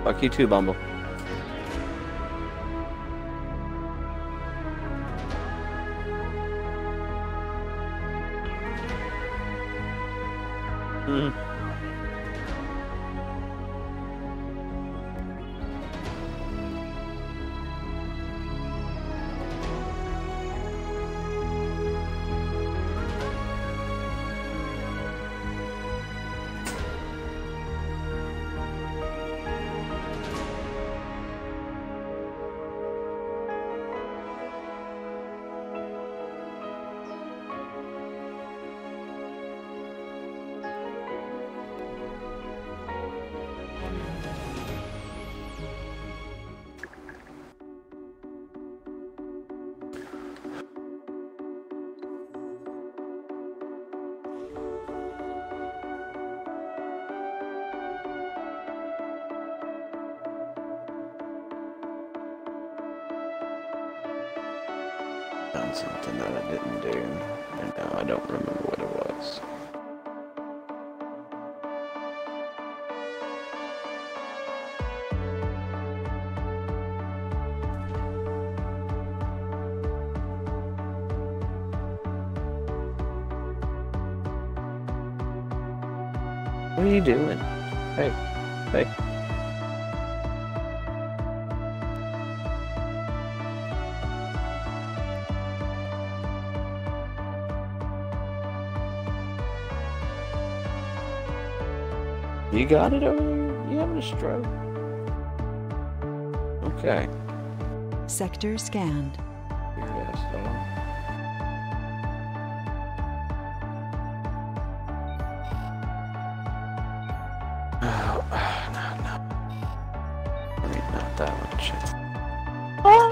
Fuck you too, Bumble. Done something that I didn't do, and now I don't remember what it was. What are you doing? Hey, hey. You got it, or you having a stroke? Okay. Sector scanned. Weird ass dog. Oh, no. I mean, not that one. Shit. Oh,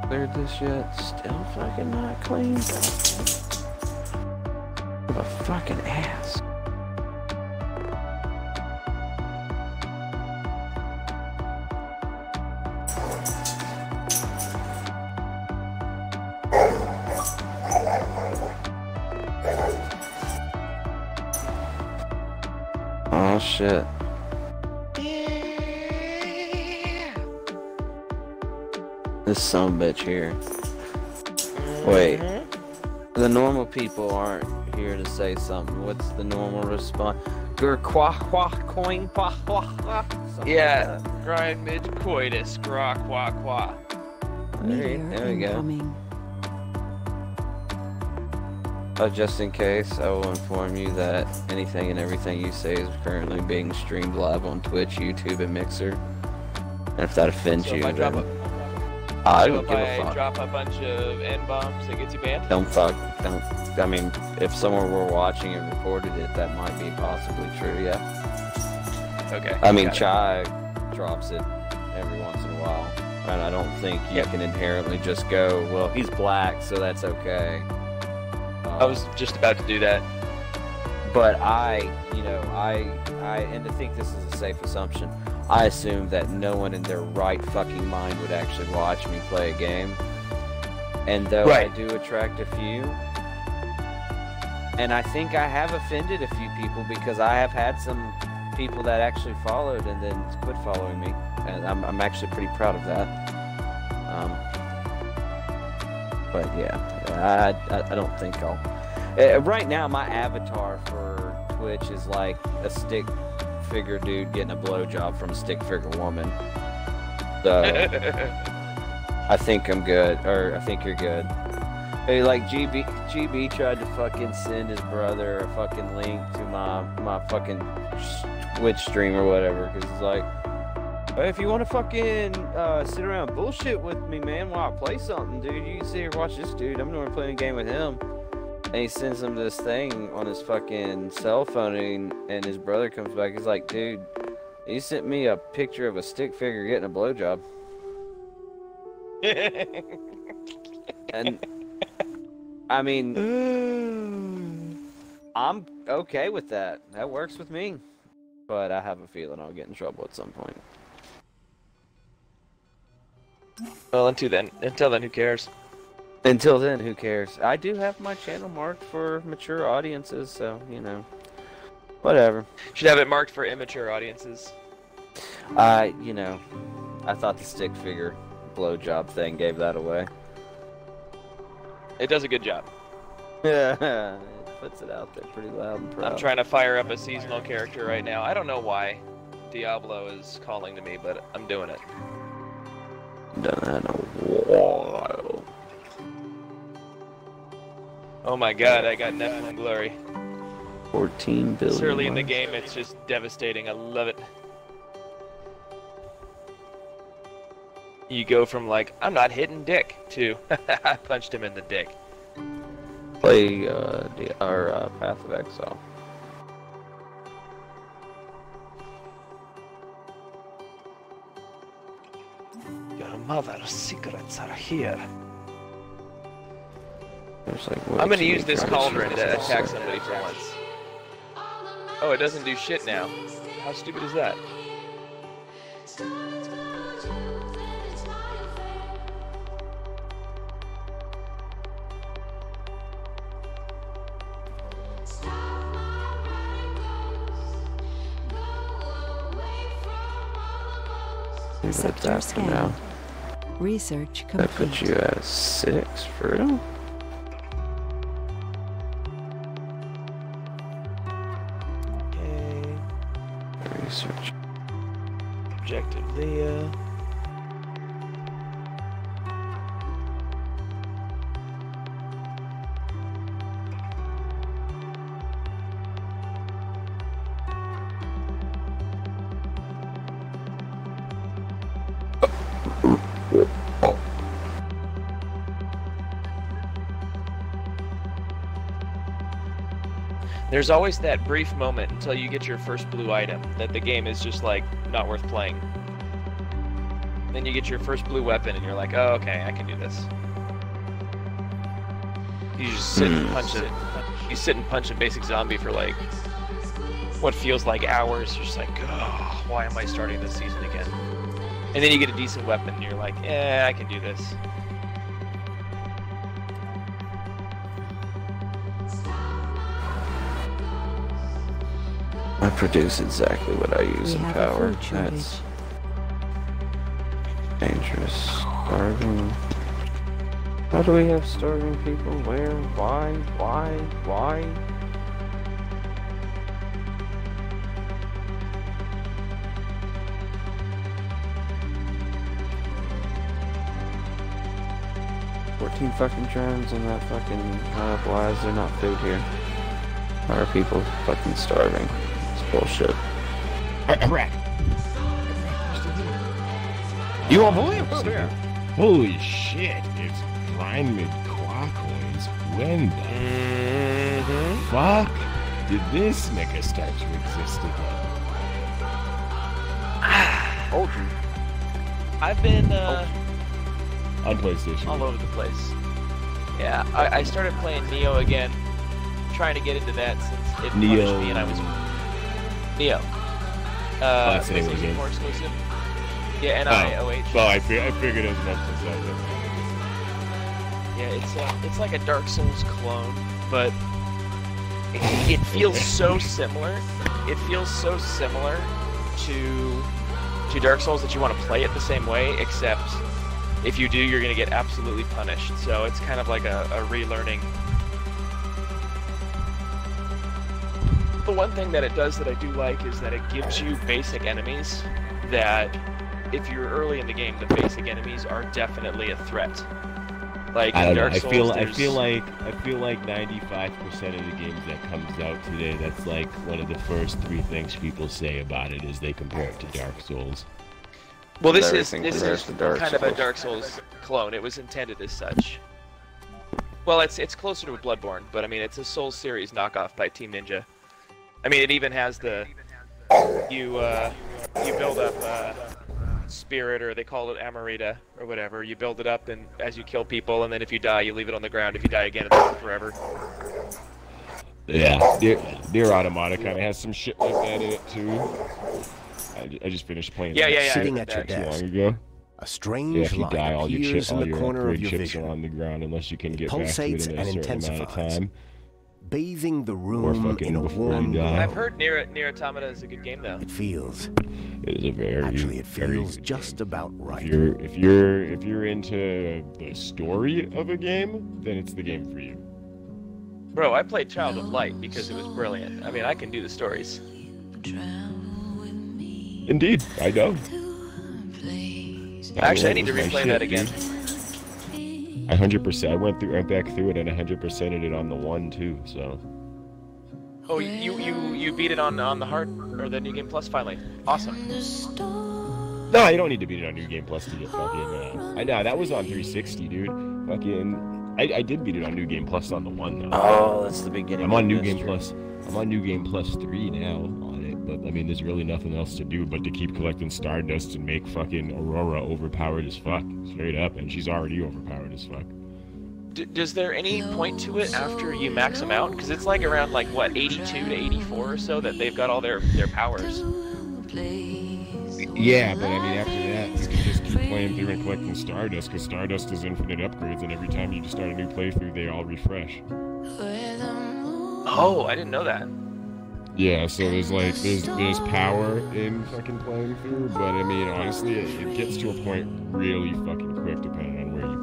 no! Cleared this yet? Still fucking not clean. A fucking ass. Oh shit. This sumbitch here. Wait. The normal people aren't here to say something. What's the normal response? Coin, yeah, grind mid coitus, qua. There we go. Just in case, I will inform you that anything and everything you say is currently being streamed live on Twitch, YouTube, and Mixer. And if that offends you, then I don't give a fuck. Drop a bunch of N-bombs that gets you banned? Don't. I mean, if someone were watching and recorded it, that might be possibly true, yeah. Okay. I mean, Chai drops it every once in a while. And I don't think you can inherently just go, well, he's black, so that's okay. I was just about to do that. But and to think this is a safe assumption, I assume that no one in their right fucking mind would actually watch me play a game. And though I do attract a few, and I think I have offended a few people because I have had some people that actually followed and then quit following me. And I'm actually pretty proud of that. But yeah, I don't think I'll... right now, my avatar for Twitch is like a stick figure dude getting a blowjob from a stick figure woman. So, I think I'm good, or I think you're good. Hey, like GB tried to fucking send his brother a fucking link to my fucking Twitch stream or whatever, because he's like, hey, if you want to fucking sit around and bullshit with me, man, while I play something, dude, you can sit here and watch this dude. I'm going to play a game with him. And he sends him this thing on his fucking cell phone, and his brother comes back. He's like, dude, he sent me a picture of a stick figure getting a blowjob. And, I mean, I'm okay with that. That works with me. But I have a feeling I'll get in trouble at some point. Well, until then, who cares? Until then, who cares? I do have my channel marked for mature audiences, so, you know, whatever. Should have it marked for immature audiences. You know, I thought the stick figure blowjob thing gave that away. It does a good job. Yeah, it puts it out there pretty loud and proud. I'm trying to fire up a seasonal character right now. I don't know why Diablo is calling to me, but I'm doing it. Done that in a while. Oh my god, I got Nephilim Glory. 14 billion. This early in the game, it's just devastating. I love it. You go from like, I'm not hitting dick, to I punched him in the dick. Play our Path of Exile. Your mother's secrets are here. Like, I'm gonna use this cauldron to attack somebody for once. Oh, it doesn't do shit now. How stupid is that? Sector scan. Now. Research That complete. puts you at 6 for real? Okay. Research. Objective Leah. There's always that brief moment until you get your first blue item that the game is just like not worth playing. Then you get your first blue weapon and you're like, oh, okay, I can do this. You just sit and punch it. You sit and punch a basic zombie for like what feels like hours. You're just like, oh, why am I starting this season again? And then you get a decent weapon and you're like, yeah, I can do this. I produce exactly what I use in power. That's dangerous. Starving. How do we have starving people? Where? Why? Why? 14 fucking drones and that fucking why is there not food here? Why are people fucking starving? It's bullshit. Right. You on boy? Holy shit, it's grind mid qua coins. When the fuck did this nigga start to exist again? Told you. I've been On PlayStation. all over the place. Yeah, I started playing Neo again, trying to get into that since it punished me and I was Neo. Say it PlayStation again. 4 exclusive. Yeah, NIOH. Well, I figured as much as that. Yeah, it's like a Dark Souls clone, but it feels so similar. It feels so similar to Dark Souls that you want to play it the same way, except if you do, you're going to get absolutely punished. So it's kind of like a relearning. The one thing that it does that I do like is that it gives you basic enemies that, if you're early in the game, the basic enemies are definitely a threat. Like in Dark Souls, I feel like 95% of the games that comes out today, that's like one of the first 3 things people say about it is they compare it to Dark Souls. Well, this Everything is compares to Dark kind of a Souls. Dark Souls clone. It was intended as such. Well, it's closer to a Bloodborne, but I mean it's a Souls series knockoff by Team Ninja. I mean it even has the you build up spirit, or they call it Amarita or whatever. You build it up, and as you kill people, and then if you die, you leave it on the ground. If you die again, it's on forever. Yeah, Dear Automata kind of has some shit like that in it too. I just finished playing. Yeah. Sitting I at your did that. Too long desk. ago. A strange Yeah, if you light die, all your appears chip, in all the your corner of upgrade your chips vision, are on the ground unless you can get back to pulsates it in a and certain amount of intensifies, time. bathing the Or room fucking in a before you warm glow. die. I've heard Nier Automata is a good game though. It feels. It is a very, Actually, it very feels good just game. about right. If you're into the story of a game, then it's the game for you. Bro, I played Child of Light because it was brilliant. I mean, I can do the stories. Indeed, I know. Actually, I need to replay that again. I 100%. I went back through it and 100%ed it on the 1 too. So. Oh, you beat it on the hard or the New Game Plus finally. Awesome. No, you don't need to beat it on New Game Plus to get fucking. I know that was on 360, dude. Fucking. I did beat it on New Game Plus on the 1 though. Oh, that's the beginning. I'm on New Game Plus. I'm on New Game Plus 3 now on it, but I mean, there's really nothing else to do but to keep collecting Stardust and make fucking Aurora overpowered as fuck, straight up, and she's already overpowered as fuck. Does there any point to it after you max them out? Because it's like around like what 82 to 84 or so that they've got all their powers. Yeah, but I mean, after that, you can just keep playing through and collecting Stardust, because Stardust is infinite upgrades, and every time you just start a new playthrough, they all refresh. Oh, I didn't know that. Yeah, so there's power in fucking playing through, but I mean, honestly, it gets to a point really fucking quick depending on where you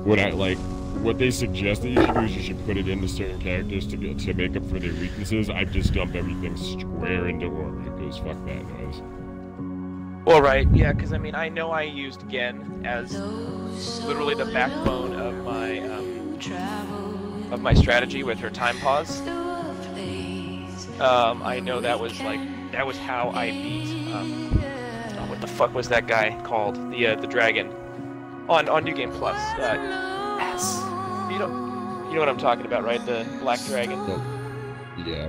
put it. Like, what they suggest that you should do is you should put it into certain characters to make up for their weaknesses. I just dump everything square into Aura, because fuck that noise. Well, right, yeah, because I mean, I know I used Gen as literally the backbone of my strategy with her time pause. I know that was how I beat. What the fuck was that guy called? The dragon on New Game Plus. Yes. You know what I'm talking about, right? The black dragon. Yeah.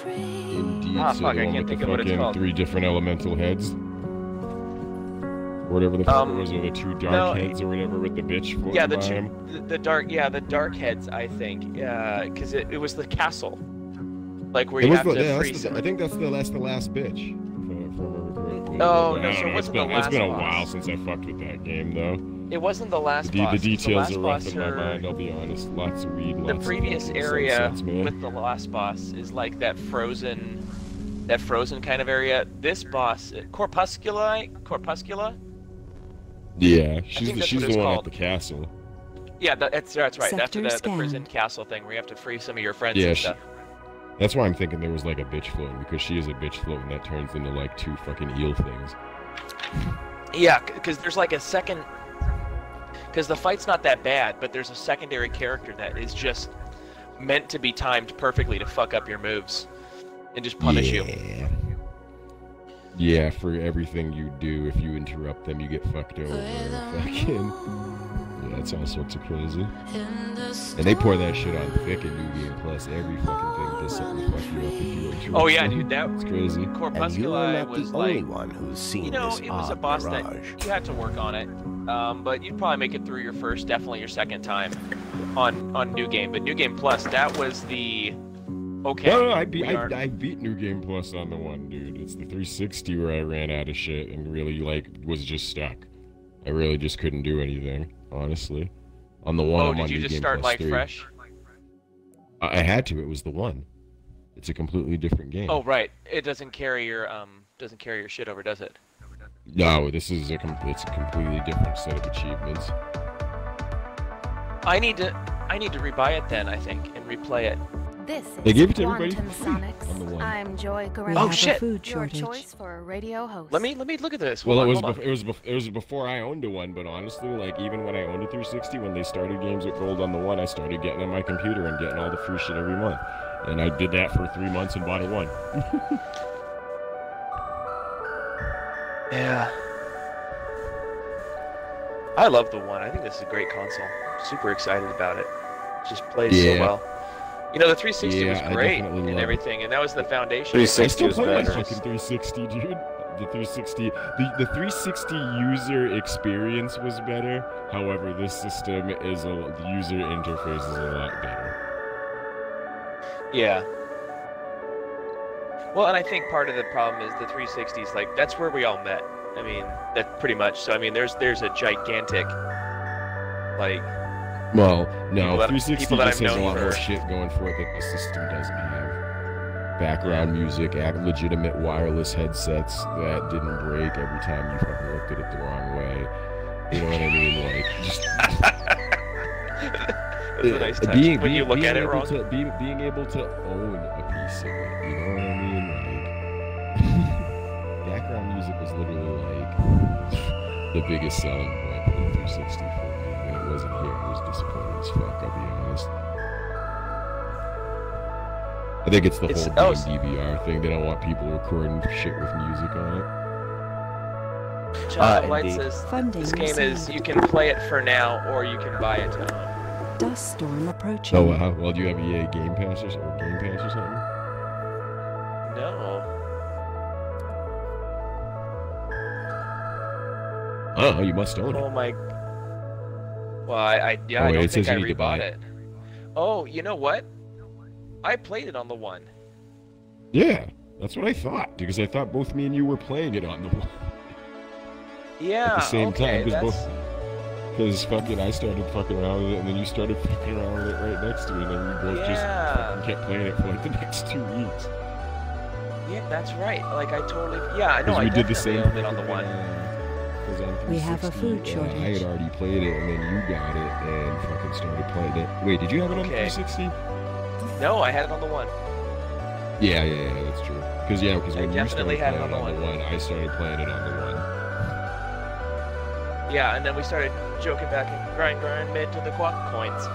Indeed. Ah, so fuck, the I one can't with think the of what it's fucking called. 3 different elemental heads. Or whatever the fuck it was, or the 2 dark heads or whatever with the bitch floating Yeah, by him. the dark heads, I think. Yeah, because it was the castle, like where you have to freeze. I think that's the last bitch. Oh, I no, don't so know. it wasn't the last It's been a boss. while since I fucked with that game, though. It wasn't the last boss. The details are rough boss in my mind, I'll be honest. Lots of weed, The lots previous of area sunsets, man. with the last boss is like that frozen kind of area. This boss, Corpuscula. Yeah, think she's that's the what it's one at called. the castle. Yeah, that's right. That's Sector the scanned. prison castle thing where you have to free some of your friends Yeah, and stuff. That's why I'm thinking there was like a bitch floating, because she is a bitch floating that turns into like 2 fucking eel things. Yeah, because there's like a second. Because the fight's not that bad, but there's a secondary character that is just meant to be timed perfectly to fuck up your moves and just punish you. Yeah, for everything you do, if you interrupt them, you get fucked over. Fucking. Yeah, it's all sorts of crazy. And they pour that shit on thick in New Game Plus. Every fucking thing does something to fuck you up if you interrupt Oh yeah, them. dude, that It's crazy. And you're Corpuscula not was the only like, one who's seen you know, this it was a odd boss mirage. that you had to work on it, but you'd probably make it through your first, definitely your second time on New Game. But New Game Plus, that was the okay. No, I I beat New Game Plus on the 1, dude. It's the 360 where I ran out of shit and really, like, was just stuck. I really just couldn't do anything, honestly. On the 1, Oh, I'm on did you New just Game start Plus like 3. fresh? I had to. It was the 1. It's a completely different game. Oh right, it doesn't carry your shit over, does it? No, this is it's a completely different set of achievements. I need to rebuy it then, I think, and replay it. This They is gave it to everybody Quantum for free Sonics. on the 1. I'm Joy We Guerrero. Oh, have shit. a food Your shortage. choice for a radio host. Let me look at this. Well, Hold on. it was before I owned a 1, but honestly, like, even when I owned a 360, when they started games with gold on the 1, I started getting on my computer and getting all the free shit every month. And I did that for 3 months and bought a 1. Yeah. I love the 1. I think this is a great console. Super excited about it. It just plays so Yeah. well. You know, the 360 Yeah, was I great definitely and love it. everything, and that was the foundation. 360 I still was play my better. fucking 360, dude. The 360, the 360 user experience was better. However, this system the user interface is a lot better. Yeah. Well, and I think part of the problem is the 360s, like, that's where we all met. I mean, that pretty much. So, I mean, there's a gigantic, like... Well, no, 360 people that just I've has a known lot more for- shit going for it that the system doesn't have. Background music, legitimate wireless headsets that didn't break every time you fucking looked at it the wrong way. You know what I mean? Like, just... That's a nice touch. When you look at it wrong. Being able to own a piece of it, you know what I mean? Like, background music was literally like the biggest selling point for the 360 for me. When it wasn't here, I was disappointed as fuck, I'll be honest. I think it's the whole DVR thing. They don't want people recording shit with music on it. John White indeed. says Funding this game is received. you can play it for now or you can buy it to own. Dust storm approaching. Oh wow. Well, do you have EA Game Pass or something? No. Oh, you must own Oh it. my. Well, I Oh, don't wait, it think says I you need to buy rebought it. Oh, you know what? I played it on the one. Yeah, that's what I thought. Because I thought both me and you were playing it on the one Yeah. at the same okay, time. that's... Because fucking I started fucking around with it, and then you started fucking around with it right next to me, and then we both just fucking kept playing it for like the next 2 weeks. Yeah, that's right. Like I totally. Yeah, I know. Because I we did the definitely same owned it on the one. Because on We have a 360, food I shortage. had already played it, and then you got it and fucking started playing it. Wait, did you have it on the Okay. 360? No, I had it on the one. Yeah, that's true. Because I when you definitely started had it playing on it the on the one, I started playing it on the one. Yeah, and then we started joking back and grind mid to the quack coins.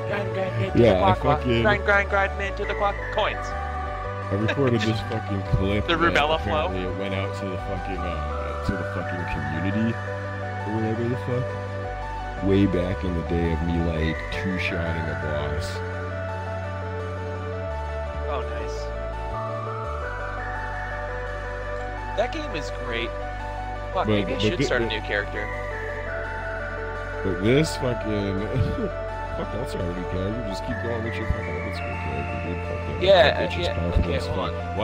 Grind mid to Yeah, the quack quack. fucking- Grind mid to the quack coins. I recorded this fucking clip. The that Rubella flow? apparently It went out to the fucking community or whatever the fuck. Way back in the day of me like two-shotting a boss. Oh, nice. That game is great. Fuck, maybe I should start a new character. But this fucking fuck, I'll start a new character. Just keep going with your fucking old school character, dude. Fuck that. Yeah, That bitch is yeah, powerful okay, as hold fuck. on.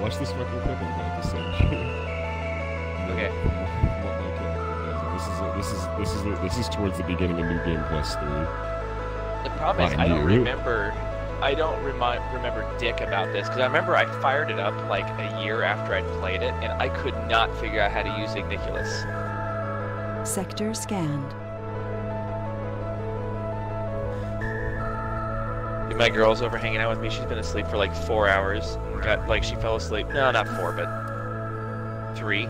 Watch this fucking clip I'm about to send you. Okay. What my character does. This is towards the beginning of New Game Plus 3. The problem is Mind I don't you. remember dick about this because I remember I fired it up like a year after I'd played it and I could not figure out how to use Igniculus. Sector scanned. My girl's over hanging out with me. She's been asleep for like 4 hours. She fell asleep. No, not 4, but 3.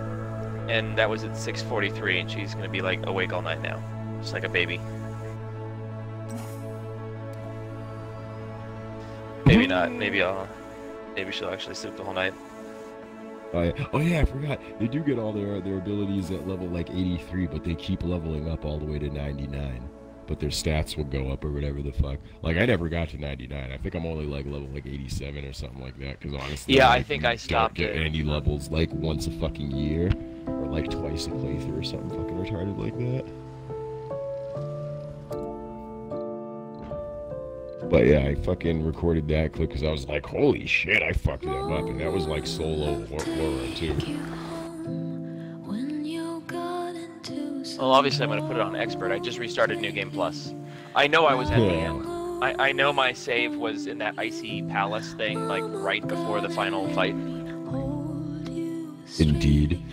And that was at 6:43, and she's gonna be like awake all night now, just like a baby. Maybe not. Maybe she'll actually sleep the whole night. Oh yeah, I forgot. They do get all their abilities at level like 83, but they keep leveling up all the way to 99. But their stats will go up or whatever the fuck. Like I never got to 99. I think I'm only like level like 87 or something like that. Because honestly, Yeah, like, I think you I stopped don't get it. any levels like once a fucking year, or like twice a playthrough or something fucking retarded like that. But yeah, I fucking recorded that clip because I was like, holy shit, I fucked them up, and that was like solo horror too. Well, obviously I'm gonna put it on expert. I just restarted New Game Plus. I know I was at the end. I know my save was in that icy palace thing, like right before the final fight. Indeed.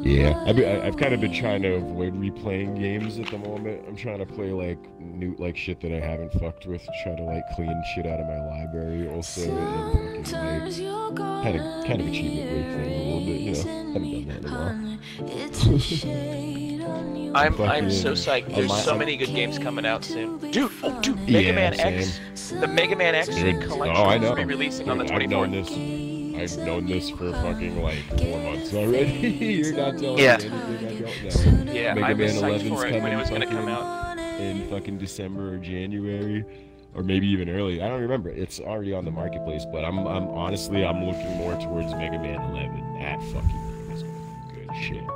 Yeah, I've kind of been trying to avoid replaying games at the moment. I'm trying to play like new shit that I haven't fucked with, try to like clean shit out of my library also, and fucking like kind of achievement rate thing a little bit, you know. Haven't done that in a while. I'm so psyched. There's so many good games coming out soon. Dude, Mega Man X. The Mega Man X collection is re-releasing on the 24th. I've known this for fucking like 4 months already. You're not telling Yeah. me anything I don't know. Yeah, Mega I was Man psyched 11's for it when it was gonna come fucking out. in fucking December or January, or maybe even early. I don't remember. It's already on the marketplace, but I'm honestly looking more towards Mega Man 11. That fucking game is gonna be good shit.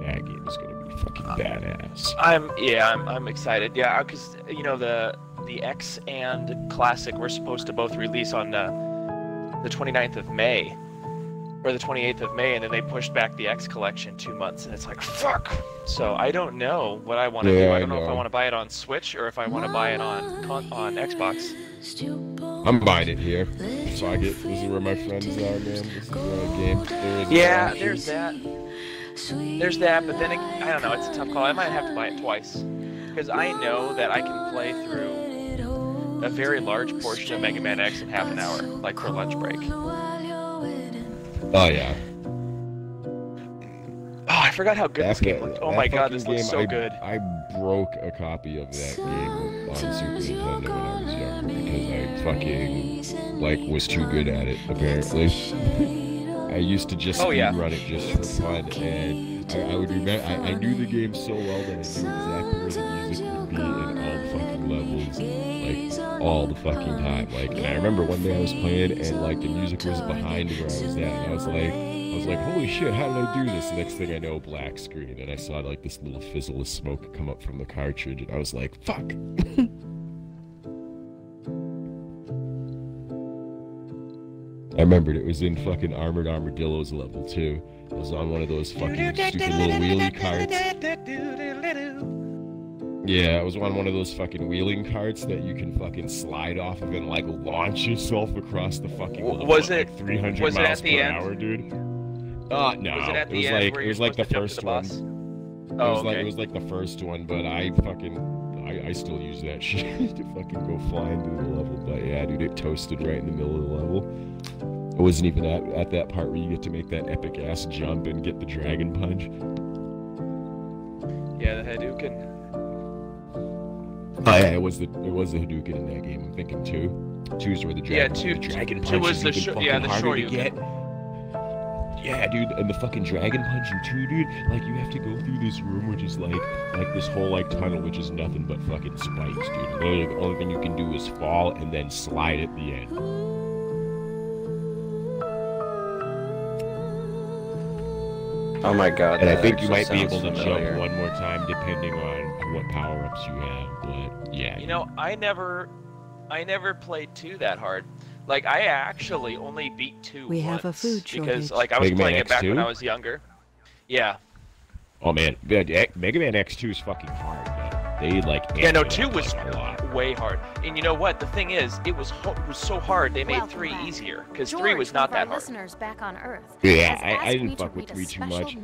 That game is gonna be fucking badass. I'm excited. Yeah, because you know the the X and Classic were supposed to both release on the 29th of May, or the 28th of May, and then they pushed back the X collection 2 months, and it's like, fuck! So I don't know what I want to do. I don't know if I want to buy it on Switch or if I want to buy it on Xbox. I'm buying it here. So I get, this is where my friends are, man. This is a game. Yeah, there's that. There's that, but then, I don't know, it's a tough call. I might have to buy it twice. Because I know that I can play through a very large portion of Mega Man X in half an hour, like for lunch break. Oh, yeah. Oh, I forgot how good this game looked. Oh my god, this looks so good. I broke a copy of that game on Super Nintendo when I was younger because I fucking, like, was too good at it, apparently. I used to just run it just for fun, and I would remember, I knew the game so well that I knew exactly where the music would be in all the fucking levels, like, all the fucking time, like, and I remember one day I was playing, and, like, the music was behind where I was at, and I was like, holy shit, how did I do this? The next thing I know, black screen, and I saw, like, this little fizzle of smoke come up from the cartridge, and I was like, fuck! I remembered it was in fucking Armored Armadillo's level, too. It was on one of those fucking stupid little wheelie carts. Yeah, it was on one of those fucking wheeling carts that you can fucking slide off of and, like, launch yourself across the fucking level. Was it like 300 miles per hour, dude? No. It was like the first one. It was like the first one, but I still use that shit to fucking go flying through the level. But yeah, dude, it toasted right in the middle of the level. I wasn't even at that part where you get to make that epic ass jump and get the dragon punch. Yeah, the Hadouken. Oh yeah, it was the Hadouken in that game. I'm thinking 2. 2's where the dragon punch. 2 was the short get. Yeah, dude, and the fucking dragon punch in 2, dude, like, you have to go through this room which is like this whole, like, tunnel which is nothing but fucking spikes, dude. The only thing you can do is fall and then slide at the end. Oh my god. And I think you might be able to jump one more time depending on what power-ups you have, but yeah. You know, I never played 2 that hard. Like, I actually only beat 2 We have a food shortage. Because, like, I was playing it back when I was younger. Yeah. Oh man, Mega Man X2 is fucking hard, man. They, like... Yeah, no, 2 was way hard. And you know what? The thing is, it was so hard, they made 3 easier. Because 3 was not that hard. Back on Earth yeah, I didn't fuck with 3 too much.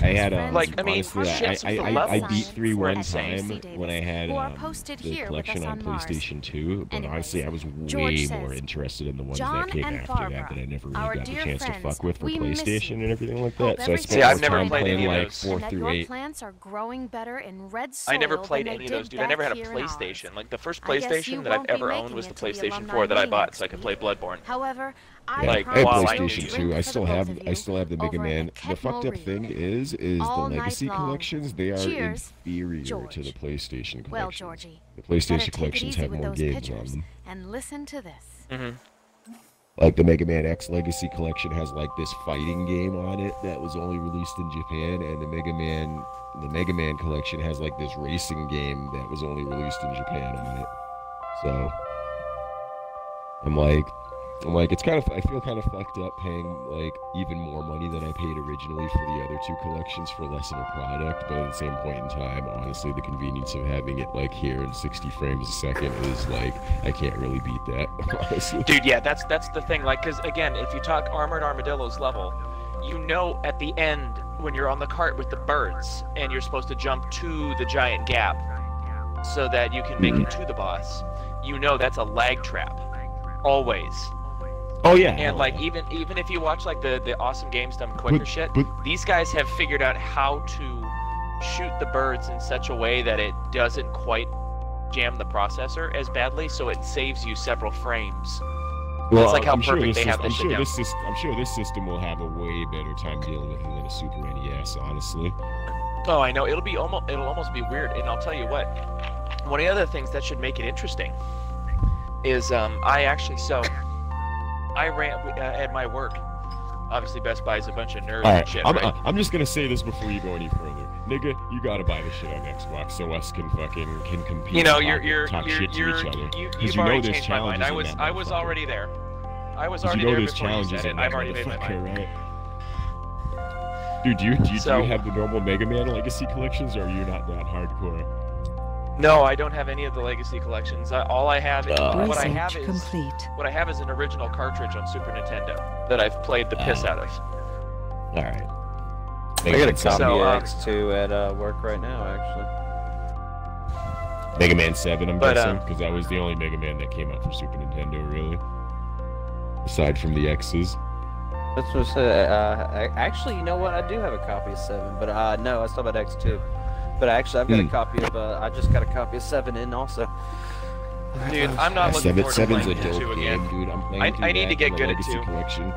I had, like, I mean, honestly, I beat 3 one time when I had the collection on PlayStation 2, but honestly, I was way more interested in the ones that came after that I never really got the chance to fuck with for PlayStation and everything like that. So I spent more time playing, like, 4 through 8. I never played any of those, dude. I never had a PlayStation. Like, the first PlayStation that I've ever owned was the PlayStation 4 that I bought so I could play Bloodborne. However, I had PlayStation 2. I still have the Mega Man. The fucked up thing is the Legacy collections, they are inferior to the PlayStation collections. The PlayStation collections have more games on them. And listen to this. Like the Mega Man X Legacy collection has like this fighting game on it that was only released in Japan, and the Mega Man collection has like this racing game that was only released in Japan on it. So I'm like, it's kind of, I feel kind of fucked up paying like even more money than I paid originally for the other 2 collections for less of a product, but at the same point in time, honestly, the convenience of having it like here in 60 frames a second is like, I can't really beat that, honestly. Dude, yeah, that's the thing, like, because again, if you talk Armored Armadillo's level, you know at the end when you're on the cart with the birds and you're supposed to jump to the giant gap so that you can make it to the boss, you know that's a lag trap, always. Oh yeah. And like even if you watch like the Awesome Games Done Quicker shit, these guys have figured out how to shoot the birds in such a way that it doesn't quite jam the processor as badly, so it saves you several frames. Well, it's like how perfect they have this shit down. I'm sure this system will have a way better time dealing with it than a Super NES, honestly. Oh, I know. It'll almost be weird, and I'll tell you what. One of the other things that should make it interesting is I ran at my work. Obviously, Best Buy is a bunch of nerds and shit. I'm just gonna say this before you go any further. nigga, you gotta buy this shit on Xbox so us can compete. You know, talk shit to each other. You've already changed my mind. I was already there. I was already there before you said it. I've already made my mind. Right? Dude, do you have the normal Mega Man Legacy collections, or are you not that hardcore? No, I don't have any of the Legacy collections. All I have is what I have is an original cartridge on Super Nintendo that I've played the piss out of. All right. I got a copy of X2 at work right now, actually. Mega Man 7, I'm guessing, because that was the only Mega Man that came out for Super Nintendo, really. Aside from the X's. That's what I said. Actually, you know what? I do have a copy of 7, but no, I still have X2. But actually, I've got a copy of. I just got a copy of 7 in also. Dude, I'm not looking forward to playing it 2 again. Dude. I need to get good at 2. Collection.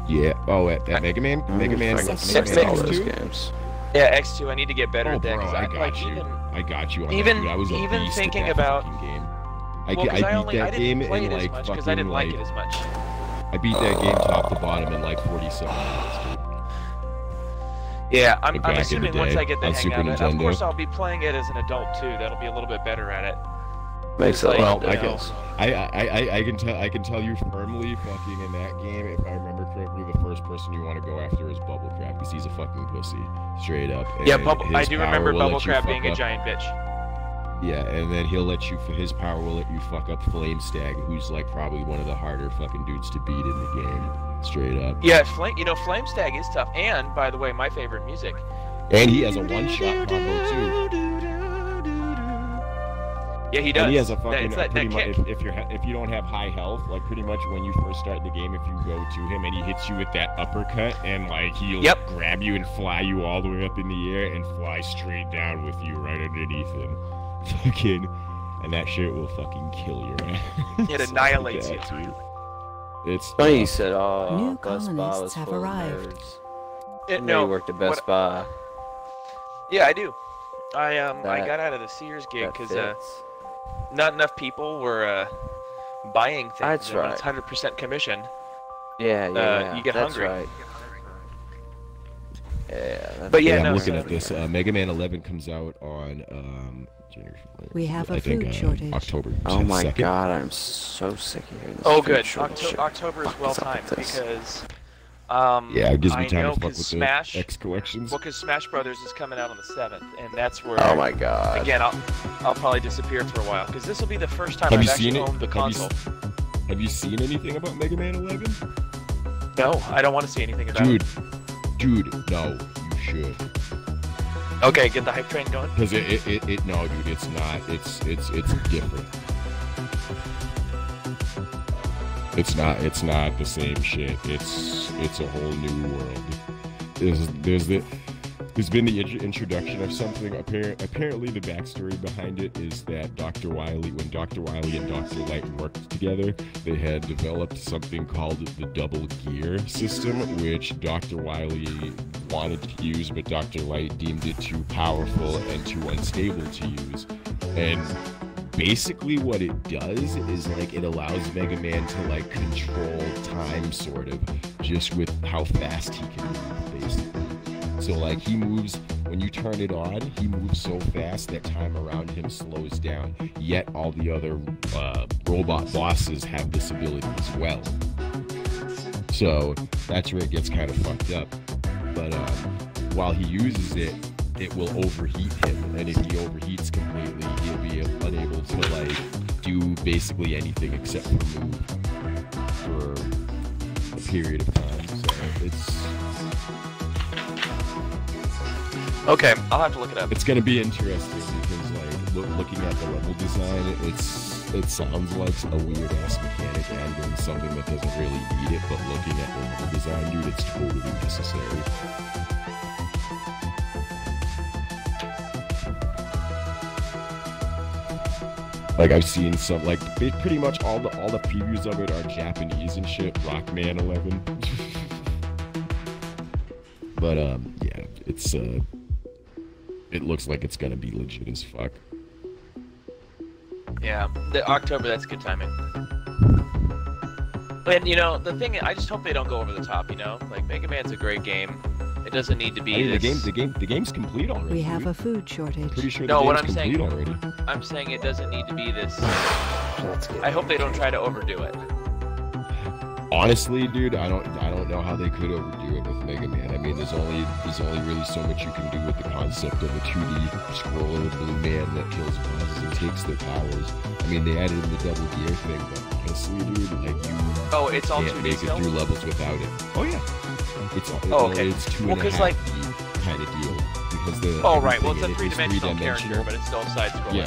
Yeah. Oh, at Mega Man. Mega Man. All those games. Yeah, X2. I need to get better at that. Bro, I got you. On even that, dude. I was even thinking about. Game. I beat that game in like fucking because I didn't like it as much. I beat that game top to bottom in like 47 minutes, dude. Yeah, I'm assuming once I get the hang of it. Nintendo. Of course, I'll be playing it as an adult too. That'll be a little bit better at it. Makes it well, I guess. I can tell you firmly, fucking in that game, if I remember correctly, the first person you want to go after is Bubble Crab, because he's a fucking pussy, straight up. And yeah, I do remember Bubble Crab being a giant bitch. Yeah, and then he'll let you. His power will let you fuck up Flame Stag, who's like probably one of the harder fucking dudes to beat in the game. Straight up. Yeah, Flame Stag is tough. And by the way, my favorite music. And he has a one-shot combo too. Yeah, he does. And he has a fucking pretty much. If you don't have high health, like pretty much when you first start the game, if you go to him and he hits you with that uppercut, and like he'll grab you and fly you all the way up in the air and fly straight down with you right underneath him. Fucking, and that shit will fucking kill your ass. It annihilates you. It's funny you said, New Best Buy was have full of arrived. nerds. You worked at Best Buy. Yeah, I do. I got out of the Sears gig because not enough people were buying things. That's right. It's 100% commission. Yeah. You get hungry. Right. Yeah. But yeah, I'm looking at this. Mega Man 11 comes out on we have a food shortage. October 2nd. Oh my god, I'm so sick of hearing this. Oh good, October is well timed because yeah, it gives me time to fuck with Smash the X collections. Well, because Smash Brothers is coming out on the 7th, and that's where. Oh my god. Again, I'll probably disappear for a while because this will be the first time I've actually owned the console. Have you seen anything about Mega Man 11? No, I don't want to see anything about it. Dude, no, you should. Okay, get the hype train going. Because no, dude, it's not. It's different. It's not the same shit. It's a whole new world. There's been the introduction of something. Apparently, the backstory behind it is that when Dr. Wily and Dr. Light worked together, they had developed something called the double gear system, which Dr. Wily wanted to use, but Dr. Light deemed it too powerful and too unstable to use. And basically what it does is like it allows Mega Man to like control time, sort of, just with how fast he can move, basically. So like he moves, when you turn it on, he moves so fast that time around him slows down. Yet all the other robot bosses have this ability as well. So that's where it gets kind of fucked up. But while he uses it, it will overheat him. And if he overheats completely, he'll be unable to like do basically anything except for move for a period of time. So it's... Okay, I'll have to look it up. It's gonna be interesting because, like, looking at the level design, it sounds like a weird ass mechanic and something that doesn't really need it. But looking at the level design, dude, it's totally necessary. Like I've seen some, like pretty much all the previews of it are Japanese and shit. Rockman 11. But yeah, it's it looks like it's gonna be legit as fuck. Yeah, the October, that's good timing. And you know, the thing, I just hope they don't go over the top, you know? Like, Mega Man's a great game. It doesn't need to be the game's complete already. We have a food shortage. Pretty sure No, the what game's I'm complete saying, already. I'm saying it doesn't need to be this. I hope they don't try to overdo it. Honestly, dude, I don't know how they could overdo it with Mega Man. I mean, there's only really so much you can do with the concept of a 2D scroller blue man that kills bosses and takes their powers. I mean, they added in the double gear thing, but honestly, dude, like Oh, it's all can't 2D make it still? through levels without it. Oh yeah, it's okay. It's 2.5D kind of deal because the Oh right, well it's a everything in it is three-dimensional character, but it's still side-scrolling.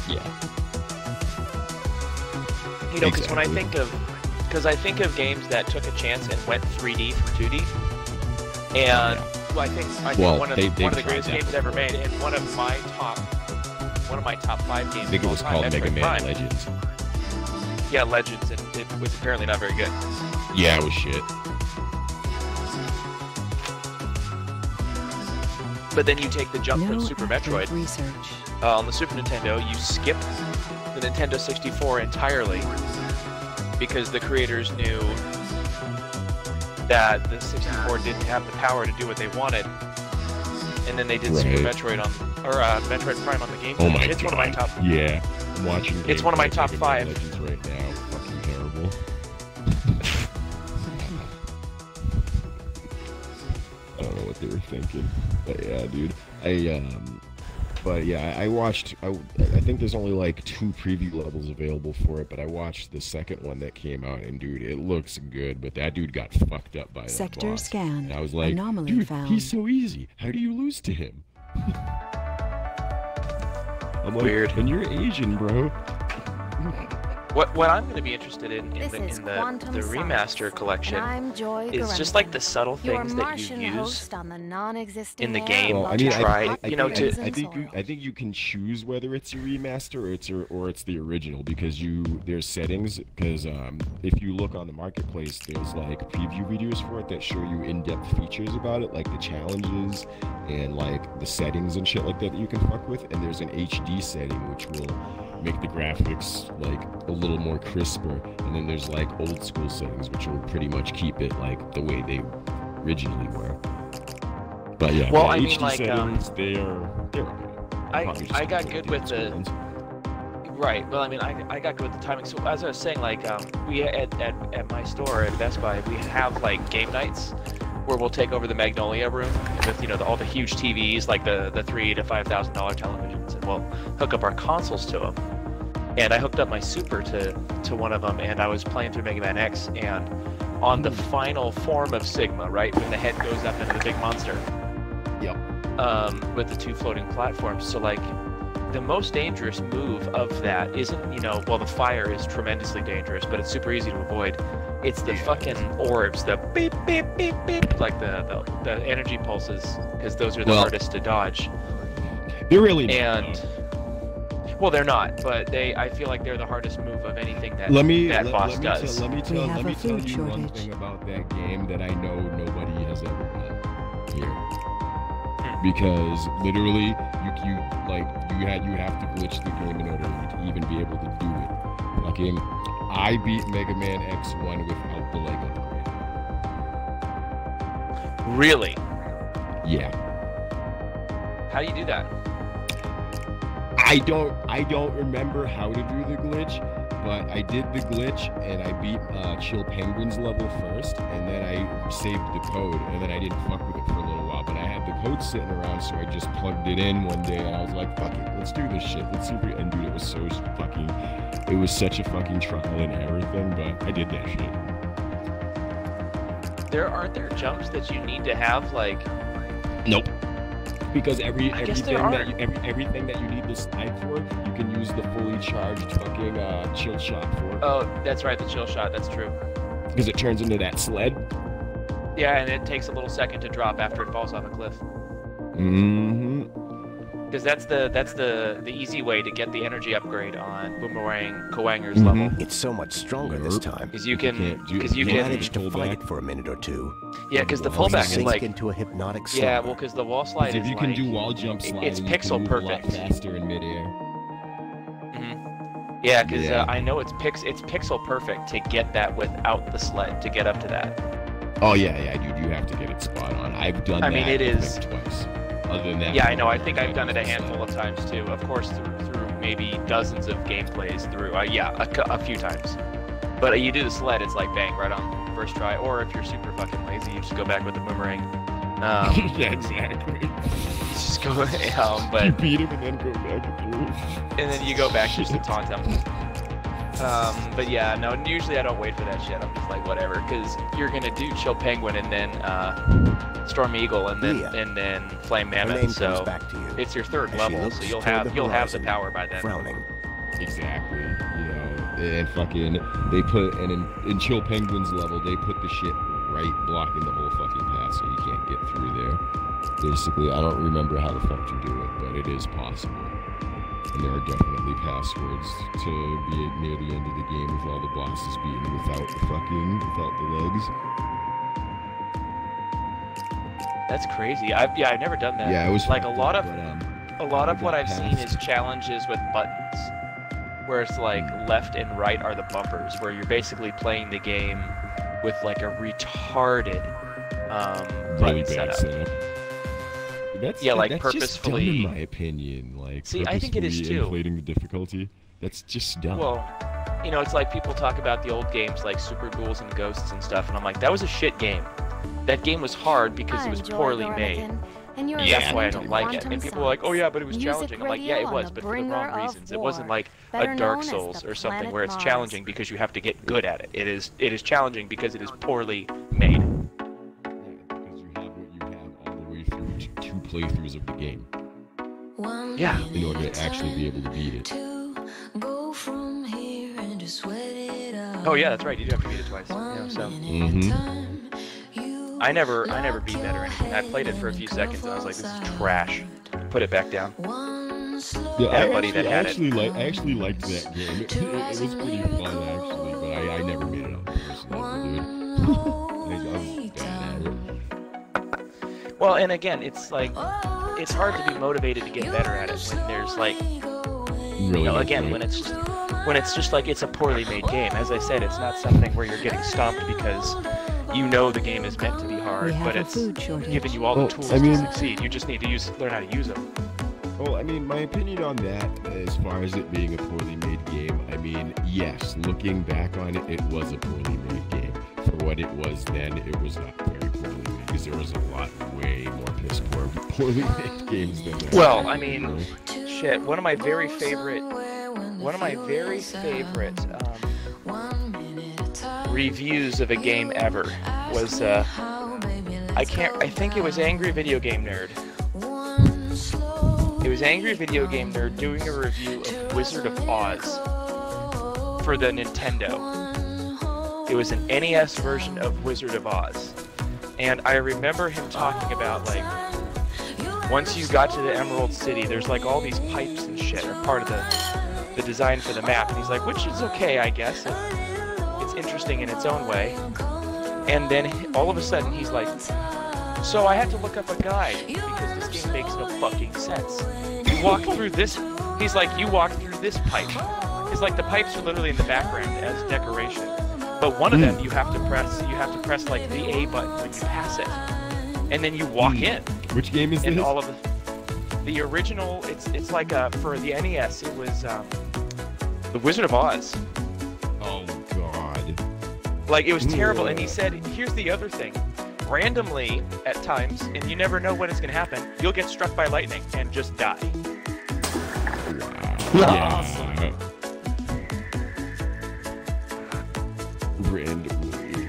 Yeah. You know, because when I Exactly. think of games that took a chance and went 3D from 2D, and well, I think Well, one of they've the tried greatest that games ever made, and one of my top 5 games. I think it was of all time, called Mega Metroid Man Prime. Legends. Yeah, Legends, and it was apparently not very good. Yeah, it was shit. But then you take the jump No from Super accurate Metroid. research. On the Super Nintendo, you skip the Nintendo 64 entirely because the creators knew that the 64 didn't have the power to do what they wanted, and then they did Super Right. Metroid Metroid Prime on the GameCube. Oh my It's god. one of my top. Yeah, I'm watching. It's one of my gameplay top Mega Man 5. Legends right now. Fucking terrible. I don't know what they were thinking, but yeah, dude. I watched. I think there's only like 2 preview levels available for it, but I watched the second one that came out, and dude, it looks good. But that dude got fucked up by that Sector boss. scanned. And I was like, Anomaly dude, found. he's so easy. How do you lose to him? I'm like, Weird. and you're Asian, bro. What I'm going to be interested in This is Quantum the remaster Solace, collection and I'm Joy is just Garanti, like the subtle your things that you Martian use host on the non-existing in the air game. Well, I to mean, try, hot you know, winds to- and soil. I think you can choose whether it's a remaster or it's the original because there's settings because if you look on the marketplace, there's like preview videos for it that show you in-depth features about it, like the challenges and like the settings and shit like that you can fuck with. And there's an HD setting which will make the graphics like a little more crisper, and then there's like old school settings which will pretty much keep it like the way they originally were. But yeah, Well, the I mean, HD like, settings, they're okay. I got good with the right. Well, I mean, I got good with the timing. So as I was saying, like we at my store at Best Buy, we have like game nights where we'll take over the Magnolia room with all the huge TVs, like the $3,000 to $5,000 televisions, and we'll hook up our consoles to them. And I hooked up my Super to one of them, and I was playing through Mega Man X, and on the final form of Sigma, right when the head goes up into the big monster. Yep. With the 2 floating platforms. So like the most dangerous move of that isn't, well, the fire is tremendously dangerous, but it's super easy to avoid. It's the fucking orbs, the beep, beep, beep, beep, like the energy pulses, because those are the hardest to dodge. They're really not, and well, they're not, but I feel like they're the hardest move of anything that boss does. Let me tell you one shortage. thing about that game that I know nobody has ever done here. Because literally, you have to glitch the game in order to even be able to do it. Fucking, I beat Mega Man X1 without the leg upgrade. Really? Yeah. How do you do that? I don't remember how to do the glitch, but I did the glitch and I beat Chill Penguin's level first, and then I saved the code, and then I didn't fuck with it for a little while, but I had the code sitting around, so I just plugged it in one day, and I was like, fuck it, let's do this shit. Let's see if we... And dude, it was such a fucking trial and error thing, but I did that shit. Aren't there jumps that you need to have, like... Nope. Because everything that you need to slide for, you can use the fully charged fucking chill shot for. Oh, that's right, the chill shot, that's true. Because it turns into that sled. Yeah, and it takes a little second to drop after it falls off a cliff. Mm-hmm. Because that's the easy way to get the energy upgrade on Boomerang Kawanger's level. It's so much stronger this time. Because you can manage to fight it for a minute or two. Yeah, because the pullback is like into a hypnotic slide. Yeah, well, because the wall slide is if you can do wall jump sliding, it's pixel you can move perfect. a lot faster in midair. Yeah, because I know it's pixel perfect to get that without the sled to get up to that. Oh yeah, dude, you have to get it spot on. I've done that. I mean, it is like twice. Other than that. Yeah, I know. I think I've done it a handful of times too. Of course, through maybe dozens of gameplays through. Yeah, a few times. But you do the sled, it's like bang, right on first try. Or if you're super fucking lazy, you just go back with the boomerang. Yeah, exactly. Just go, but you beat him and then go back through. And then you go back just to taunt him. But yeah, no, usually I don't wait for that shit. I'm just like, whatever, because you're gonna do Chill Penguin and then Storm Eagle and then Flame Mammoth. So it's your third level, so you'll have the power by then. Frowning. Exactly. You know, and fucking they put in Chill Penguin's level, they put the shit right blocking the whole fucking path, so you can't get through there. Basically, I don't remember how the fuck to do it, but it is possible. And there are definitely passwords to be near the end of the game with all the bosses being without the legs. That's crazy. I've never done that. Yeah, it was like a lot of what I've seen is challenges with buttons, where it's like left and right are the bumpers, where you're basically playing the game with like a retarded really button setup. That's purposefully. Just dumb in my opinion. Like, see, I think it is too. Inflating the difficulty. That's just dumb. Well, you know, it's like people talk about the old games like Super Ghouls and Ghosts and stuff, and I'm like, that was a shit game. That game was hard because it was poorly made. That's why I don't like it. And people are like, oh yeah, but it was challenging. I'm like, yeah, it was, but for the wrong reasons. It wasn't like a Dark Souls or something where it's challenging because you have to get good at it. It is challenging because it is poorly made. Two playthroughs of the game. Yeah. In order to actually be able to beat it. Oh yeah, that's right. You do have to beat it twice. Yeah, so. I never beat that or anything. I played it for a few seconds and I was like, this is trash. Put it back down. Yeah, I actually liked that game. It was pretty fun actually, but I never made it on the first level, dude. I was bad at it. Well, and again, it's like, it's hard to be motivated to get better at it when there's like, really, when it's just like it's a poorly made game. As I said, it's not something where you're getting stomped because you know the game is meant to be hard, but it's giving you all the tools to succeed. You just need to learn how to use them. Well, I mean, my opinion on that, as far as it being a poorly made game, I mean, yes, looking back on it, it was a poorly made game. For what it was then, it was not very poorly made, because there was a lot way more piss poor poorly made games than that. Well, I mean, shit, one of my very favorite reviews of a game ever was, I think it was Angry Video Game Nerd. It was Angry Video Game Nerd doing a review of Wizard of Oz for the Nintendo. It was an NES version of Wizard of Oz. And I remember him talking about, like, once you got to the Emerald City, there's like all these pipes and shit are part of the design for the map. And he's like, which is okay, I guess. It's interesting in its own way. And then all of a sudden he's like, so I had to look up a guide because this game makes no fucking sense. You walk through this, he's like, you walk through this pipe. It's like the pipes are literally in the background as decoration. But one of them you have to press like the A button when you pass it. And then you walk in. Which game is this? And all of the original, it's like for the NES, it was the Wizard of Oz. Oh god. Like, it was terrible, and he said, here's the other thing. Randomly, at times, and you never know when it's going to happen, you'll get struck by lightning and just die. Wow. Yeah. Randomly.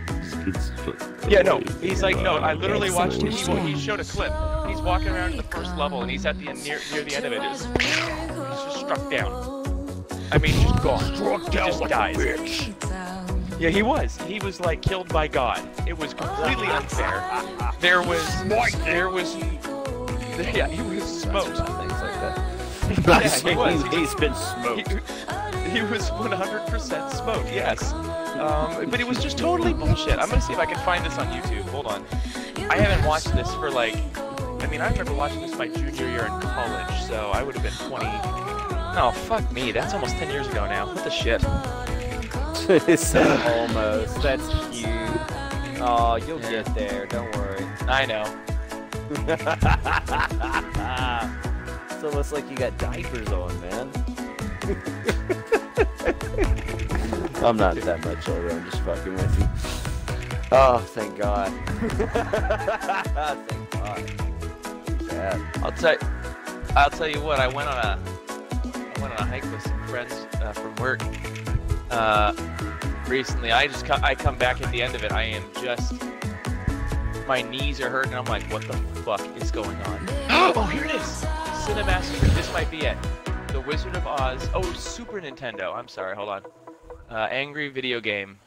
Yeah, no, he's like, no, I literally watched him, he showed a clip. He's walking around in the first level, and he's at the end, near the end of it. He's just struck down. I mean, just gone. He just dies. Yeah, he was like killed by God. It was completely unfair. He was smoked. Things like that. Yeah, he was. He's been smoked. He was 100% smoked, yes. But it was just totally bullshit. I'm gonna see if I can find this on YouTube. Hold on. I haven't watched this for like, I mean, I remember watching this my junior year in college, so I would have been 20. No, fuck me. That's almost 10 years ago now. What the shit? It's almost. That's cute. Oh, you'll get there. Don't worry. I know. So it looks like you got diapers on, man. I'm not that much older. I'm just fucking with you. Oh, thank God. Thank God. Yeah. I'll tell you what. I went on a hike with some friends from work recently. I come back at the end of it. I am just, my knees are hurting. I'm like, what the fuck is going on? Oh, here it is. Cinemaster. This might be it. The Wizard of Oz. Oh, Super Nintendo. I'm sorry. Hold on. Angry video game.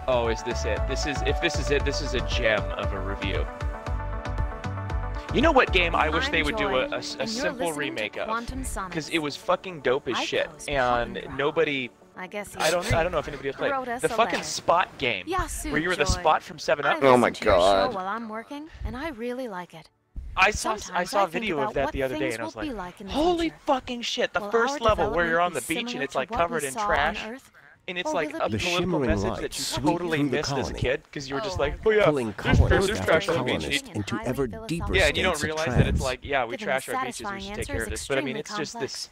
Oh, is this it? If this is it, this is a gem of a review. You know what game I wish they would do a simple remake of? Because it was fucking dope as shit, and nobody. I don't know if anybody else played the fucking Spot game, where you were the Spot from 7-Up. Oh my God! While I'm working, and I really like it. I saw a video of that the other day, and I was like, holy fucking shit! The first level where you're on the beach and it's like covered in trash. And it's like a political message that you totally missed as a kid, because you were just like, oh yeah, there's trash on the beach. Into ever deeper yeah, and you don't realize that it's like, yeah, we trash our beaches, we should take care of this. But I mean, it's just this.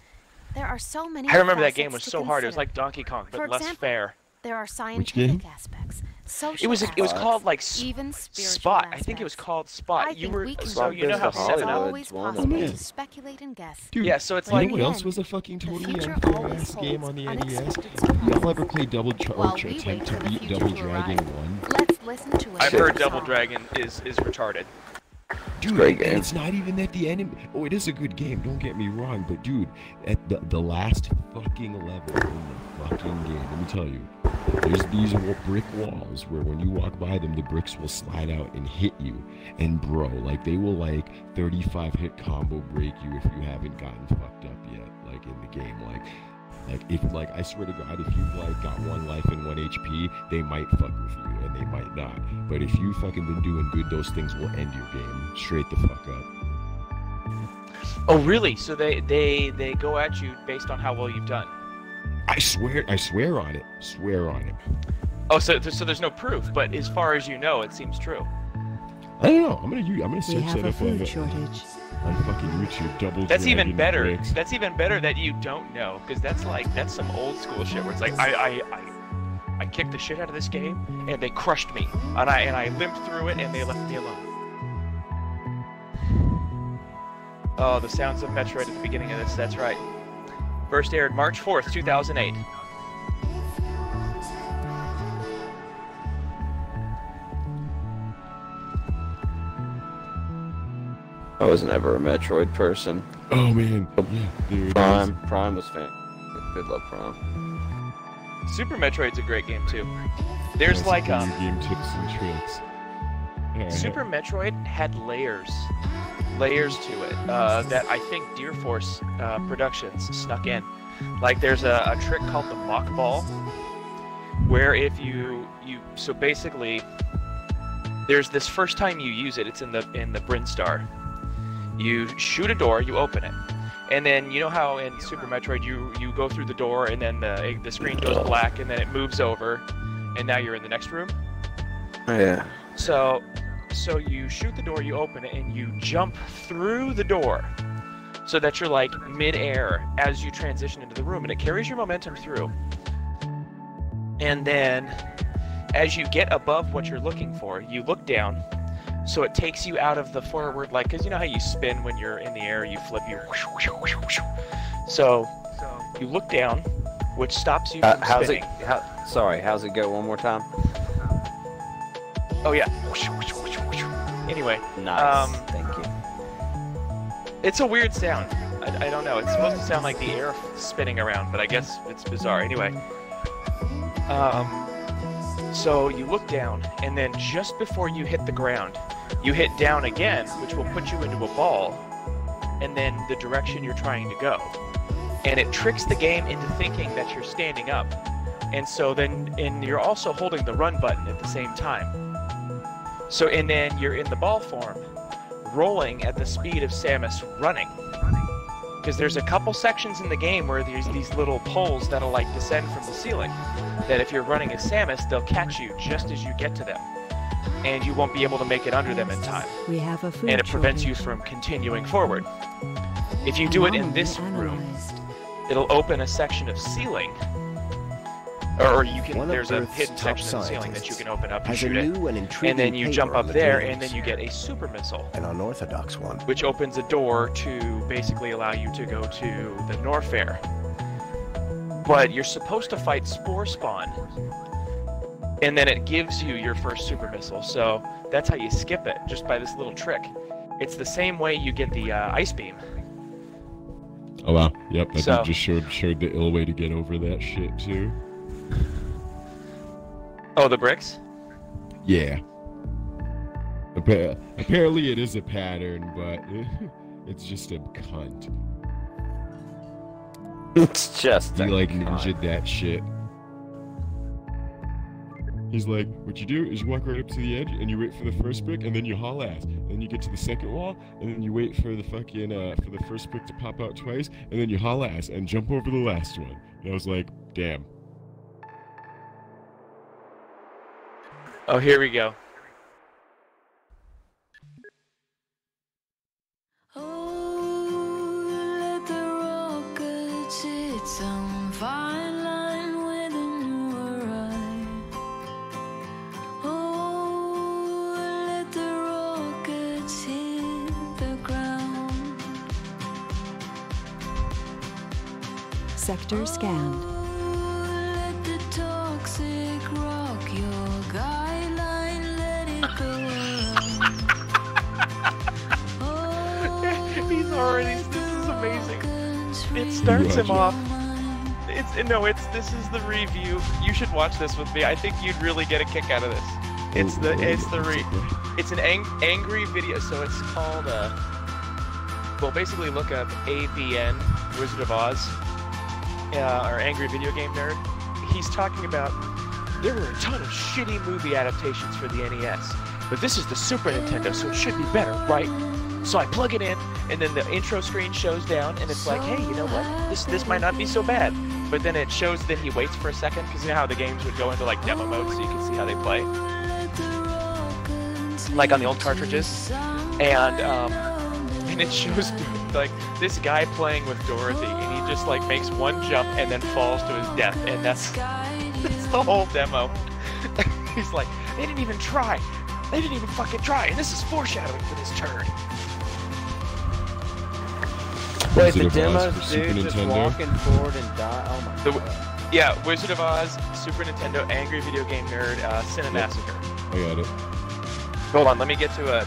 There are so many. I remember that game was so hard. It was like Donkey Kong, but less fair. There are scientific aspects. It was called like Spot. I think it was called Spot. You were so you know how 7-Up. Speculate and guess. Dude, yeah, so it's like. You know what else was a fucking totally unfair ass game on the NES? Y'all ever play Double Attempt to beat Double Dragon 1? Let's listen to it. I've heard Double Dragon is retarded. Dude, it's not even at the end. Oh, it is a good game. Don't get me wrong, but dude, at the last fucking level in the fucking game, let me tell you, there's these brick walls where when you walk by them, the bricks will slide out and hit you. And bro, like they will like 35 hit combo break you if you haven't gotten fucked up yet, like in the game. Like if like I swear to God, if you've like got 1 life and 1 HP, they might fuck with you and they might not. But if you fucking been doing good, those things will end your game straight the fuck up. Oh really? So they go at you based on how well you've done. I swear on it. Swear on it. Oh, so there's no proof, but as far as you know, it seems true. I don't know. I'm gonna search that up on fucking YouTube. Double. That's even better. Bricks. That's even better that you don't know, because that's some old school shit where it's like I kicked the shit out of this game and they crushed me and I limped through it and they left me alone. Oh, the sounds of Metroid at the beginning of this. That's right. First aired March 4th, 2008. I was never a Metroid person. Oh man, yeah, dude. Prime was fan. Good love Prime. Super Metroid's a great game too. There's like game tips and tricks. Yeah. Super Metroid had layers to it that I think Deer Force Productions snuck in. Like there's a trick called the mock ball, where if you so basically there's this first time you use it, it's in the Brinstar. You shoot a door, you open it, and then you know how in Super Metroid you go through the door and then the screen goes black and then it moves over, and now you're in the next room. Yeah. So you shoot the door, you open it, and you jump through the door, so that you're like mid-air as you transition into the room, and it carries your momentum through. And then, as you get above what you're looking for, you look down. So it takes you out of the forward, like, because you know how you spin when you're in the air, you flip, so you look down, which stops you from spinning. How's it go one more time? Oh yeah. Anyway. Nice. Thank you. It's a weird sound. I don't know. It's supposed to sound like the air spinning around, but I guess it's bizarre. Anyway. So you look down, and then just before you hit the ground, you hit down again, which will put you into a ball, and then the direction you're trying to go. And it tricks the game into thinking that you're standing up. And so then, and you're also holding the run button at the same time. So, and then you're in the ball form, rolling at the speed of Samus running. because there's a couple sections in the game where there's these little poles that'll like descend from the ceiling, that if you're running as Samus, they'll catch you just as you get to them, and you won't be able to make it under them in time. We have a food and it prevents shortage. you from continuing forward. If you do it in this room, it'll open a section of ceiling, or you can. There's a hidden section of the ceiling that you can open up and shoot it, and then you jump up there, and then you get a super missile, an unorthodox one, which opens a door to basically allow you to go to the Norfair. But you're supposed to fight Spore Spawn, and then it gives you your first super missile. So that's how you skip it, just by this little trick. It's the same way you get the ice beam. Oh wow, yep, I So- just showed the ill way to get over that shit too. Oh, the bricks? Yeah. Apparently it is a pattern, but it's just a cunt. It's just He a like cunt. ninja'd that shit. He's like, what you do is you walk right up to the edge and you wait for the first brick and then you haul ass. And then you get to the second wall and then you wait for the fucking for the first brick to pop out twice and then you haul ass and jump over the last one. And I was like, damn. Oh, here we go. Sector scanned. He's already. This is amazing. It starts him off. This is the review. You should watch this with me. I think you'd really get a kick out of this. It's an angry video. So it's called well, basically look up AVN Wizard of Oz, or Angry Video Game Nerd. He's talking about there were a ton of shitty movie adaptations for the NES, but this is the Super Nintendo, so it should be better, right? So I plug it in, and then the intro screen shows down, and it's like, hey, you know what? This might not be so bad. But then it shows that he waits for a second, because you know how the games would go into like demo mode, so you can see how they play, like on the old cartridges, and it shows like this guy playing with Dorothy, and he just like makes one jump and then falls to his death, and that's the whole demo. He's like, they didn't even try. They didn't even fucking try, and this is foreshadowing for this turd. Wait, Wizard the of Oz demos, for Super dude, just Nintendo? walking forward and die. Oh my god. Yeah, Wizard of Oz, Super Nintendo, Angry Video Game Nerd, Cinemassacre. I got it. Hold on, let me get to a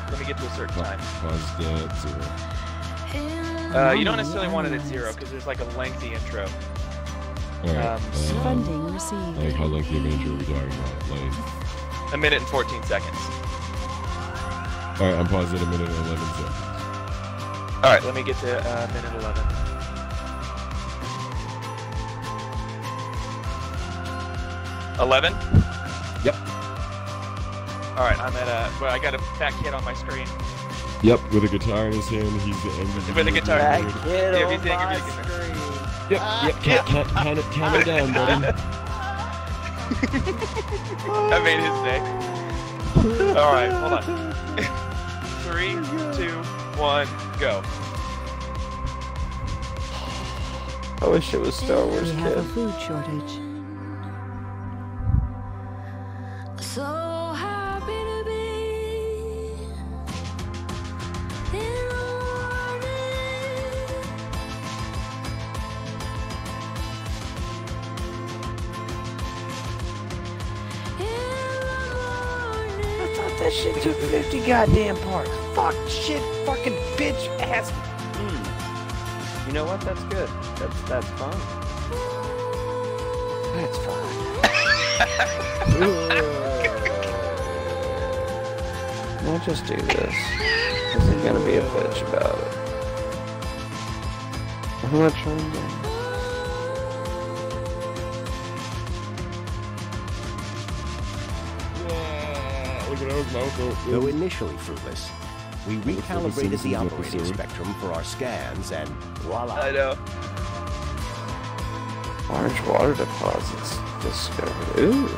certain time. Paused at 0. You don't necessarily want it at 0 because there's like a lengthy intro. Alright. Funding received. Like how lengthy of an intro are we talking about? Like, 1 minute and 14 seconds. alright, I'm paused at 1 minute and 11 seconds. Alright, let me get to minute 11. Yep. Alright, I'm at well, I got a fat kid on my screen. Yep, with a guitar in his hand, he's the angry With a guitar. That nerd. kid Yeah, on he's the my angry video screen. Yep, count it down, buddy. I made his day. Alright, hold on. 3, 2, 1, go. I wish it was Star Wars We have a Kid. food shortage. So happy to be in the I thought that shit took 50 goddamn parts. Fuck, shit, fucking bitch, ass. You know what? That's good. That's fine. That's fine. We'll just do this. This is gonna be a bitch about it. How much time? Yeah, look at those mouth. Though initially fruitless, We recalibrated the operating spectrum for our scans, and voila. I know. Large water deposits discovered. Ooh.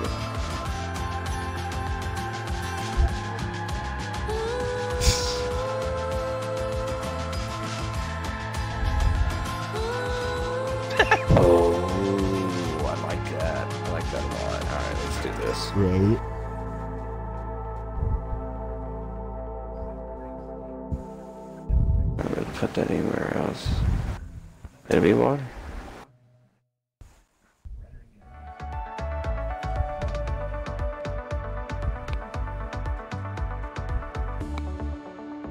Oh, I like that. I like that a lot. All right, let's do this. Right. I'm gonna put that anywhere else. It'll be water.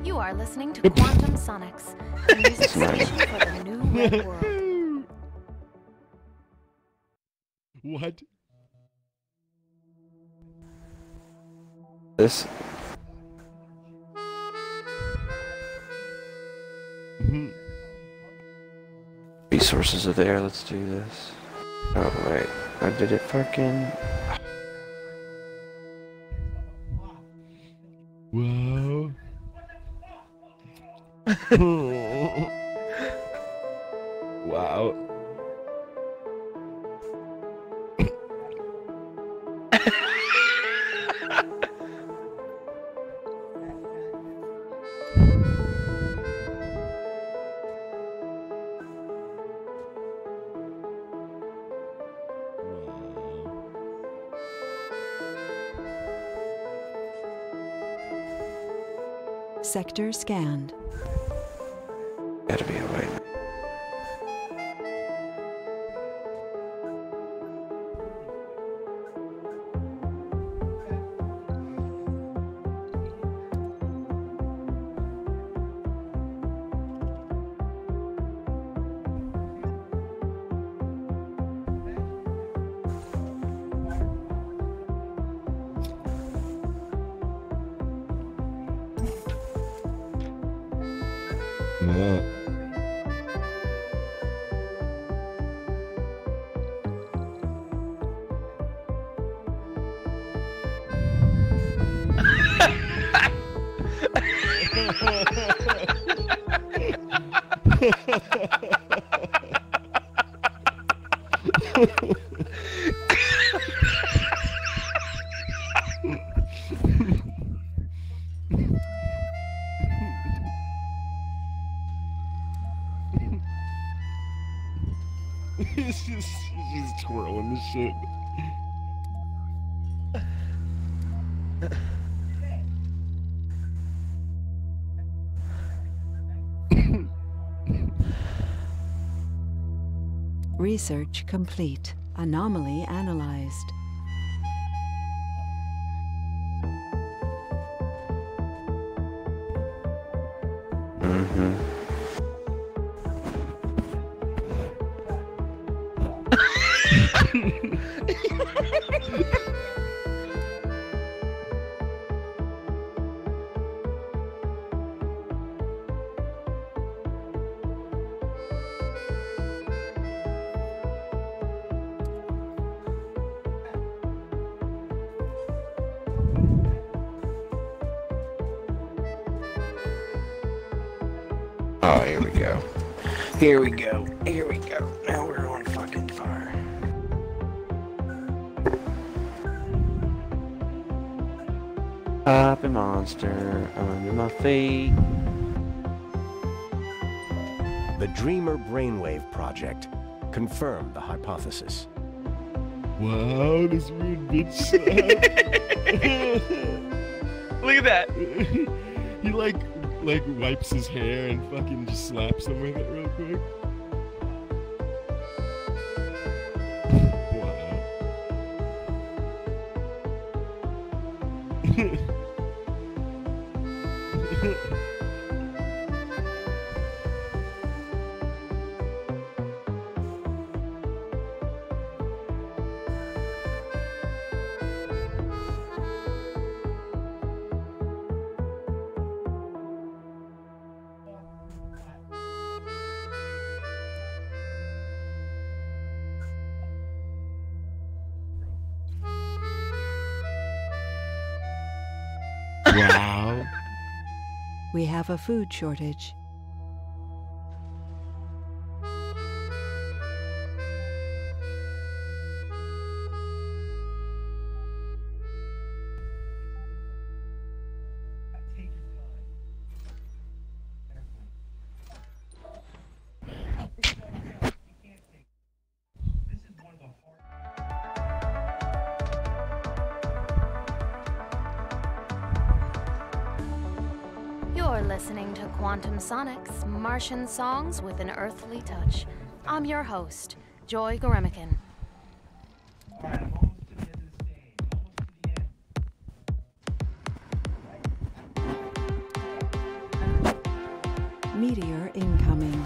You are listening to Quantum Sonics, the music station for the new red world. What? This. Resources are there. Let's do this. Oh wait, I did it fucking. Whoa. Wow. Sector scanned. Gotta be a way. Yeah. She's twirling the shit. Research complete. Anomaly analyzed. Oh, here we go. Here we go. Here we go. Now we're on fucking fire. Poppin' monster under my feet. The Dreamer Brainwave Project confirmed the hypothesis. Wow, this weird bitch slap. Look at that. He like wipes his hair and fucking just slaps him with it real quick. Wow. We have a food shortage. You're listening to Quantum Sonic's Martian Songs with an Earthly Touch. I'm your host, Joy Goremican. Meteor incoming.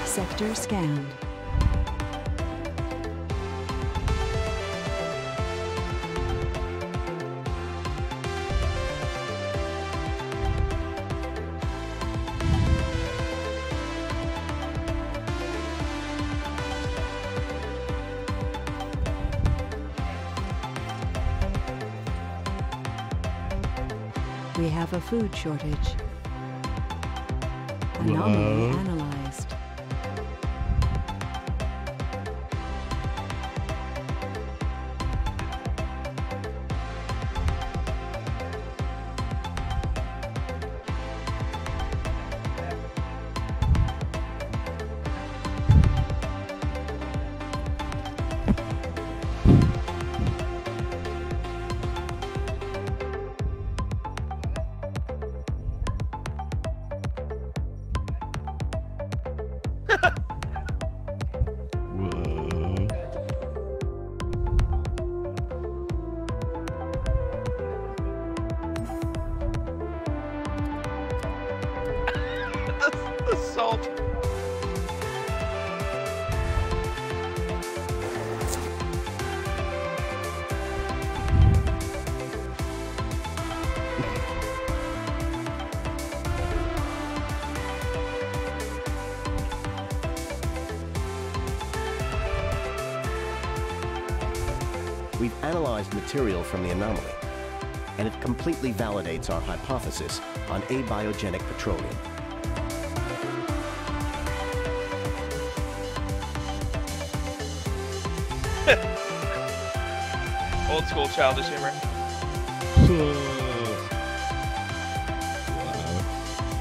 Sector scanned. We have a food shortage. Anomaly analyzed. Assault. We've analyzed material from the anomaly, and it completely validates our hypothesis on abiogenic petroleum. Old school childish humor.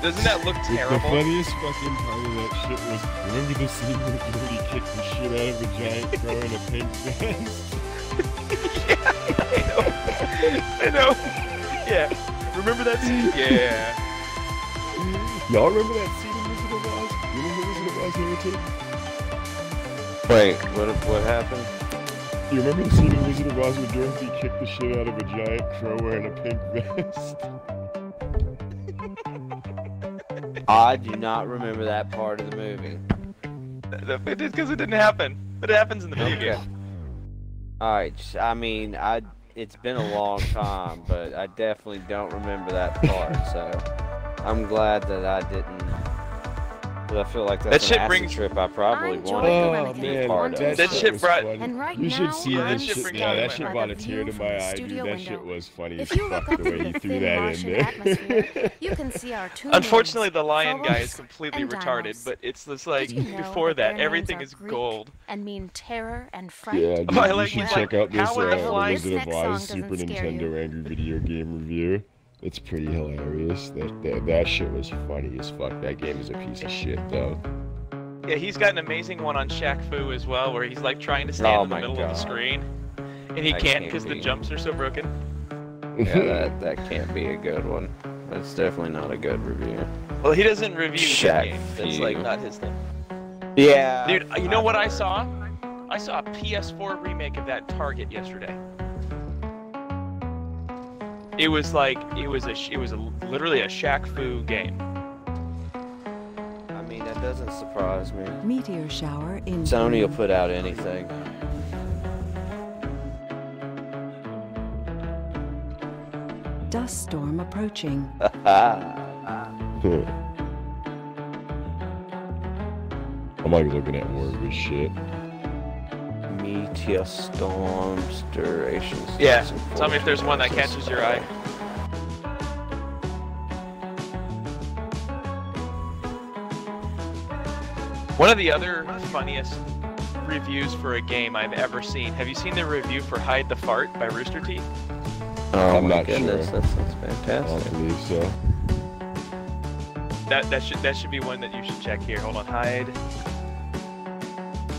Doesn't that look terrible? The funniest fucking part of that shit was, remember the scene where Jordy kicked the shit out of a giant crow in a pink vest? I know. Yeah. Remember that scene? Yeah. Y'all remember that scene in Wizard of Oz? You remember Wizard of Oz, Heretic? Wait, what happened? You remember the scene in Wizard of Oz where Dorothy kicked the shit out of a giant crow wearing a pink vest? I do not remember that part of the movie. It is because it didn't happen. But it happens in the video Okay. game. Alright, I mean, it's been a long time, but I definitely don't remember that part, so I'm glad that I didn't But I feel like That that's shit an acid brings- trip I probably I'm wanted Joy to Guremnik, be and part of. That shit was brought- funny. And right You now, should see I'm this shit shit. bringing Yeah, me that back. shit by brought the a tear to view from my the eye, dude. studio That shit window. was funny If as you fuck look up the way through you the threw thin that in Martian there. atmosphere, you can see our two Unfortunately, moons, the lion guy is Phobos completely and retarded, Deimos. but it's just like Did you know before that that, their everything names is are Greek gold. and mean terror and fright? Yeah, dude, Oh, I you like- should he's check like, out this how are the The flying- Wizard of This next song Oz Super doesn't scare Nintendo you. Angry Video Game review. It's pretty hilarious. That shit was funny as fuck. That game is a piece of shit, though. Yeah, he's got an amazing one on Shaq Fu as well, where he's like trying to stand Oh in the my middle of God. the screen, and he That can't can't because the be. jumps are so broken. Yeah, that can't be a good one. That's definitely not a good review. Well, he doesn't review Shaq his game. That's Fu. like not his thing. Yeah. Dude, you know what I saw? I saw a PS4 remake of that Target yesterday. It was like literally a Shaq Fu game. I mean, that doesn't surprise me. Meteor shower incoming. Sony will put out anything. Dust storm approaching. I'm like looking at more of this shit. Meteor storms, durations. Yeah, tell me if there's one that catches your eye. One of the other funniest reviews for a game I've ever seen. Have you seen the review for Hide the Fart by Rooster Teeth? Oh I'm my not goodness, sure. that sounds I don't fantastic. believe so. That should be one that you should check here. Hold on, Hide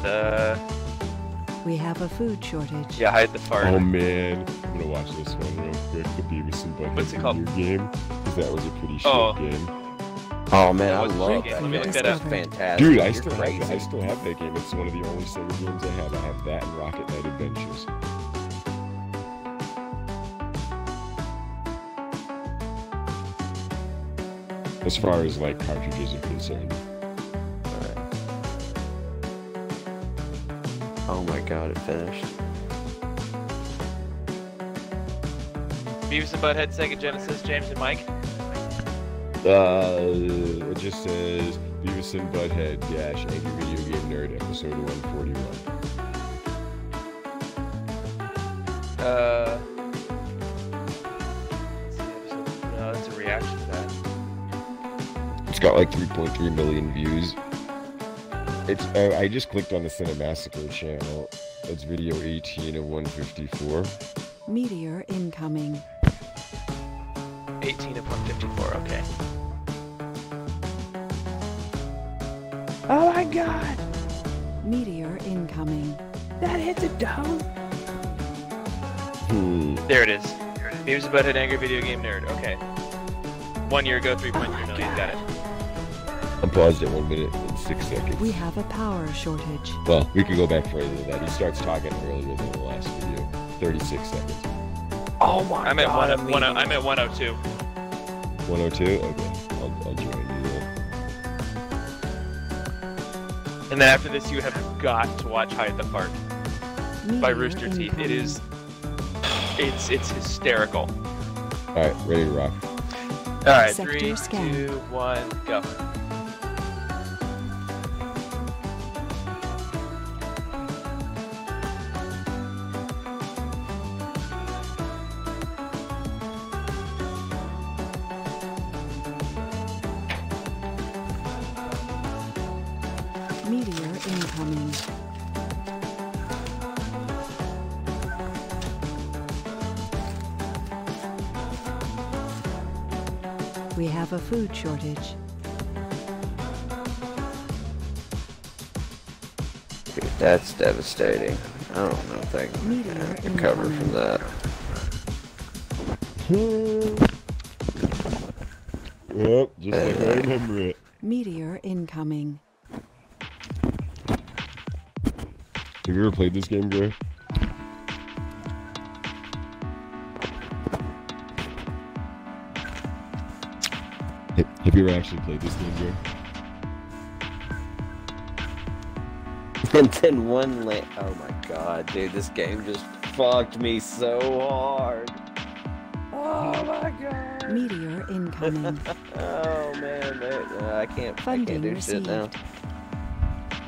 the We have a food shortage. yeah, Hide the Fart. Oh man, I'm gonna watch this one real quick. The Beavis and Butthead What's it called? video game, because that was a pretty Oh. shit game. Oh man, I What's the love game? that. Let me game. look that That's up. fantastic. Dude, I You're still crazy. have that game. It's one of the only Sega games I have. I have that and Rocket Knight Adventures. As far as like cartridges are concerned. Oh my god, it finished. Beavis and Butthead, Sega Genesis, James and Mike. It just says Beavis and Butthead dash Angry Video Game Nerd episode 141. No, that's a reaction to that. It's got like 3.3 million views. It's I just clicked on the Cinemassacre channel. It's video 18 of 154. Meteor incoming. 18 of 154. Okay. Oh my god, Meteor incoming. that hit the dome. There it is. Beavis and Butthead, Angry Video Game Nerd. Okay. 1 year ago, 3.3 million. Got it. I'm paused at 1 minute and 6 seconds. We have a power shortage. Well, we could go back further than that. He starts talking earlier than the last video. 36 seconds. Oh my I'm at god, I'm at 102. 102? Okay. I'll join you there. And then after this, you have got to watch Hide the Fart by Meteor Rooster Teeth. It incoming. is, it's hysterical. Alright, ready to rock. All right, Sector 3, scan. 2, 1, go. Meteor incoming. We have a food shortage. Dude, that's devastating. I don't know if I can Meteor recover from incoming. that. Yep, just like I remember it. Meteor incoming. Have you ever played this game, Gray? Have you ever actually played this game, Gray? And then oh my god, dude, this game just fucked me so hard. Oh my god. Meteor incoming. Oh man, I can't Funding do received. shit now.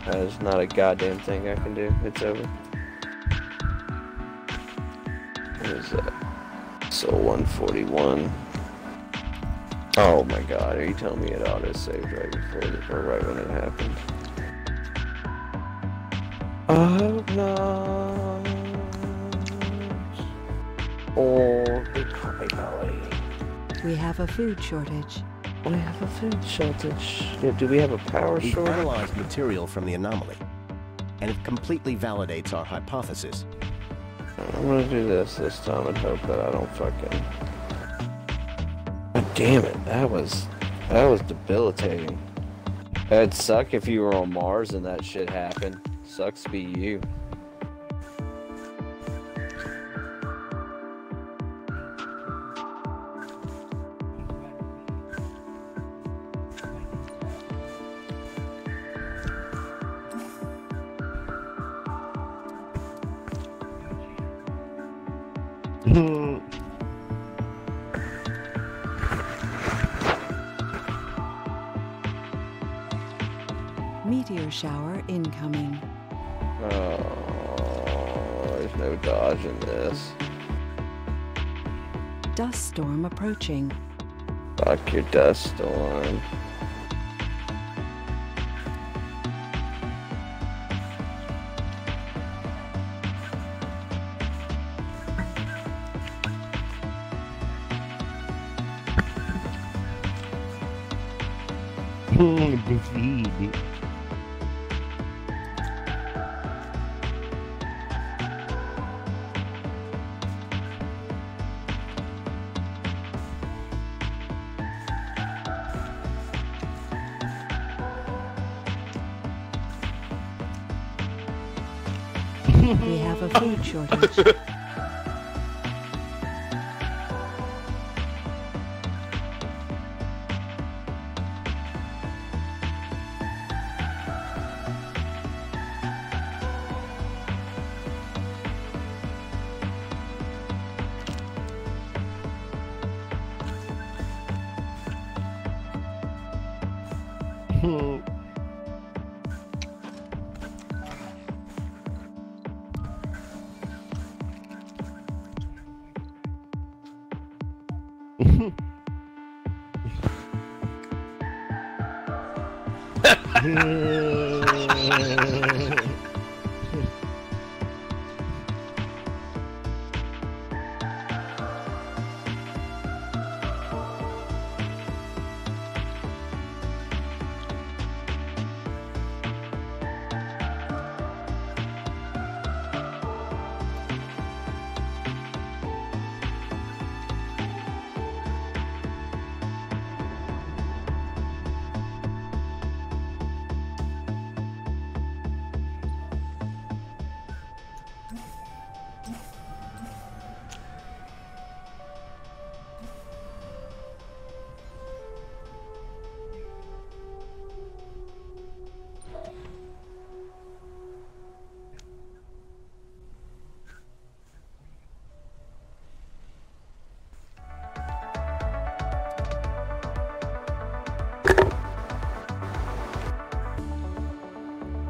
There's not a goddamn thing I can do. It's over. What is that? So 141. Oh my god, are you telling me it auto-saved right before or right when it happened? Oh no. Oh, big puppy belly. We have a food shortage. We have a food shortage. Yeah, do we have a power We've shortage? analyzed material from the anomaly, and it completely validates our hypothesis. I'm gonna do this time and hope that I don't fucking... God damn it, that was debilitating. It'd suck if you were on Mars and that shit happened. Sucks to be you. Meteor shower incoming. Oh, there's no dodging this. Dust storm approaching. Fuck your dust storm. Defeat. We have a food shortage.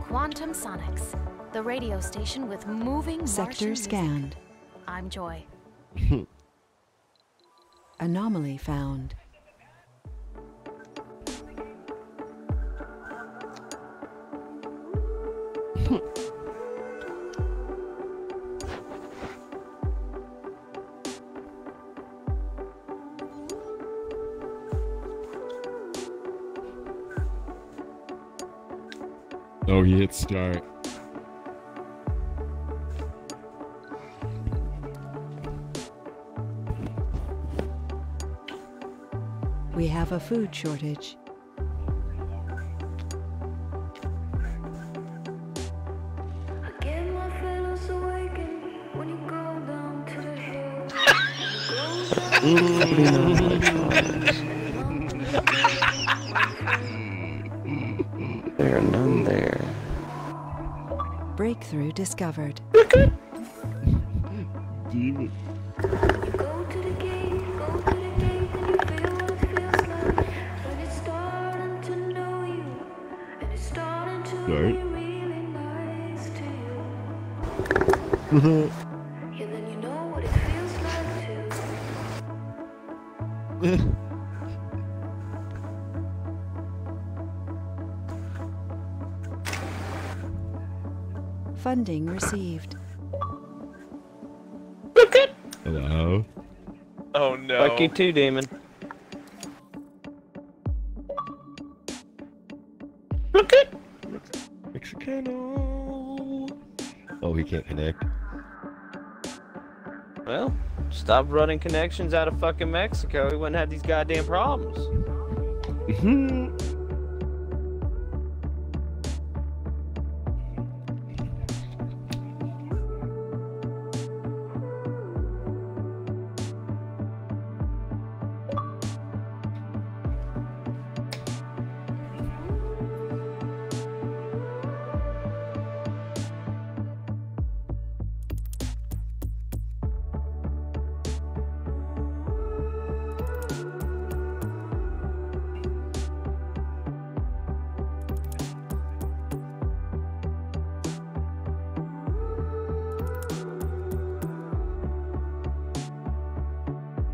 Quantum Sonics, the radio station with moving Martian Sector music. scanned. I'm Joy. Anomaly found. Oh, he hit start. We have a food shortage. I get my feelings awakened when you go down to the hill. There are none there. Breakthrough discovered. Demon. Go to the gate, go Yeah, then you know what it feels like to. Funding received. Hello? Oh no. Fuck you too, demon. Mexicano. Oh, he can't connect. Well, stop running connections out of fucking Mexico. We wouldn't have these goddamn problems.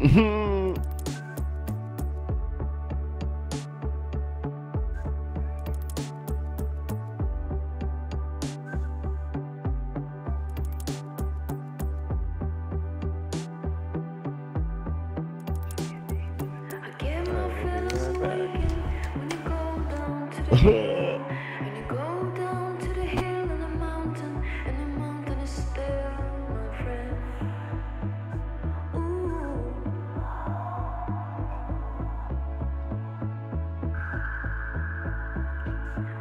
I get my feelings awakened when you go down to the hill. When you go down to the hill and the mountain is still my friend. Ooh.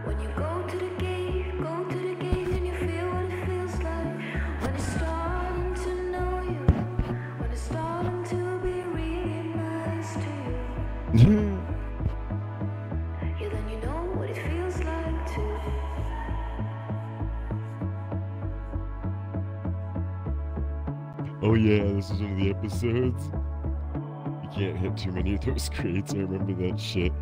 When you go to the gate and you feel what it feels like. When it's starting to know you, when it's starting to be really nice to you. Yeah, then you know what it feels like to. Oh yeah, this is one of the episodes. You can't hit too many of those crates. I remember that shit.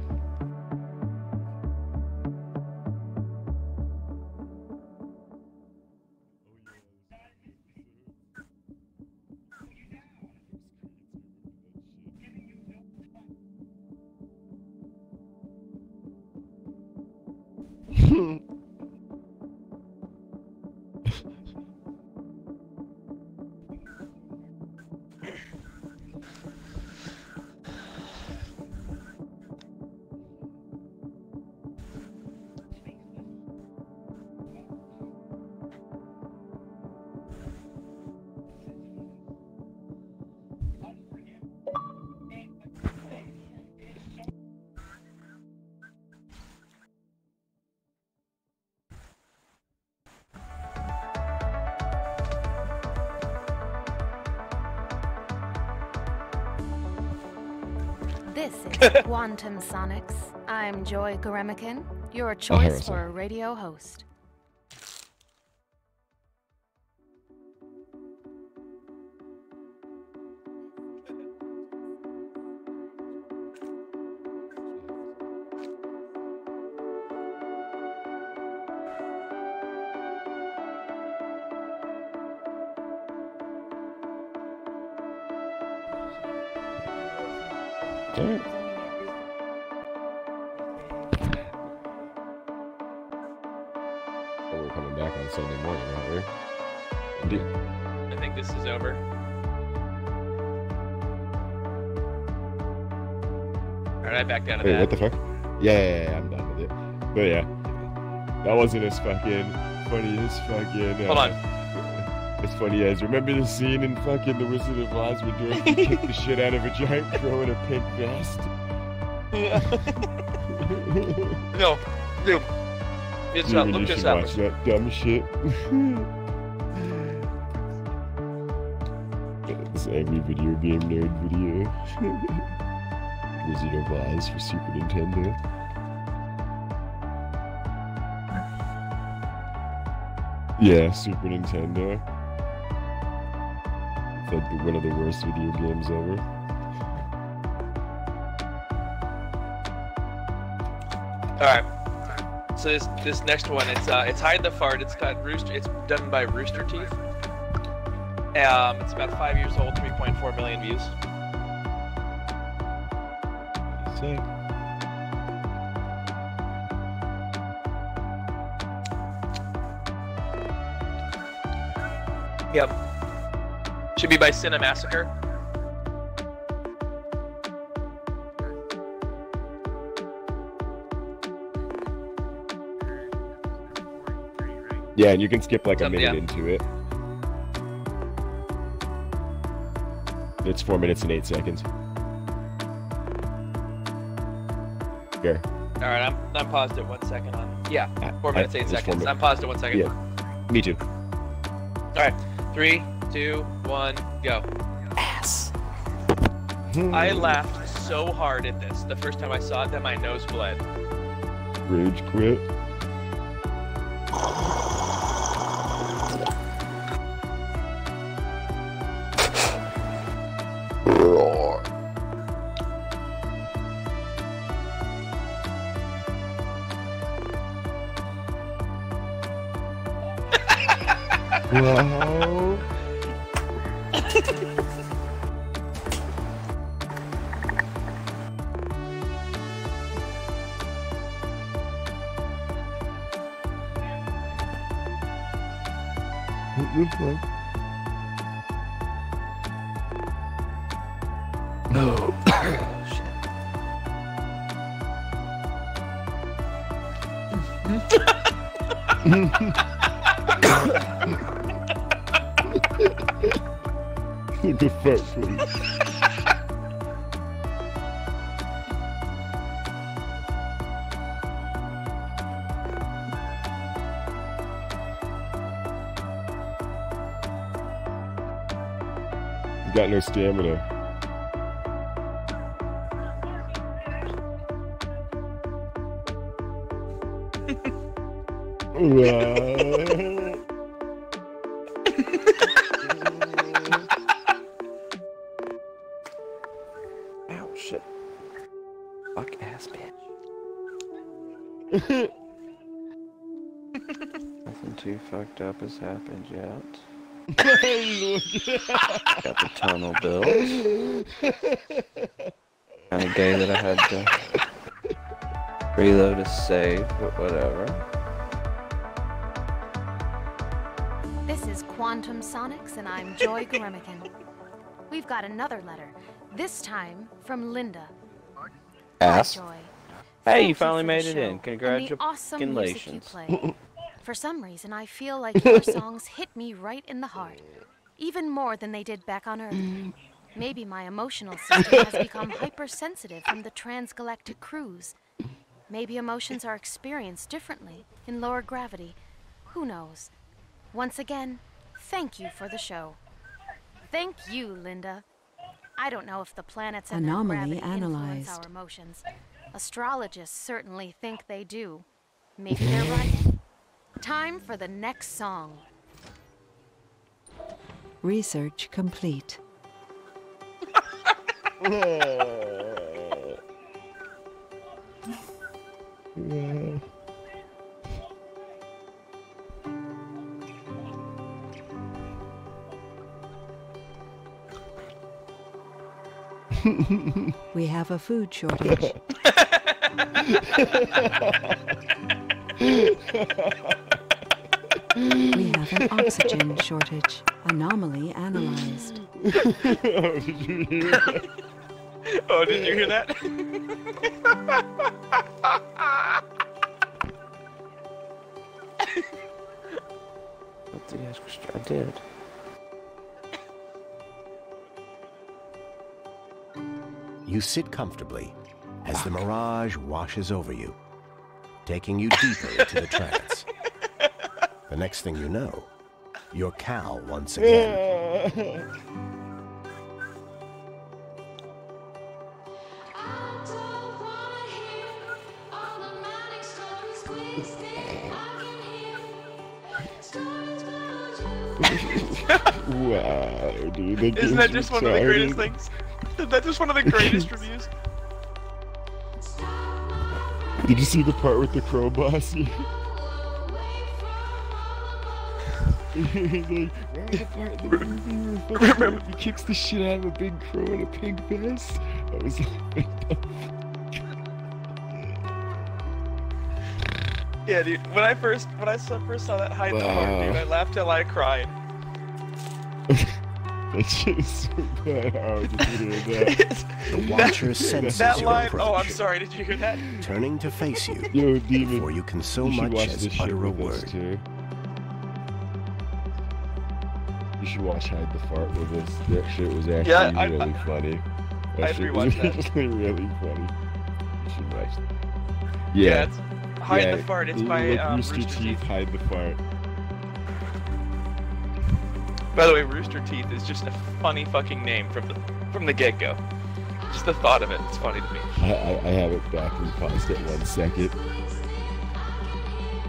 This is Quantum Sonics. I'm Joy Garemican, your choice for a radio host. Alright. Oh, we're coming back on Sunday morning, aren't we? Indeed. I think this is over. Alright, I backed out of Wait, that. what the fuck? Yeah, I'm done with it. But yeah, that wasn't as fucking funny as fucking. Hold on. As funny as, remember the scene in fucking The Wizard of Oz where Dorothy kicked the shit out of a giant crow in a pink vest? Yeah. No, dude. It's Dude, look you this should up. watch that dumb shit. This angry video game nerd video. Wizard of Oz for Super Nintendo. Yeah, Super Nintendo. It's like one of the worst video games ever. Alright. So this next one, it's Hide the Fart. It's got Rooster. It's done by Rooster Teeth. It's about 5 years old, 3.4 million views. Sick. Yep. Should be by Cinemassacre. Yeah, and you can skip like a Yep, minute yeah. into it. It's 4 minutes and 8 seconds. Here. All right, I'm paused at 1 second on. Yeah, 4 minutes, 8 it's 4 seconds. minutes. I'm paused at 1 second. Yeah. Me too. All right, 3, 2, 1, go. Ass. I laughed so hard at this the first time I saw it that my nose bled. Rage quit. Wow. What the fuck? No. What the fuck, please? Got no stamina. Wow. Ow, shit. Fuck ass bitch. Nothing too fucked up has happened yet. Got the tunnel built. Kinda gay that I had to reload a save, but whatever. This is Quantum Sonics, and I'm Joy Goremican. We've got another letter, this time from Linda. Ass. Hi, Joy. Hey, Thank you finally for the made it show in. and the awesome music you Congratulations. play. For some reason, I feel like your songs hit me right in the heart, even more than they did back on Earth. Maybe my emotional system has become hypersensitive from the transgalactic cruise. Maybe emotions are experienced differently in lower gravity. Who knows? Once again, thank you for the show. Thank you, Linda. I don't know if the planets and their Anomaly gravity influence analyzed. our emotions. Astrologists certainly think they do. Maybe they're right. Time for the next song. Research complete. We have a food shortage. We have an oxygen shortage. Anomaly analyzed. Oh, did you hear that? What the extra? I did. You sit comfortably as the mirage washes over you, taking you deeper into the trance. The next thing you know, you're Cal once again. Wow, dude. Isn't that just one of the greatest things? Isn't that just one of the greatest reviews? Did you see the part with the crow boss? like, remember the part of the movie where fucking he kicks the shit out of a big crow in a pig vest? I was like, Yeah, dude. When I first saw that hide the fart, dude, I laughed till I cried. that shit is so bad. Oh, just hear that. The Watcher senses That your line. approach, Oh, I'm sorry. Did you hear that? turning to face you Yo, Demon. before you can so You should much watch as this shit utter a with us, word. too. You should watch Hide the Fart with us. That shit was actually really funny. I'd rewatch that. That shit was really funny. You should watch that. Yeah, it's Hide the Fart. It's by like Rooster Rooster Teeth. Hide the Fart. By the way, Rooster Teeth is just a funny fucking name from the get-go. Just the thought of it, it's funny to me. I have it back and paused it 1 second.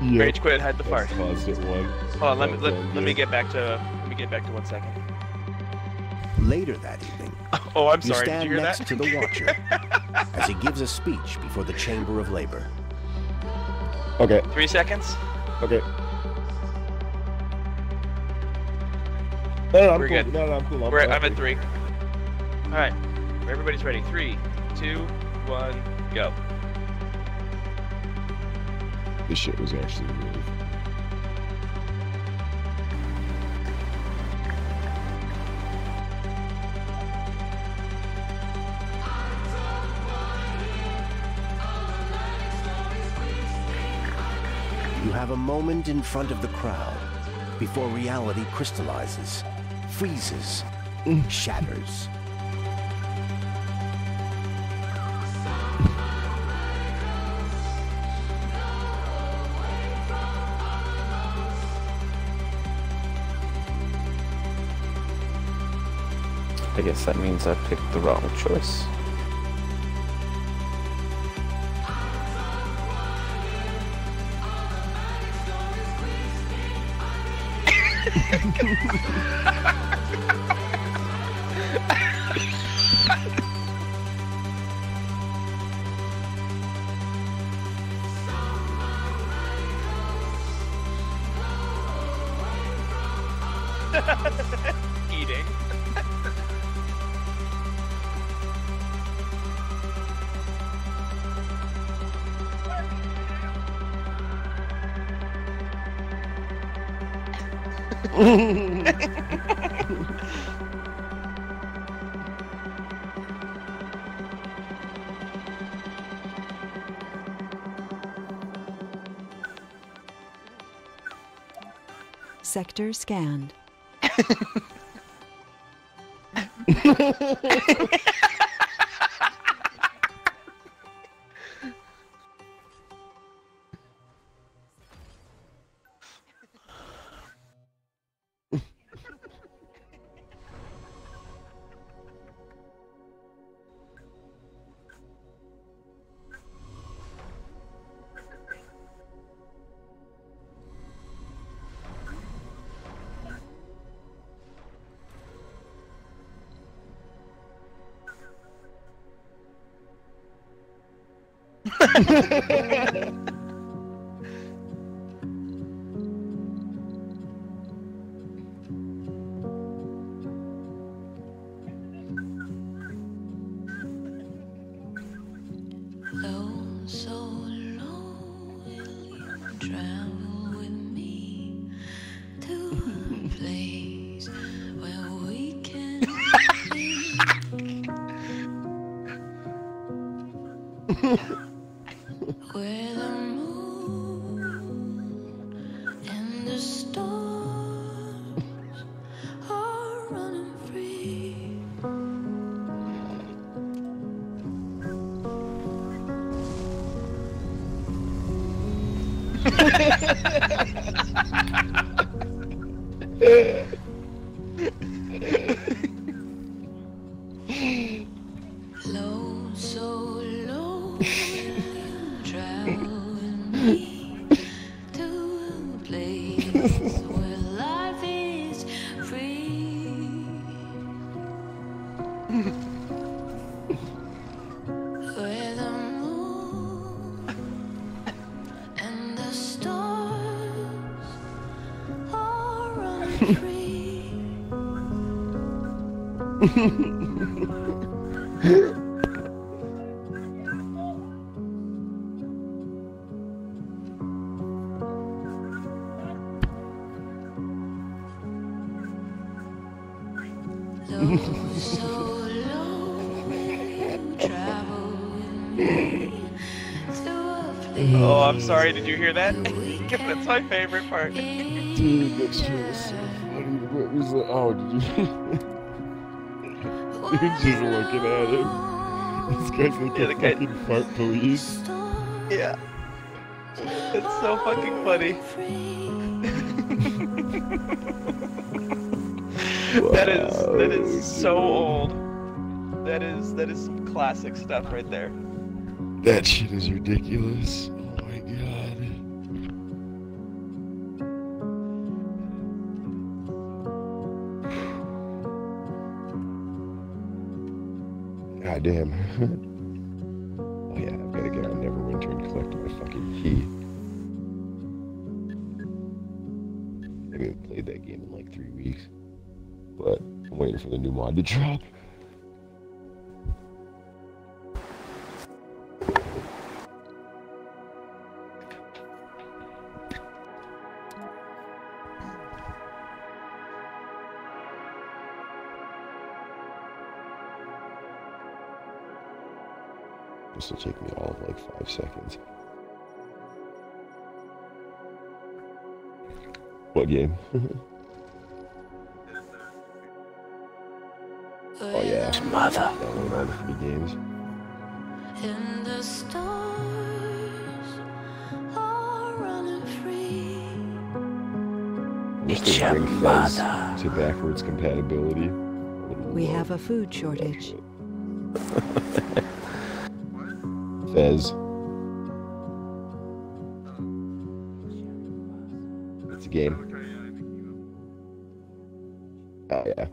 Yep. Rage quit, hide the fart. Paused it one. Hold on, let me get back to 1 second. Later that evening, Oh, I'm you sorry. Did stand you hear next that? to the Watcher as he gives a speech before the Chamber of Labor. Okay. 3 seconds. Okay. No, I'm We're cool. good. No, I'm cool. I'm at 3. All right, everybody's ready. 3, 2, 1, go. This shit was actually really fun. You have a moment in front of the crowd before reality crystallizes, freezes, shatters. I guess that means I picked the wrong choice. Eating. Sector scanned. Low, so low, will you travel with me to a place where we can be? Where the moon and the stars are running free. Low, so low, will you travel with me to a place where life is free? Where the moon and the stars are running Oh, I'm sorry. Did you hear that? That's my favorite part. Dude, that shit was so funny. What was the... Oh, did you... Dude, just looking at him. This guy's like Yeah, a the guy- fucking fart police. Yeah. It's so fucking funny. That is so old. That is some classic stuff right there. That shit is ridiculous. Oh my god. God damn. Oh yeah, I've gotta get on Neverwinter and collect my fucking key. I haven't played that game in like 3 weeks. But I'm waiting for the new mod to drop. This will take me all of like 5 seconds. What game? Oh yeah, mother. Download all the free games. And the stars are running free. It's your mother. To backwards compatibility. We have a food shortage. Fez. It's a game. Oh yeah.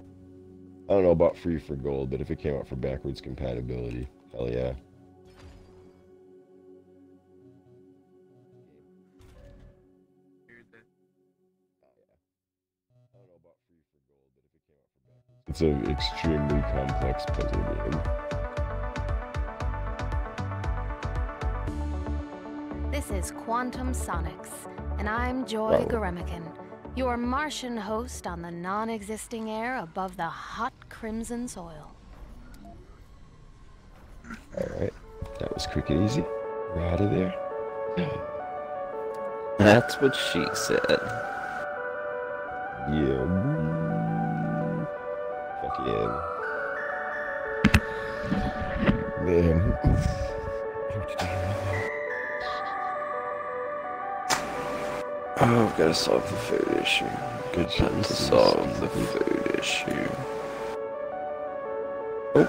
I don't know about free for gold, but if it came out for backwards compatibility, hell yeah. It's an extremely complex puzzle game. This is Quantum Sonics, and I'm Joy Garemican, your Martian host on the non-existing air above the hot crimson soil. Alright, that was quick and easy. We're out of there. That's what she said. Yeah. Fuck yeah. Man. Oh, I've got to solve the food issue. Good Got to solve the food issue. Oh,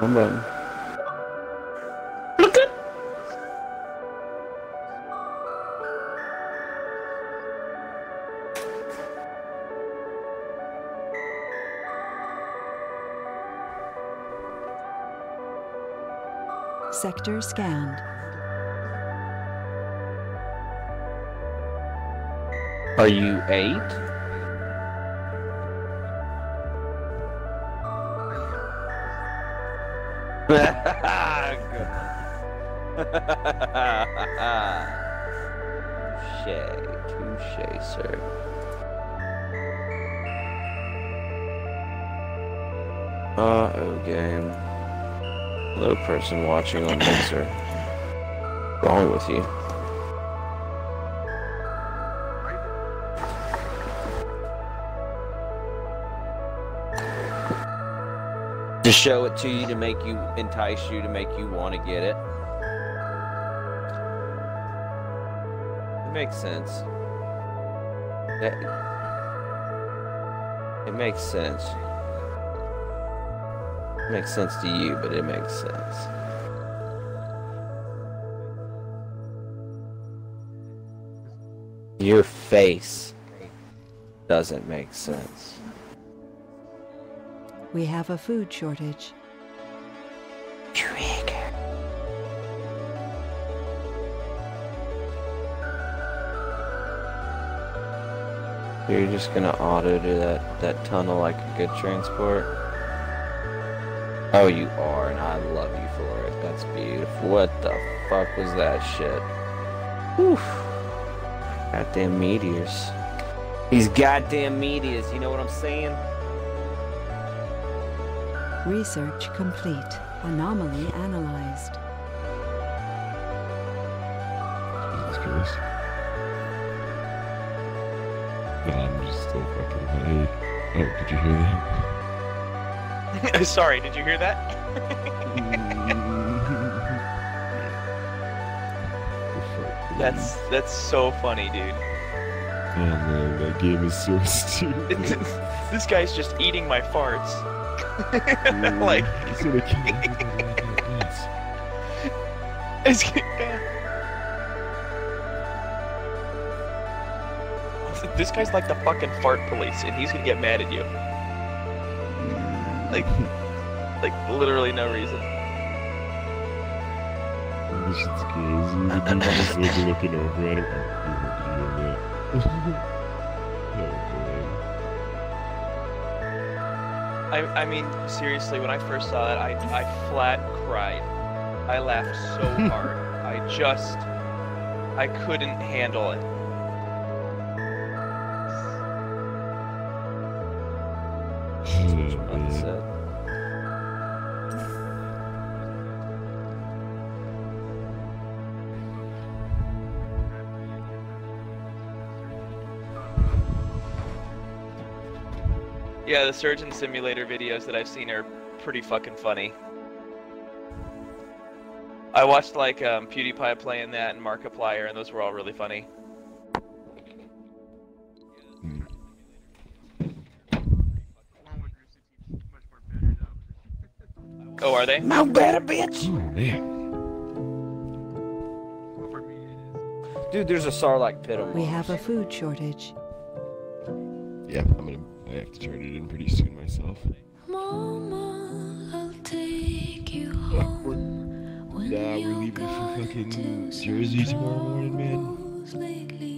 I'm button. Look at. Sector scanned. Are you 8? Touche, sir. Uh-oh, game. Hello, person watching on Mixer. What's wrong with you? To show it to you, to make you, entice you, to make you want to get it. It makes sense. It makes sense. It makes sense to you, but it makes sense. Your face doesn't make sense. We have a food shortage. Trigger. You're just gonna auto do that tunnel like a good transport. Oh, you are, and I love you for it. That's beautiful. What the fuck was that shit? Whew. Goddamn meteors. These goddamn meteors, you know what I'm saying? Research complete. Anomaly analyzed. Jesus Christ. No, I'm just still fucking high. Oh, did you hear that? Sorry, did you hear that? That's so funny, dude. Oh man, that game is so stupid. This guy's just eating my farts. Like, He's gonna kill everybody it's, this guy's like the fucking fart police, and he's gonna get mad at you. Like literally no reason. This shit's crazy. I'm just like looking over at it. Oh, I mean, seriously, when I first saw that, I flat cried. I laughed so hard. I couldn't handle it. That's it. Yeah, the Surgeon Simulator videos that I've seen are pretty fucking funny. I watched like PewDiePie playing that and Markiplier, and those were all really funny. Oh, are they? No better, bitch! Oh man. Dude, there's a Sarlacc pit on We Mars. have a food shortage. Yeah, I have to turn it in pretty soon myself. Mama, I'll take you home. When Nah, we're leaving for fucking Jersey tomorrow morning, man.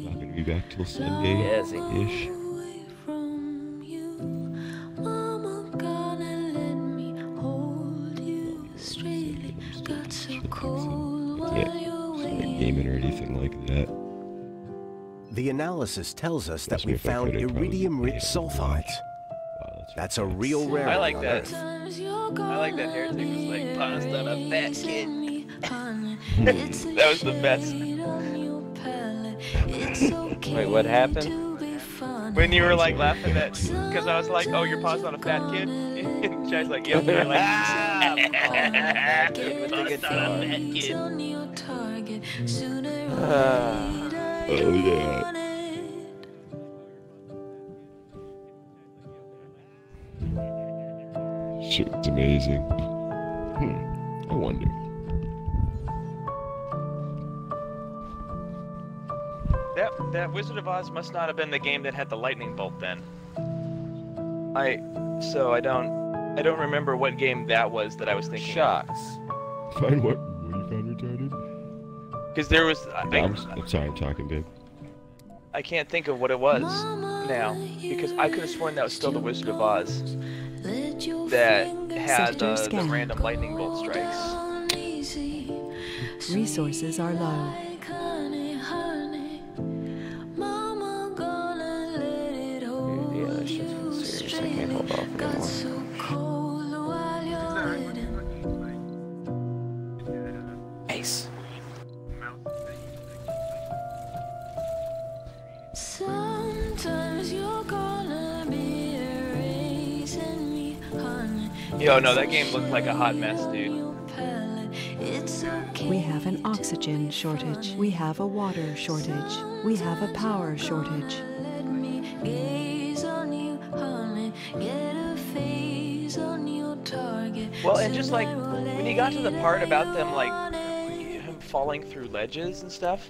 Not gonna be back till Sunday-ish. Away from you, Mama, gonna let me hold you straightly. Got so cold while Yeah, you're so like waiting. gaming or anything like that. The analysis tells us that Trust me, we if I found could, I'd probably iridium-rich be sulfides. Wow, That's a real rarity I like on that. Earth. I like that Heretic was like, pasta on a fat kid. That was the best. Wait, what happened? When you were like laughing at, because I was like, oh, you're paused on a fat kid? And Chai's like, yep. And you're like, ah, Kid with the guitar. Oh yeah. Shit, it's amazing. I wonder. That Wizard of Oz must not have been the game that had the lightning bolt then. I don't remember what game that was that I was thinking. Shocks. Find what? What you found retarded? Because there was, I'm sorry, I'm talking, babe. I can't think of what it was now, because I could have sworn that was still the Wizard of Oz that had Sector the scan. random lightning bolt strikes. Resources are low. Dude, yeah, that shit's getting serious. I can't hold off anymore. Ace. Sometimes you're gonna be erasing me, honey. Yo, no, that game looked like a hot mess, dude. It's okay. We have an oxygen shortage. We have a water shortage. We have a power shortage. Let me gaze on you, honey. Get a phase on your target. Well, and just like when you got to the part about them like him falling through ledges and stuff,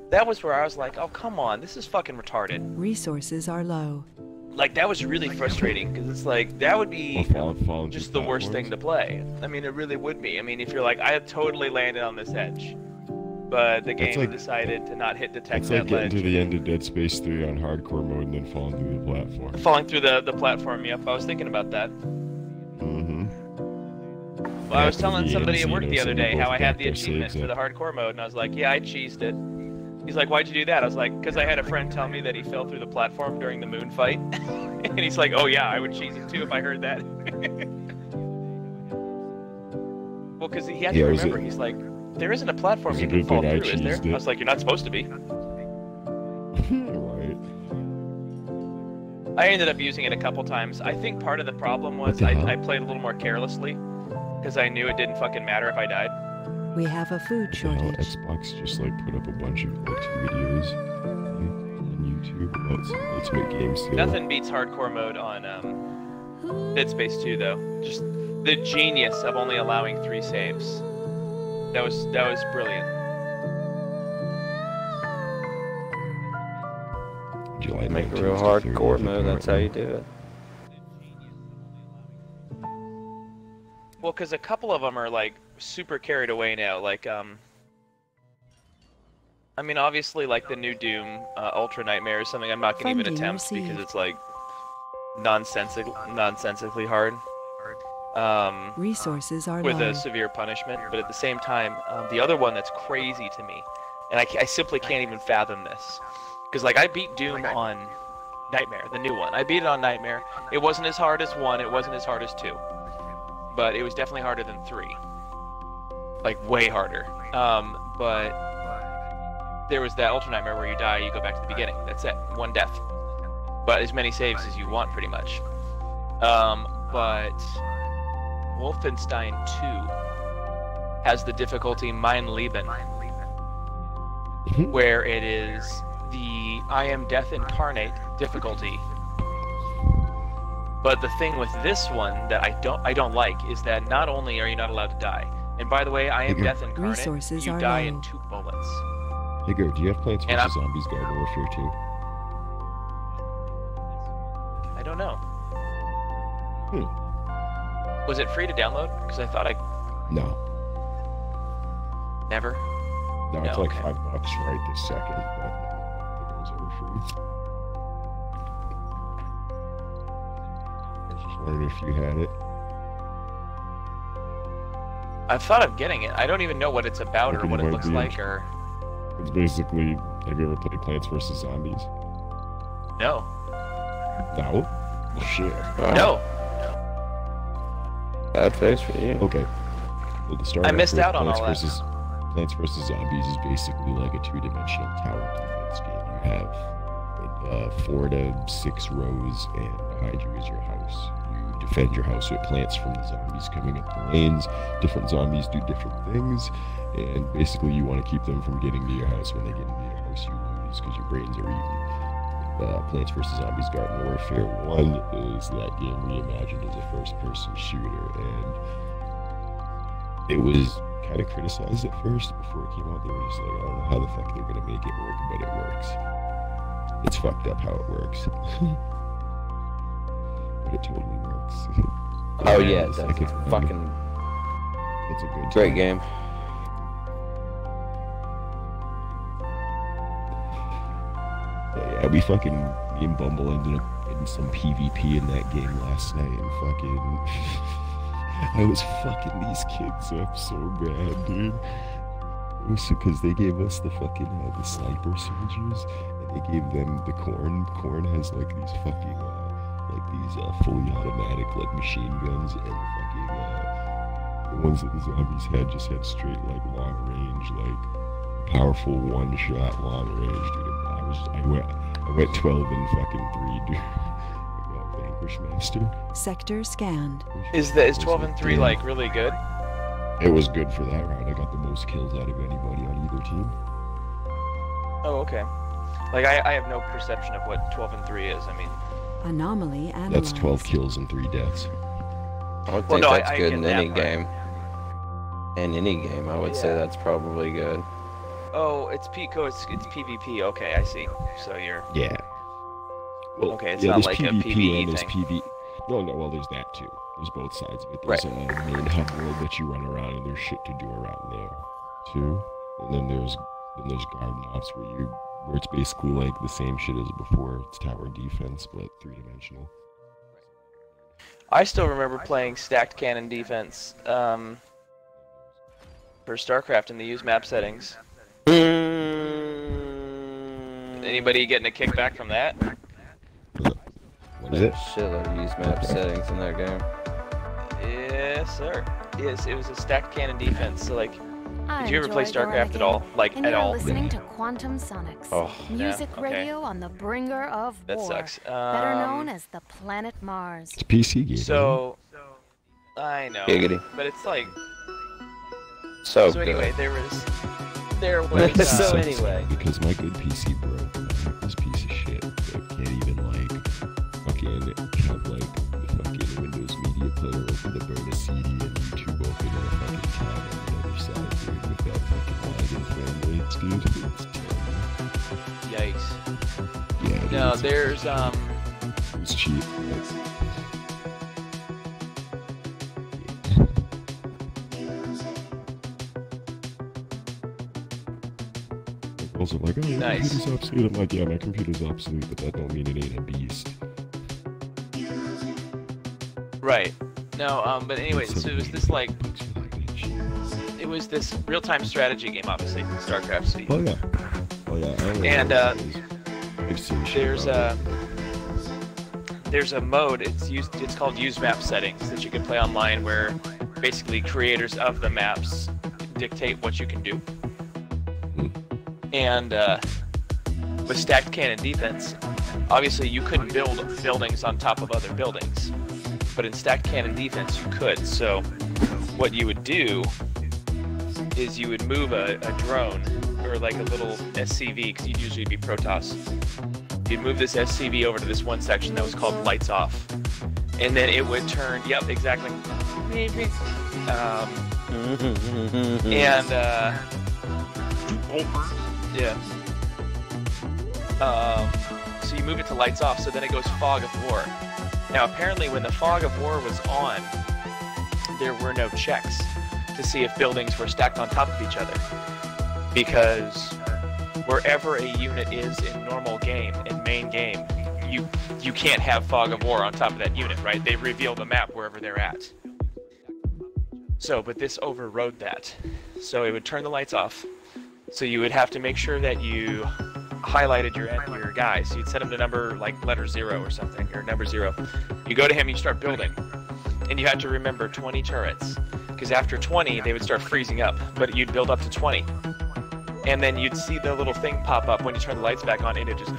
that was where I was like, oh come on, this is fucking retarded. Resources are low. Like that was really frustrating because it's like that would be Falling just through the worst thing to play. I mean, it really would be. I mean, if you're like, I have totally landed on this edge, but the game like- decided to not hit detect It's like that getting ledge. to the end of Dead Space 3 on hardcore mode and then falling through the platform. Falling through the platform, yep, I was thinking about that. Mm-hmm. Well, I was telling the somebody at end work the Xenos, other and they day how both I had got the their achievement saves for the up. hardcore mode, and I was like, yeah, I cheesed it. He's like, why'd you do that? I was like, because I had a friend tell me that he fell through the platform during the moon fight. And he's like, oh yeah, I would cheese it too if I heard that. Well, because he has to remember, he's like, there isn't a platform you can fall through, is there? I was like, you're not supposed to be. Right. I ended up using it a couple times. I think part of the problem was I played a little more carelessly, because I knew it didn't fucking matter if I died. We have a food shortage. Xbox just like put up a bunch of like videos on YouTube about some Ultimate Game Stealer. Nothing beats hardcore mode on Dead Space 2 though. Just the genius of only allowing 3 saves. That was brilliant. July Make a 19th real to hardcore 30th, mode. That's how you apparently. do it. Well, because a couple of them are like super carried away now. Like I mean, obviously, like the new Doom Ultra Nightmare is something I'm not going to even Funding attempt because received. it's like nonsensically hard. Resources are With low. a severe punishment, but at the same time, the other one that's crazy to me, and I simply can't even fathom this, because like I beat Doom on Nightmare, the new one. I beat it on Nightmare. It wasn't as hard as 1, it wasn't as hard as 2, but it was definitely harder than 3, like way harder. But there was that Ultra Nightmare where you die, you go back to the beginning. That's it, 1 death, but as many saves as you want, pretty much. But Wolfenstein 2 has the difficulty Mein Leben, where it is the I am Death Incarnate difficulty. But the thing with this one that I don't like is that not only are you not allowed to die, and by the way, I am Death Incarnate, Resources you are die low. in 2 bullets. Hey, Go, do you have Plants And vs. Zombies Garden Warfare 2? I don't know. Hmm. Was it free to download? Because I thought I No. never. No, it's No, like okay. $5 right this second, but I don't think it was ever free. I was just wondering if you had it. I've thought of getting it. I don't even know what it's about or Okay, what you it might looks be like or... It's basically, have you ever played Plants vs. Zombies? No. No? Well, shit. No. Bad face for you. Okay. Well, to start I off missed with, out on all that. Plants vs. Zombies is basically like a 2-dimensional tower defense game. You have 4 to 6 rows, and behind you is your house. You defend your house with plants from the zombies coming up the lanes. Different zombies do different things, and basically you want to keep them from getting to your house. When they get into your house, you lose because your brains are eaten. Plants vs. Zombies Garden Warfare 1 is that game reimagined as a first-person shooter, and it was kind of criticized at first. Before it came out, they were just like, I don't know how the fuck they're gonna make it work, but it works. It's fucked up how it works. But it totally works. Oh yeah, The that's second one, fucking it's a good great time. game. But yeah, me and Bumble ended up in some PvP in that game last night, and fucking I was fucking these kids up so bad, dude. It was because they gave us the fucking the sniper soldiers, and they gave them the corn. Corn has like these fucking fully automatic like machine guns, and fucking the ones that the zombies had just had straight like long range, like powerful one-shot long range, dude. I went 12 and fucking 3, dude. I got Vanquish Master. Sector scanned. Is 12 and 3 like really good? It was good for that round. I got the most kills out of anybody on either team. Oh, okay. Like I have no perception of what 12 and 3 is. I mean, Anomaly analyzed. That's 12 kills and 3 deaths. I would Well, think no, that's I good get in that any part. game. In any game, I would say Yeah. that's probably good. oh, it's PvP. Okay, I see. So you're Yeah. Well, Okay, it's yeah, not there's like a PvP PvE and there's thing. PvE. No, well, there's that too. There's both sides of it. There's a main hub world that you run around, and there's shit to do around there too. And then there's garden ops where it's basically like the same shit as before. It's tower defense, but 3-dimensional. I still remember playing stacked cannon defense for StarCraft in the use map settings. Anybody getting a kickback from that? What is it? Shitload of use map settings in that game. Yes, sir. Yes, it was a stacked cannon defense. So like, did you ever play enjoy StarCraft at all? Like and at you're all? listening to Quantum Sonics, Oh, music yeah, okay. radio on the bringer of That war, sucks. better known as the planet Mars. It's a PC game. So, I know, Giggity. but it's like. So So good. anyway, there was. So anyway. Because my good PC broke. And I have this piece of shit that can't even like fucking have like the fucking Windows Media Player open to burn a CD and YouTube open and a fucking tab on the other side, dude, with that fucking lag and frame rates, dude. It's terrible. Yikes. Yeah, dude, No, there's it's cheap. Also like, oh, your Nice. computer's obsolete. I'm like, yeah, my computer's obsolete, but that don't mean it ain't a beast. right. No, but anyway, so it was this like, it was this real-time strategy game, obviously, StarCraft. So Oh yeah. Oh yeah. I don't know And, what it is. I've seen shit there's a mode. It's called use map settings that you can play online, where basically creators of the maps dictate what you can do. And with stacked cannon defense, obviously you couldn't build buildings on top of other buildings, but in stacked cannon defense you could. So what you would do is you would move a drone, or like a little SCV, because you'd usually be Protoss. You'd move this SCV over to this one section that was called lights off, and then it would turn. Yep, exactly. And yeah. So you move it to lights off, so then it goes fog of war. Now apparently when the fog of war was on, there were no checks to see if buildings were stacked on top of each other. Because wherever a unit is in normal game, in main game, you can't have fog of war on top of that unit, right? They reveal the map wherever they're at. So, but this overrode that. So it would turn the lights off. So you would have to make sure that you highlighted your guy. So you'd set him to number, like letter 0 or something, or number 0. You go to him, you start building. And you had to remember 20 turrets. Because after 20, they would start freezing up. But you'd build up to 20. And then you'd see the little thing pop up when you turn the lights back on, and it just...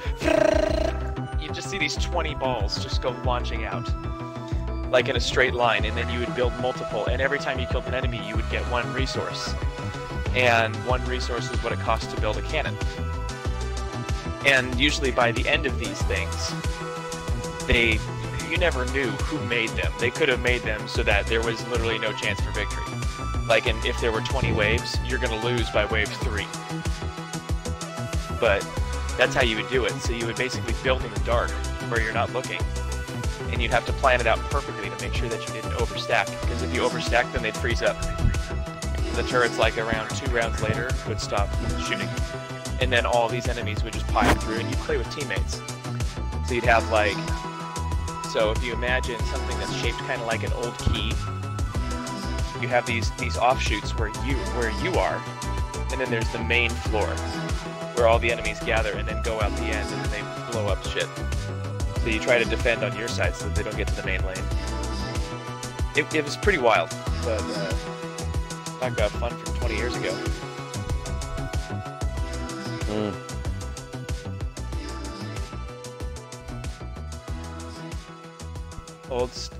You'd just see these 20 balls just go launching out. Like in a straight line. And then you would build multiple. And every time you killed an enemy, you would get one resource. And one resource is what it costs to build a cannon. And usually by the end of these things, you never knew who made them. They could have made them so that there was literally no chance for victory. Like, if there were 20 waves, you're going to lose by wave 3. But that's how you would do it. So you would basically build in the dark, where you're not looking. And you'd have to plan it out perfectly to make sure that you didn't overstack. Because if you overstack, then they'd freeze up. The turrets, like around 2 rounds later, would stop shooting. And then all these enemies would just pile through, and you'd play with teammates. So you'd have like... So if you imagine something that's shaped kind of like an old key, you have these offshoots where you are, and then there's the main floor, where all the enemies gather and then go out the end, and then they blow up shit. So you try to defend on your side so that they don't get to the main lane. It was pretty wild, but talk about fun from 20 years ago.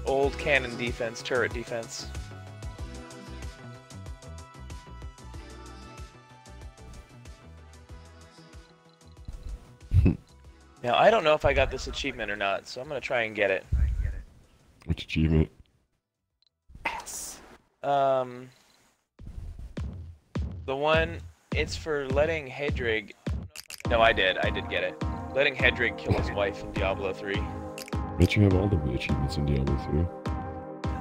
Old cannon defense, turret defense. Now I don't know if I got this achievement or not, so I'm gonna try and get it. Which achievement? The one, it's for letting Hedrig... No, I did get it. Letting Hedrig kill his wife in Diablo 3. Bet you have all the achievements in Diablo 3.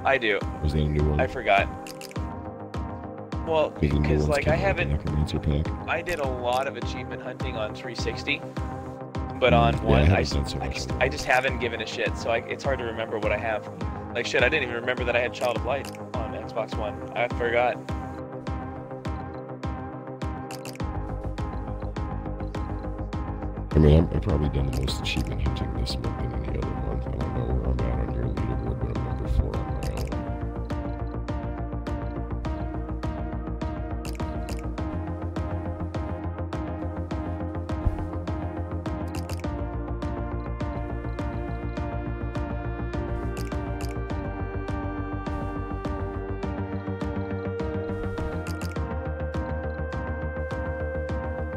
I do. Was that a new one? I forgot. Well, because like I haven't... Necromancer pack. I did a lot of achievement hunting on 360, but on Yeah, one, I haven't done so much. I just haven't given a shit, so it's hard to remember what I have. Like shit, I didn't even remember that I had Child of Light on Xbox One. I forgot. I mean, I've probably done the most achievement hunting this month than any other month. I don't know where I'm at on your leaderboard, but I'm number 4 on my own.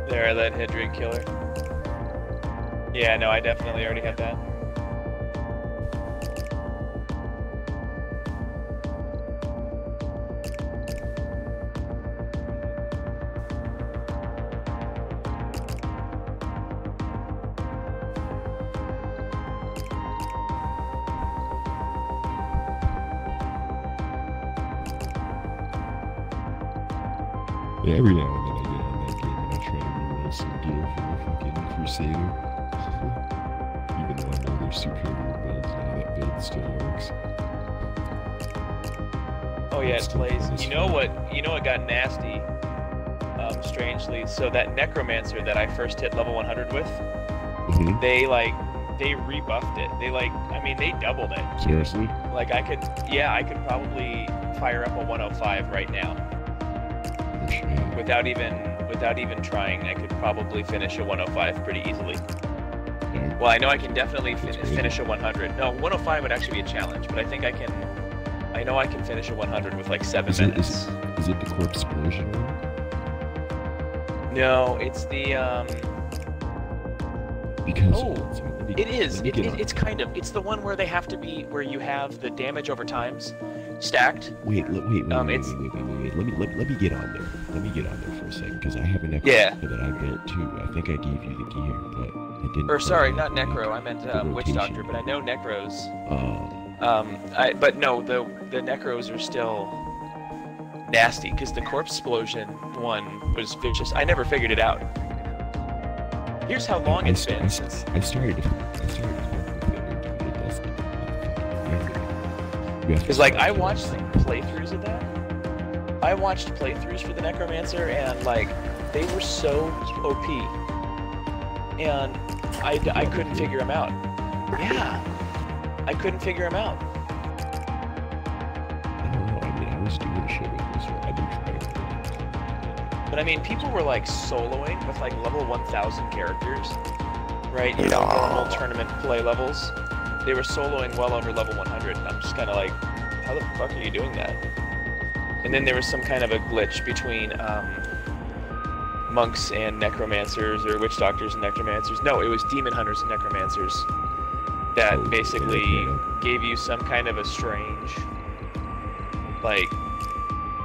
There, that Hedrig killer. Yeah, no, I definitely already had that. Yeah, every now and then I get on that game and I try to reroll some gear for the fucking Crusader. Even though I know there's superior builds now, that build still works. Oh yeah, it plays. You know what got nasty? Strangely, so that Necromancer that I first hit level 100 with, they rebuffed it. They doubled it. Seriously? Like I could probably fire up a 105 right now. Oh shit. Without even trying. I could probably finish a 105 pretty easily. Yeah. Well, I know I can definitely finish a 100. No, 105 would actually be a challenge, but I think I can. I know I can finish a 100 with like 7 minutes. Is it the Corpse Explosion one? No, it's the Because it is. It's kind of. It's the one where they have to be where you have the damage over times stacked. Wait. Let me get on there. Let me get on there for a second because I have an Necro that I built too. I think I gave you the gear, but I didn't. Or sorry, not Necro. I meant Witch Doctor, but I know Necros. Oh. But no, the Necros are still nasty because the Corpse Explosion one was vicious. I never figured it out. Here's how long it's been since I started to because like I watched playthroughs of that. I watched playthroughs for the Necromancer and like they were so OP, and I couldn't figure them out. Yeah, I couldn't figure them out. I don't know. I mean, I was doing shit with this one. I've been trying. But I mean, people were like soloing with like level 1000 characters, right? You know, normal tournament play levels. They were soloing well over level 100, and I'm just kind of like, how the fuck are you doing that? And then there was some kind of a glitch between monks and necromancers, or witch doctors and necromancers. No, it was demon hunters and necromancers that basically gave you some kind of a strange, like,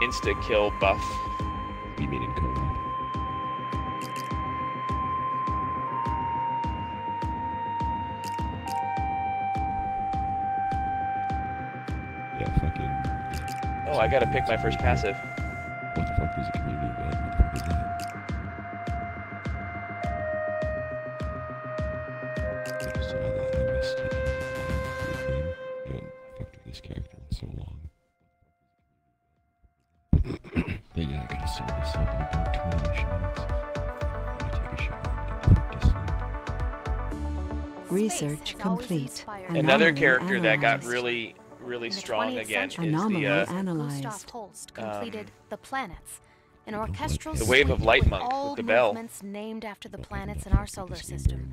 insta-kill buff. You mean in co-op? Yeah, fucking... Oh, I gotta pick my first passive. What the fuck is a community event? What the fuck is that? I just saw that. I missed it. I haven't fucked with this character in so long. But yeah, I gotta sort this up in about 20-ish minutes. I'm gonna take a shower and get the fuck to sleep. Research complete. Another Anomaly character that got analyzed. really strong again is Anomaly the analyzed. Gustav Holst completed The Planets, an orchestral The Wave of suite Light with Monk all with the bell. movements named after the planets in our solar system.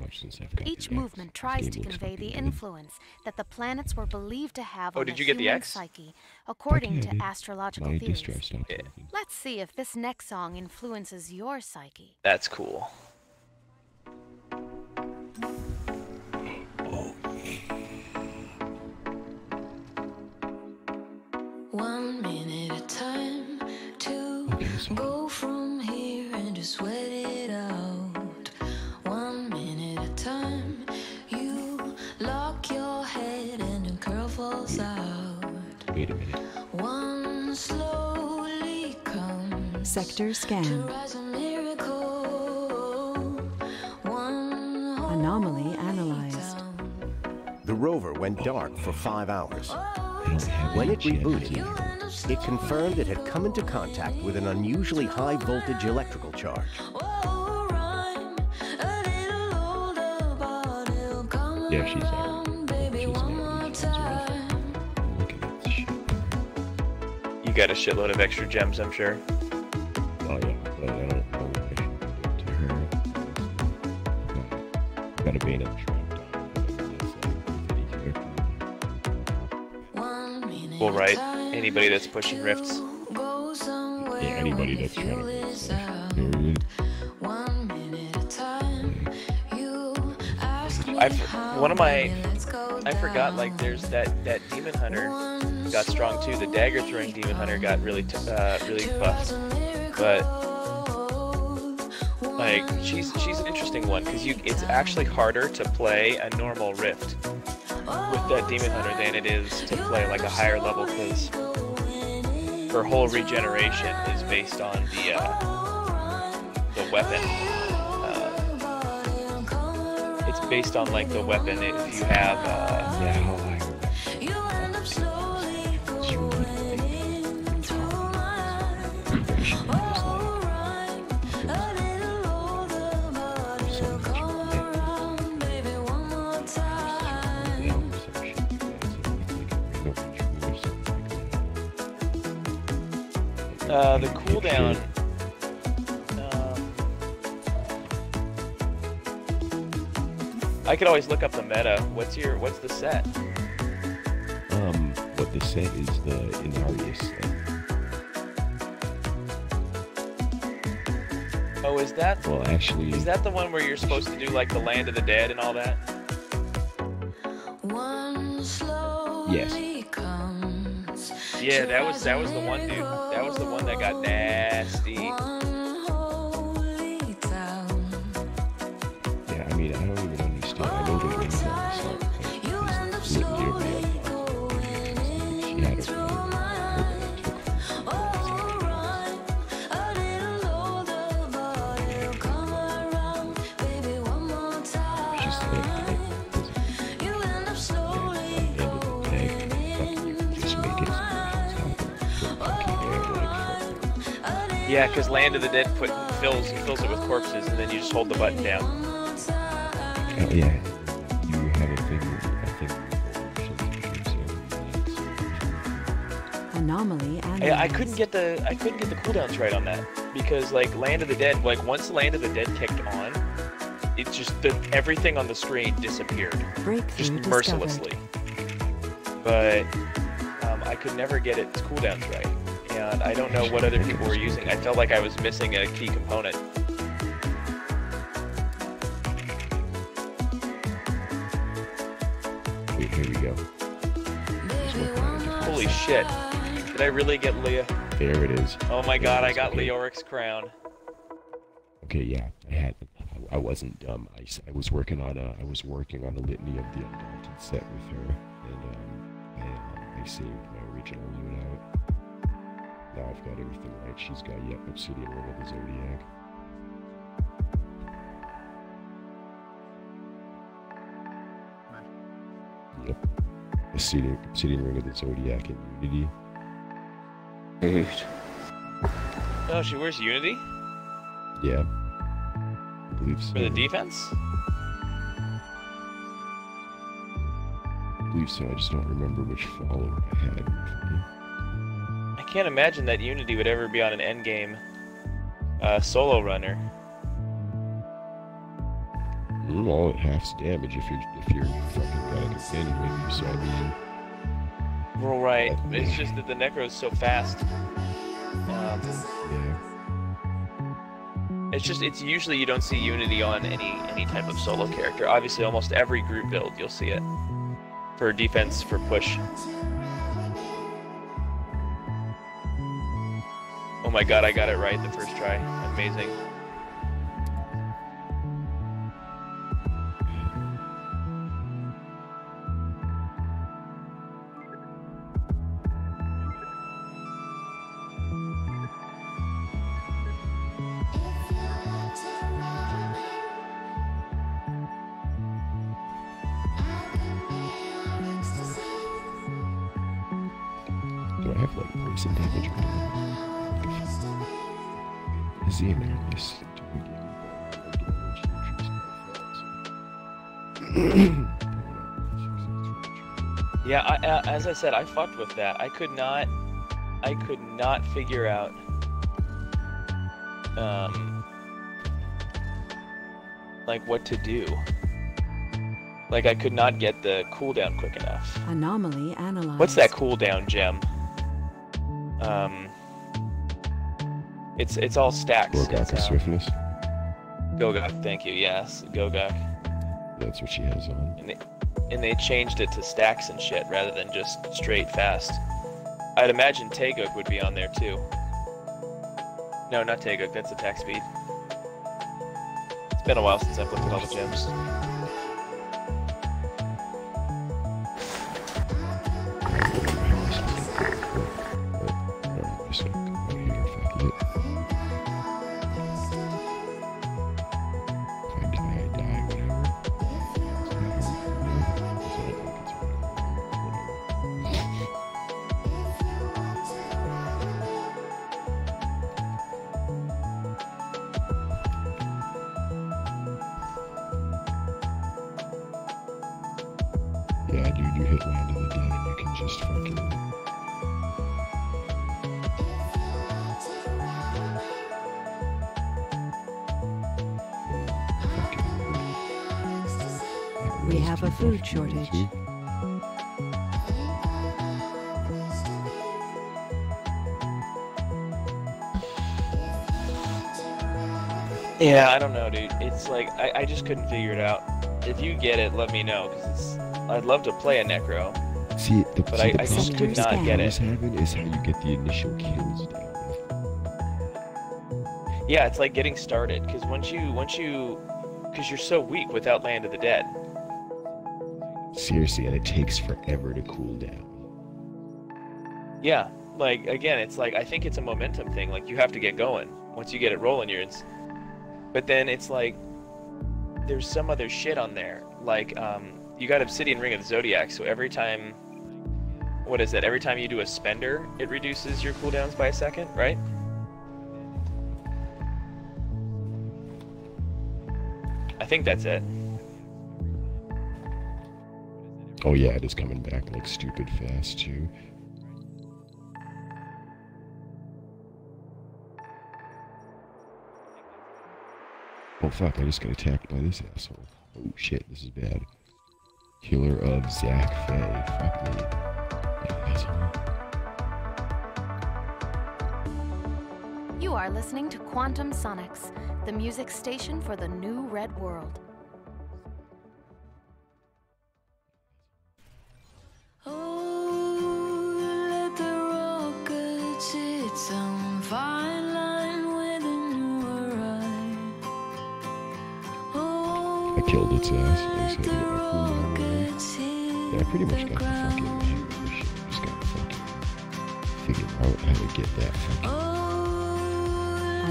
Each movement tries to convey the influence that the planets were believed to have Oh, on did the you get the human X? psyche, according Yeah, I to did. astrological My theories. distress stopped working. Let's see if this next song influences your psyche. That's cool. One minute at a time to Okay, so go from here and just sweat it out. 1 minute at a time, you lock your head and a curl falls out. wait a minute. One slowly comes Sector to scanned. rise a miracle. One Anomaly holy analyzed. down. The rover went dark for 5 hours. don't have When any it champions in rebooted, here. it confirmed it had come into contact with an unusually high voltage electrical charge. Yeah, she's out. She's out. Look at that shit. You got a shitload of extra gems, I'm sure. Oh yeah, but I don't know what I should do to her. Got a bane of the shrine down. Well, right. Anybody that's pushing rifts. Yeah, anybody that's trying to get stuff. Period. I forgot, like, there's that demon hunter got strong too. The dagger throwing demon hunter got really buffed, but like she's an interesting one because it's actually harder to play a normal rift with that demon hunter than it is to play like a higher level because her whole regeneration is based on the weapon. It's based on like the weapon if you have the cooldown. I could always look up the meta. What's the set? What the set is the Inarius set. Oh, is that? Well, actually, is that the one where you're supposed to do like the Land of the Dead and all that? yes. Yeah, that was the one, dude. That was the one that got nasty. Yeah, I mean, I don't even understand. I know the wings on the song, but it's litany of the unlocked. She had a Yeah, because Land of the Dead fills it with corpses, and then you just hold the button down. Oh yeah, you have a thing. Anomaly and I couldn't get the cooldowns right on that because like Land of the Dead, like once Land of the Dead kicked on, it just everything on the screen disappeared, just mercilessly. But I could never get its cooldowns right. And I don't know what other people were using. I felt like I was missing a key component. Wait, here we go. Holy shit. Did I really get Leah? There it is. Oh my god, I got Leoric's crown. Okay, yeah, I wasn't dumb. I was working on a litany of the Undaunted set with her, and I saved my original loot out. Now I've got everything right. She's got, yep, Obsidian Ring of the Zodiac. Yep. Obsidian Ring of the Zodiac and Unity. Dude. Oh, she wears Unity? Yeah. I believe so. For the defense? I believe so. I just don't remember which follower I had with me. I can't imagine that Unity would ever be on an endgame solo runner. Well, it halves damage if you're fucking got a companion with you, so I mean... Well, right. It's just that the Necro's so fast. Yeah. It's usually you don't see Unity on any type of solo character. Obviously, almost every group build you'll see it. For defense, for push. Oh my god, I got it right the first try. Amazing. Do I have like poison damage or something? Is the Americus doing Yeah, as I said, I fucked with that. I could not figure out, like what to do. Like I could not get the cooldown quick enough. Anomaly analyzed. What's that cooldown gem? It's all stacks. Gogok swiftness. Gogok, thank you. Yes, Gogok. That's what she has on. And they changed it to stacks and shit rather than just straight fast. I'd imagine Taeguk would be on there too. No, not Taeguk, that's attack speed. It's been a while since I've looked at all the gems. Yeah, dude, you hit Land of the Dead and you can just fucking... We have a food shortage. Yeah, I don't know, dude. It's like, I just couldn't figure it out. If you get it, let me know, because I'd love to play a Necro. See, but I just could not get it. Having is how you get the initial kills down. Yeah, it's like getting started, because because you're so weak without Land of the Dead. Seriously, and it takes forever to cool down. Yeah, like, again, it's like, I think it's a momentum thing, like, you have to get going. Once you get it rolling, but then it's like, there's some other shit on there, like, you got Obsidian Ring of the Zodiac, so every time, what is it, every time you do a spender, it reduces your cooldowns by a second, right? I think that's it. Oh yeah, it is coming back like stupid fast too. Oh fuck, I just got attacked by this asshole. Oh shit, this is bad. Killer of Zach Faye. Fuck me. Asshole. You are listening to Quantum Sonics, the music station for the new Red World. I killed its ass. I just had to get my cooldown ready. Yeah, I pretty much got the fucking hang of this shit. I just gotta fucking figure out how to get that fucking...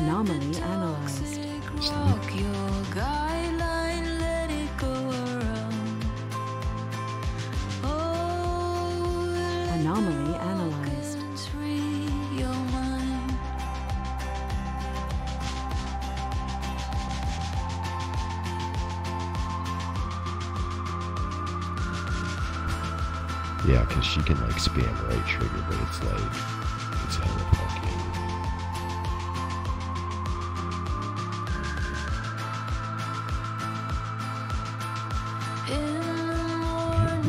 Anomaly analyzed. Anomaly analyzed. Yeah, because she can like spam right trigger, but it's like, it's hella fucking...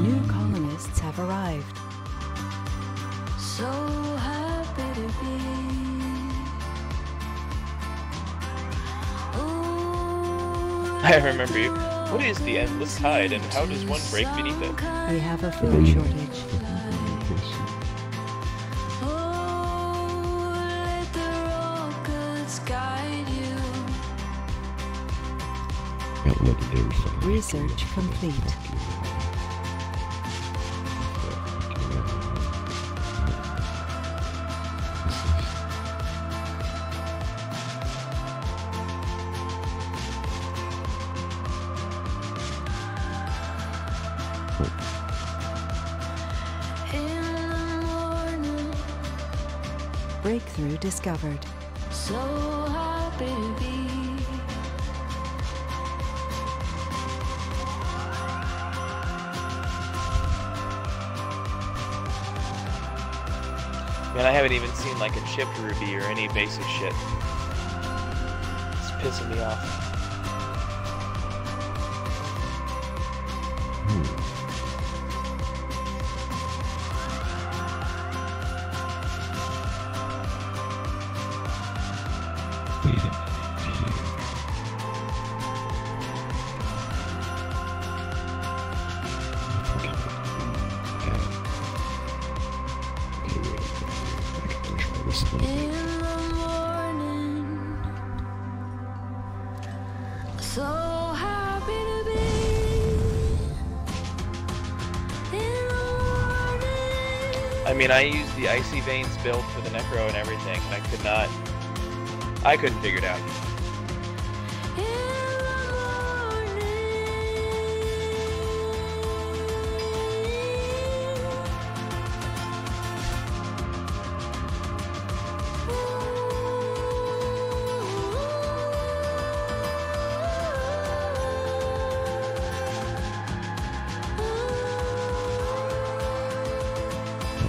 New colonists have arrived. So happy to be. I remember you. What is the Endless Tide, and how does one break beneath it? We have a food shortage. Let the rockets guide you. Got legendary fucking... Research complete. Breakthrough discovered. So happy to be. Man, I haven't even seen like a chipped ruby or any basic shit. It's pissing me off. Wait a minute. In the morning, so happy to be. In the morning. I mean, I used the Icy Veins build for the Necro and everything, and I couldn't figure it out.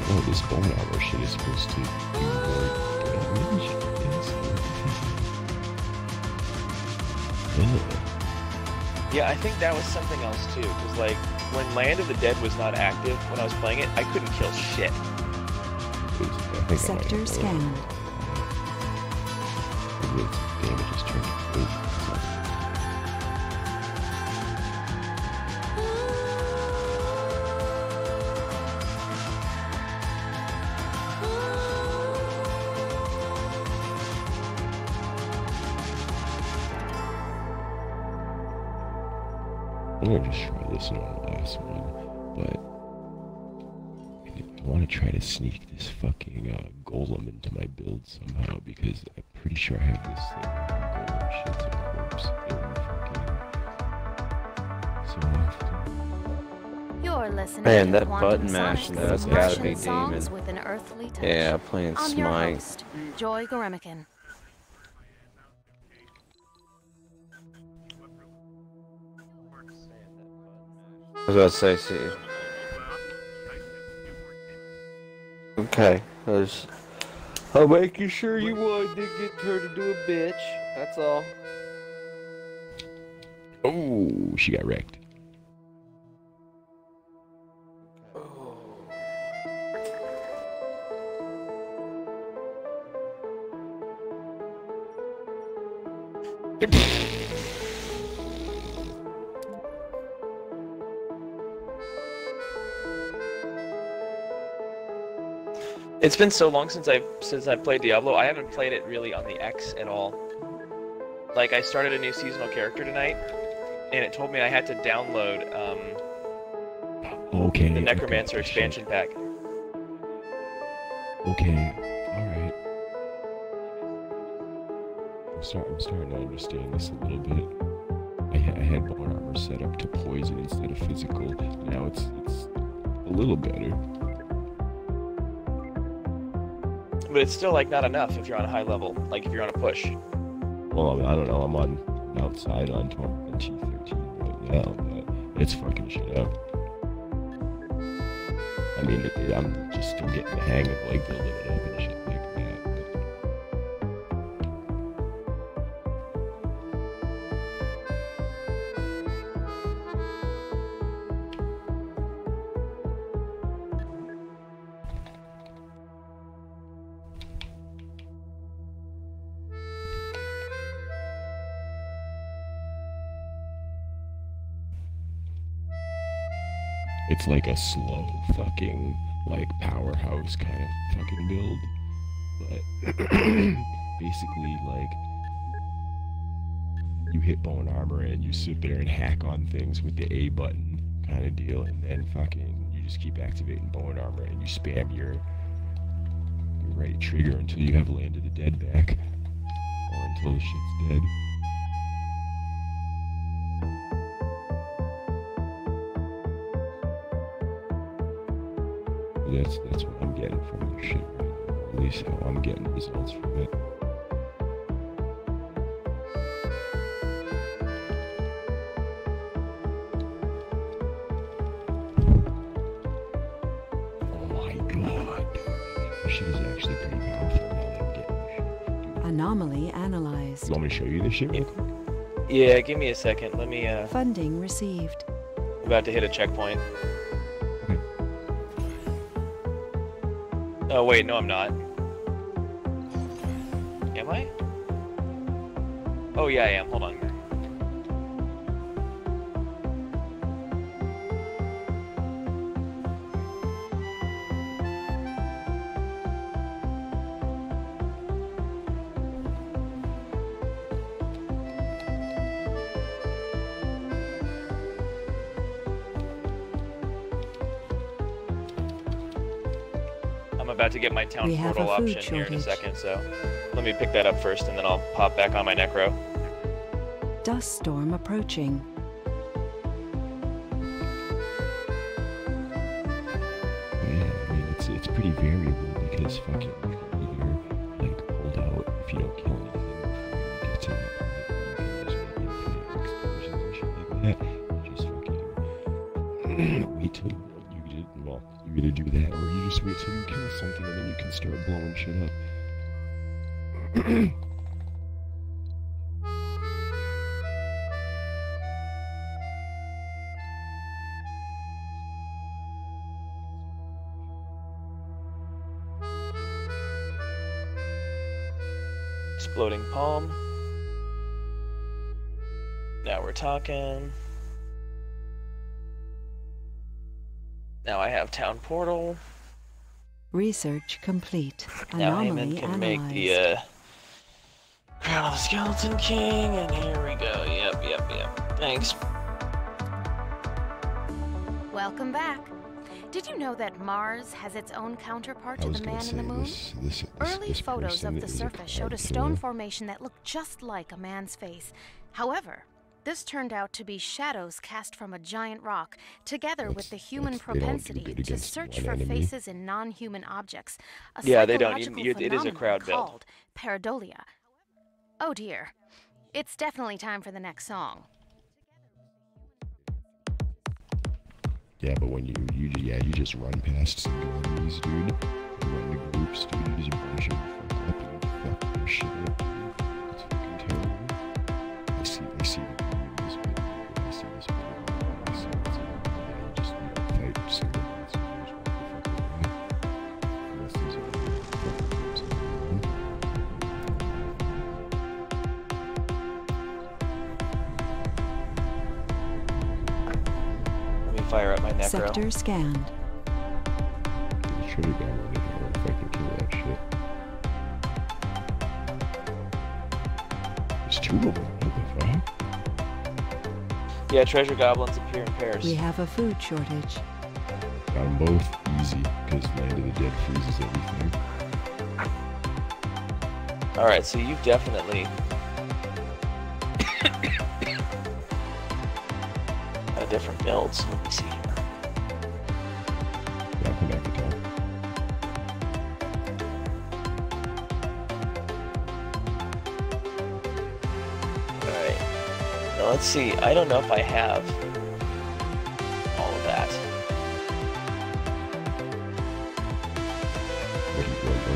Oh, this bone armor shit is supposed to do more damage? Yeah, I think that was something else too, because like, when Land of the Dead was not active, when I was playing it, I couldn't kill shit. Sector scanned. Its damage is turning crazy. I'm gonna just try this one on the last one, but I want to try to sneak this fucking golem into my build somehow, because I'm pretty sure I have this thing. Golem shit's a corpse in fucking so often. You're listening Man, to that Quantum button mashing, Sonic's that's gotta be Martian songs demon. with an earthly touch. Yeah, playing I'm your Smite. host, Joy Goremican. I was about to say, see. Okay, I'm making sure you would didn't get turned into a bitch. That's all. Oh, she got wrecked. It's been so long since I've played Diablo. I haven't played it really on the X at all. Like, I started a new seasonal character tonight, and it told me I had to download Okay. the Necromancer okay, expansion pack. Okay, alright. I'm starting to understand this a little bit. I had bone armor set up to poison instead of physical. Now it's a little better. But it's still, like, not enough if you're on a high level. Like, if you're on a push. Well, I don't know. I'm outside on T13 right now, but it's fucking shit up. I mean, I'm just still getting the hang of, like, building it up and shit like that. But... It's like a slow fucking, like, powerhouse kind of fucking build. But basically, like, you hit bone armor and you sit there and hack on things with the A button kind of deal, and then fucking you just keep activating bone armor and you spam your right trigger until you have Land of the Dead back. Or until the shit's dead. That's what I'm getting from your shit right now, at least how I'm getting results from it. Oh my god. This shit is actually pretty powerful now that I'm getting this shit. Anomaly analyzed. You want me to show you this shit real quick? Yeah, give me a second. Let me, Funding received. about to hit a checkpoint. Oh, wait, no, I'm not. Am I? Oh, yeah, I am. Hold on. I'm about to get my town We have portal a food option here in a shortage. second, so let me pick that up first, and then I'll pop back on my necro. Dust storm approaching. But yeah, I mean, it's pretty variable because fucking you can either like hold out if you don't kill anything before you get to that point. You can just make infinite explosions and shit like that. Just fucking wait till you get well, you either do that or you just wait till you kill something and then you can start blowing shit up. Exploding palm. Now we're talking. Now I have town portal. Research complete. Now Anomaly Heyman can analyzed. make the Crown of the Skeleton King, and here we go. Yep. Thanks. Welcome back. Did you know that Mars has its own counterpart I to was the gonna man in say the moon? Early this photos person of the is a surface showed a card stone killer. formation that looked just like a man's face. However, this turned out to be shadows cast from a giant rock, together with the human they don't do propensity good to against search one for enemy. faces in non-human objects. A Yeah, they don't. psychological It is a phenomenon crowd build. called pareidolia. Oh dear. It's definitely time for the next song. Yeah, but when you just run past some enemies, dude. You run to groups, dude. You just bunch them fuck up and fuck their shit up. It's fucking terrible. I see the enemies, but I see this one. I see it's yeah, you just fight single ones and you just walk the fuck away. Unless there's a fucking groups in the room. Let me fire up my necro. Sector scanned. There's Trigger Goblin in here if I can kill that shit. There's two of them. What the fuck? Yeah, treasure goblins appear in pairs. We have a food shortage. Got them both easy because Land of the Dead freezes everything. All right, so you've definitely different builds. Let me see. Yeah, I'll come back to town. Alright. Now let's see. I don't know if I have all of that.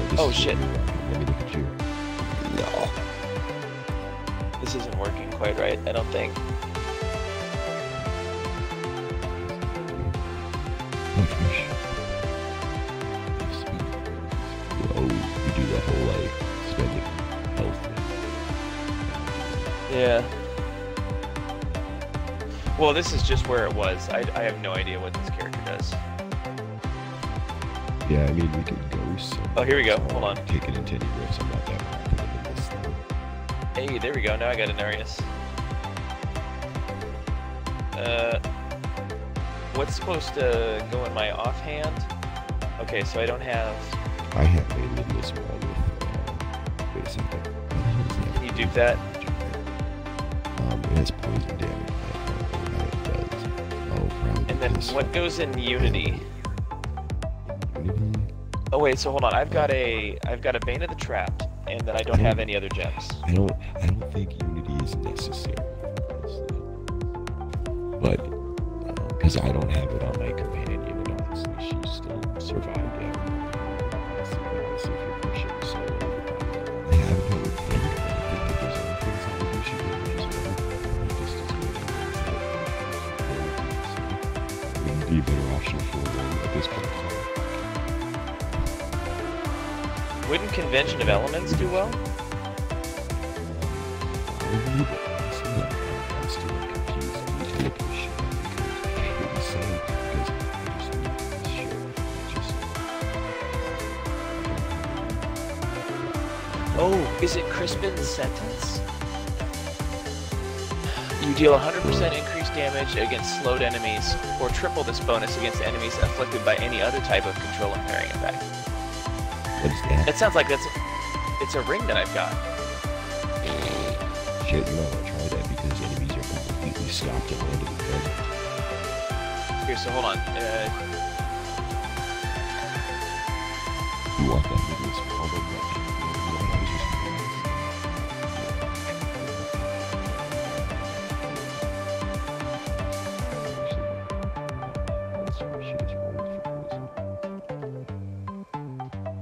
This Oh, is shit. what you're rocking. Let me look at you. No. This isn't working quite right, I don't think. Oh, you do the whole like spending health. Yeah. Well, this is just where it was. I have no idea what this character does. Yeah, I mean we could go somewhere. Oh, here we go. Hold on. Take an intended riffs. I'm not that confident in this thing. Hey, there we go. Now I got an Arius. What's supposed to go in my offhand? Okay, so I don't have... I have made in this wall with wait a second. What the hell is that? Can you dupe that? It has poison damage. I don't know how it does. Oh, probably And then because what goes in Unity? Unity? Oh wait, so hold on. I've got a Bane of the Trapped, and then I don't have any other gems. I don't think Unity is necessary, honestly. But because I don't have it on my companion, and honestly, she still survived it. Let's see if you're pushing solo. I haven't really think. I think that there's other things that we should do as well. Just as good. It wouldn't be a better option for them at this point. Wouldn't Convention of Elements do well? Probably, but honestly, I'm still confused. I need to look this shit up because it was saying because I just need this shit. Oh, is it Crispin's Sentence? You deal 100% increased damage against slowed enemies, or triple this bonus against enemies afflicted by any other type of control impairing effect. What is that? That sounds like it's a ring that I've got. Shit, you might want to try that because enemies are completely stopped at the end of the desert. Here, so hold on. You want that video small, but not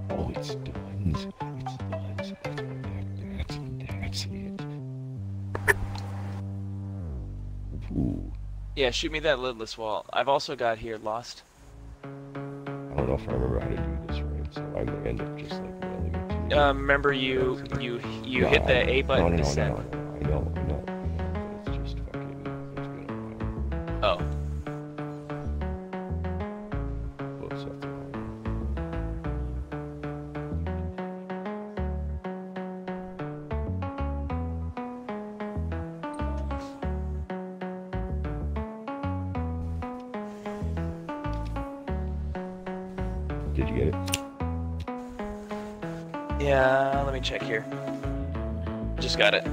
oh, it's Duns. It's Duns. That's it. Ooh. Yeah, shoot me that lidless wall. I've also got here Lost. I don't know if I remember how to do this right, so I'm gonna end up just like mailing it to you. Remember you No, hit the A button no, to send. I know, but it's just fucking, it's been a while. Oh. Whoops, that's a Did you get it? Yeah, let me check here. Just got it.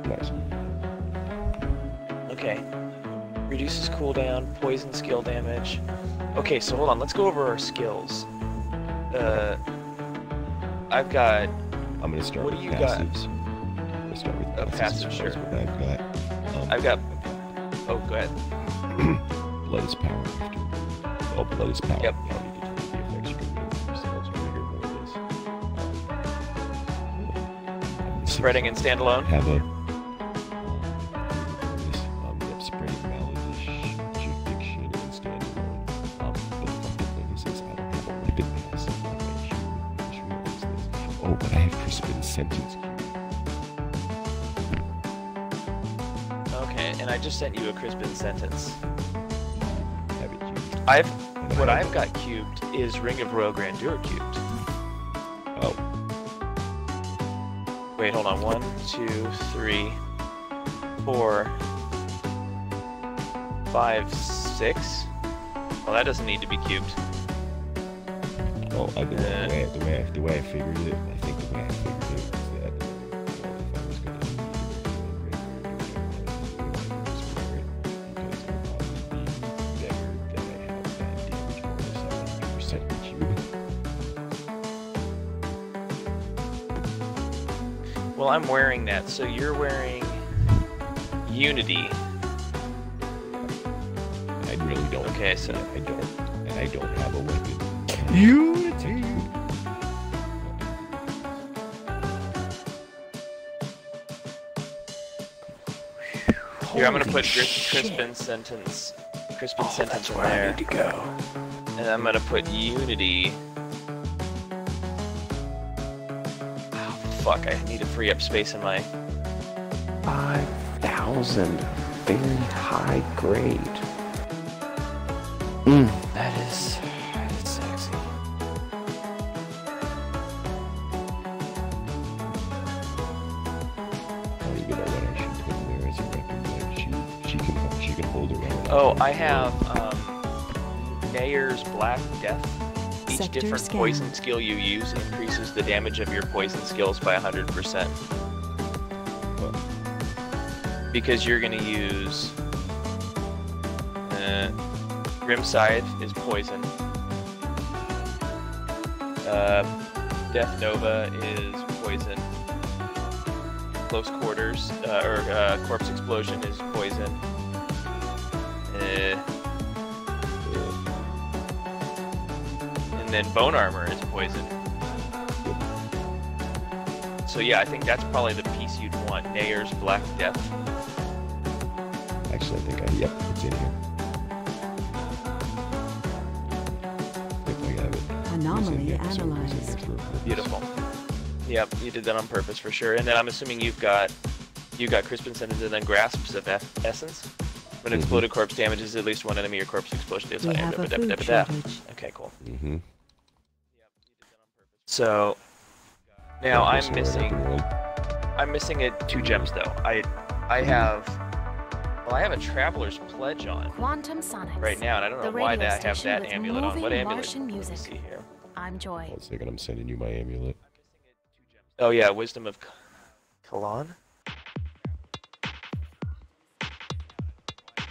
Nice. Okay. Reduces cooldown, poison skill damage. Okay, so hold on, let's go over our skills. I've got... I'm gonna start What with do you got? passives. I'm gonna start with passives. Passive, sure. What I've got. Oh, go ahead. Blood is power after. Oh, blood is power. Yep. Now you get to the effects you can do. So let's figure what it is. Spreading and standalone. Have a spreading malediction and standalone. But the fucking thing is I don't have a weapon passive. I just realized this. Oh, but I have Crispin's Sentence. Okay, and I just sent you a Crispin Sentence. Have it used. What I've got cubed is Ring of Royal Grandeur cubed. Oh. Wait, hold on. 1, 2, 3, 4, 5, 6. Well, that doesn't need to be cubed. Well, the way I figured it, I think the way I figured it was that if I was going to because it would be better that I have that damage bonus at 100% cube. Well, I'm wearing that, so you're wearing Unity. I really don't. Okay, so I don't, and I don't have a weapon. Unity! here I'm gonna put Crispin Sentence in there. I need to go. And I'm gonna put Unity. Oh, fuck, I need to free up space in my... 5,000. Very high grade. That is sexy. I don't even know what I should put in there as a weapon. Like she can hold her own. Oh, I have Nayer's Black Death. Each Sector different scan. poison skill you use increases the damage of your poison skills by 100%. Because you're gonna use Grim Scythe is poison. Death Nova is poison. Close Quarters, Corpse Explosion is poison. And then Bone Armor is poison. So yeah, I think that's probably the piece you'd want. Nayer's Black Death. Actually, I think yep, it's in here. Yep, I have it. Anomaly It's in here, so it goes in analyzed. there for a purpose. Beautiful. Yep, you did that on purpose for sure. And then I'm assuming you've got Crispin Sentence and then Grasps of Essence. When exploded corpse damages at least one enemy, your corpse explosion deals. We have a food shortage. Okay, cool. Mm-hmm. So now Yeah, I'm so right missing 2 gems though. I have a Traveler's Pledge on Quantum Sonics. right now, and I don't know The why radio I have station that with amulet on. What moving amulet? Martian Let me music. see here. I'm Joy. 1 second, I'm sending you my amulet. Oh yeah, Wisdom of Kalan.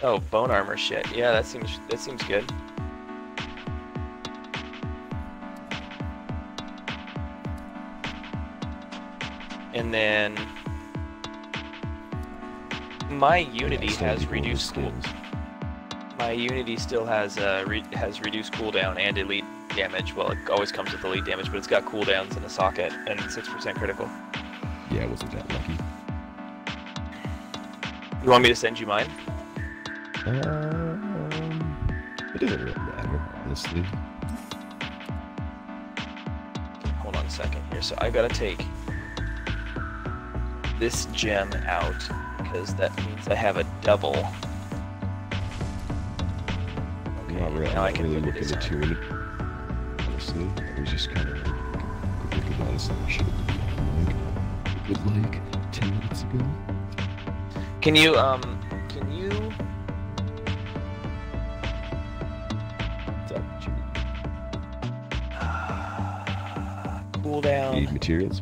Oh, Bone Armor shit. Yeah, that seems good. And then my Unity has reduced cool. My Unity still has reduced cooldown and elite damage. Well, it always comes with elite damage, but it's got cooldowns in a socket and 6% critical. Yeah, wasn't that lucky? You want me to send you mine? It doesn't really matter, honestly. Hold on a second here. So I gotta take this gem out because that means I have a double. Okay, Not really, now I not can really put looking this to on. tune it. Honestly, I was just kind of looking honestly, I should have been like 10 minutes ago. Can you What's up, Jimmy? cooldown? Need materials?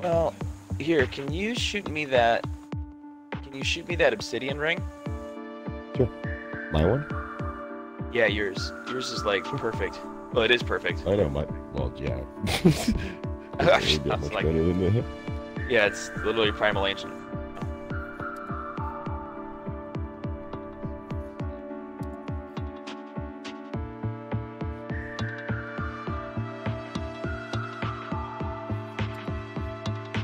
Well, here, can you shoot me that? Can you shoot me that obsidian ring? Sure. My one? Yeah, yours. Yours is like perfect. Well, it is perfect. I know, well, yeah. I It's a was little bit much like- better than that. Yeah, it's literally Primal Ancient.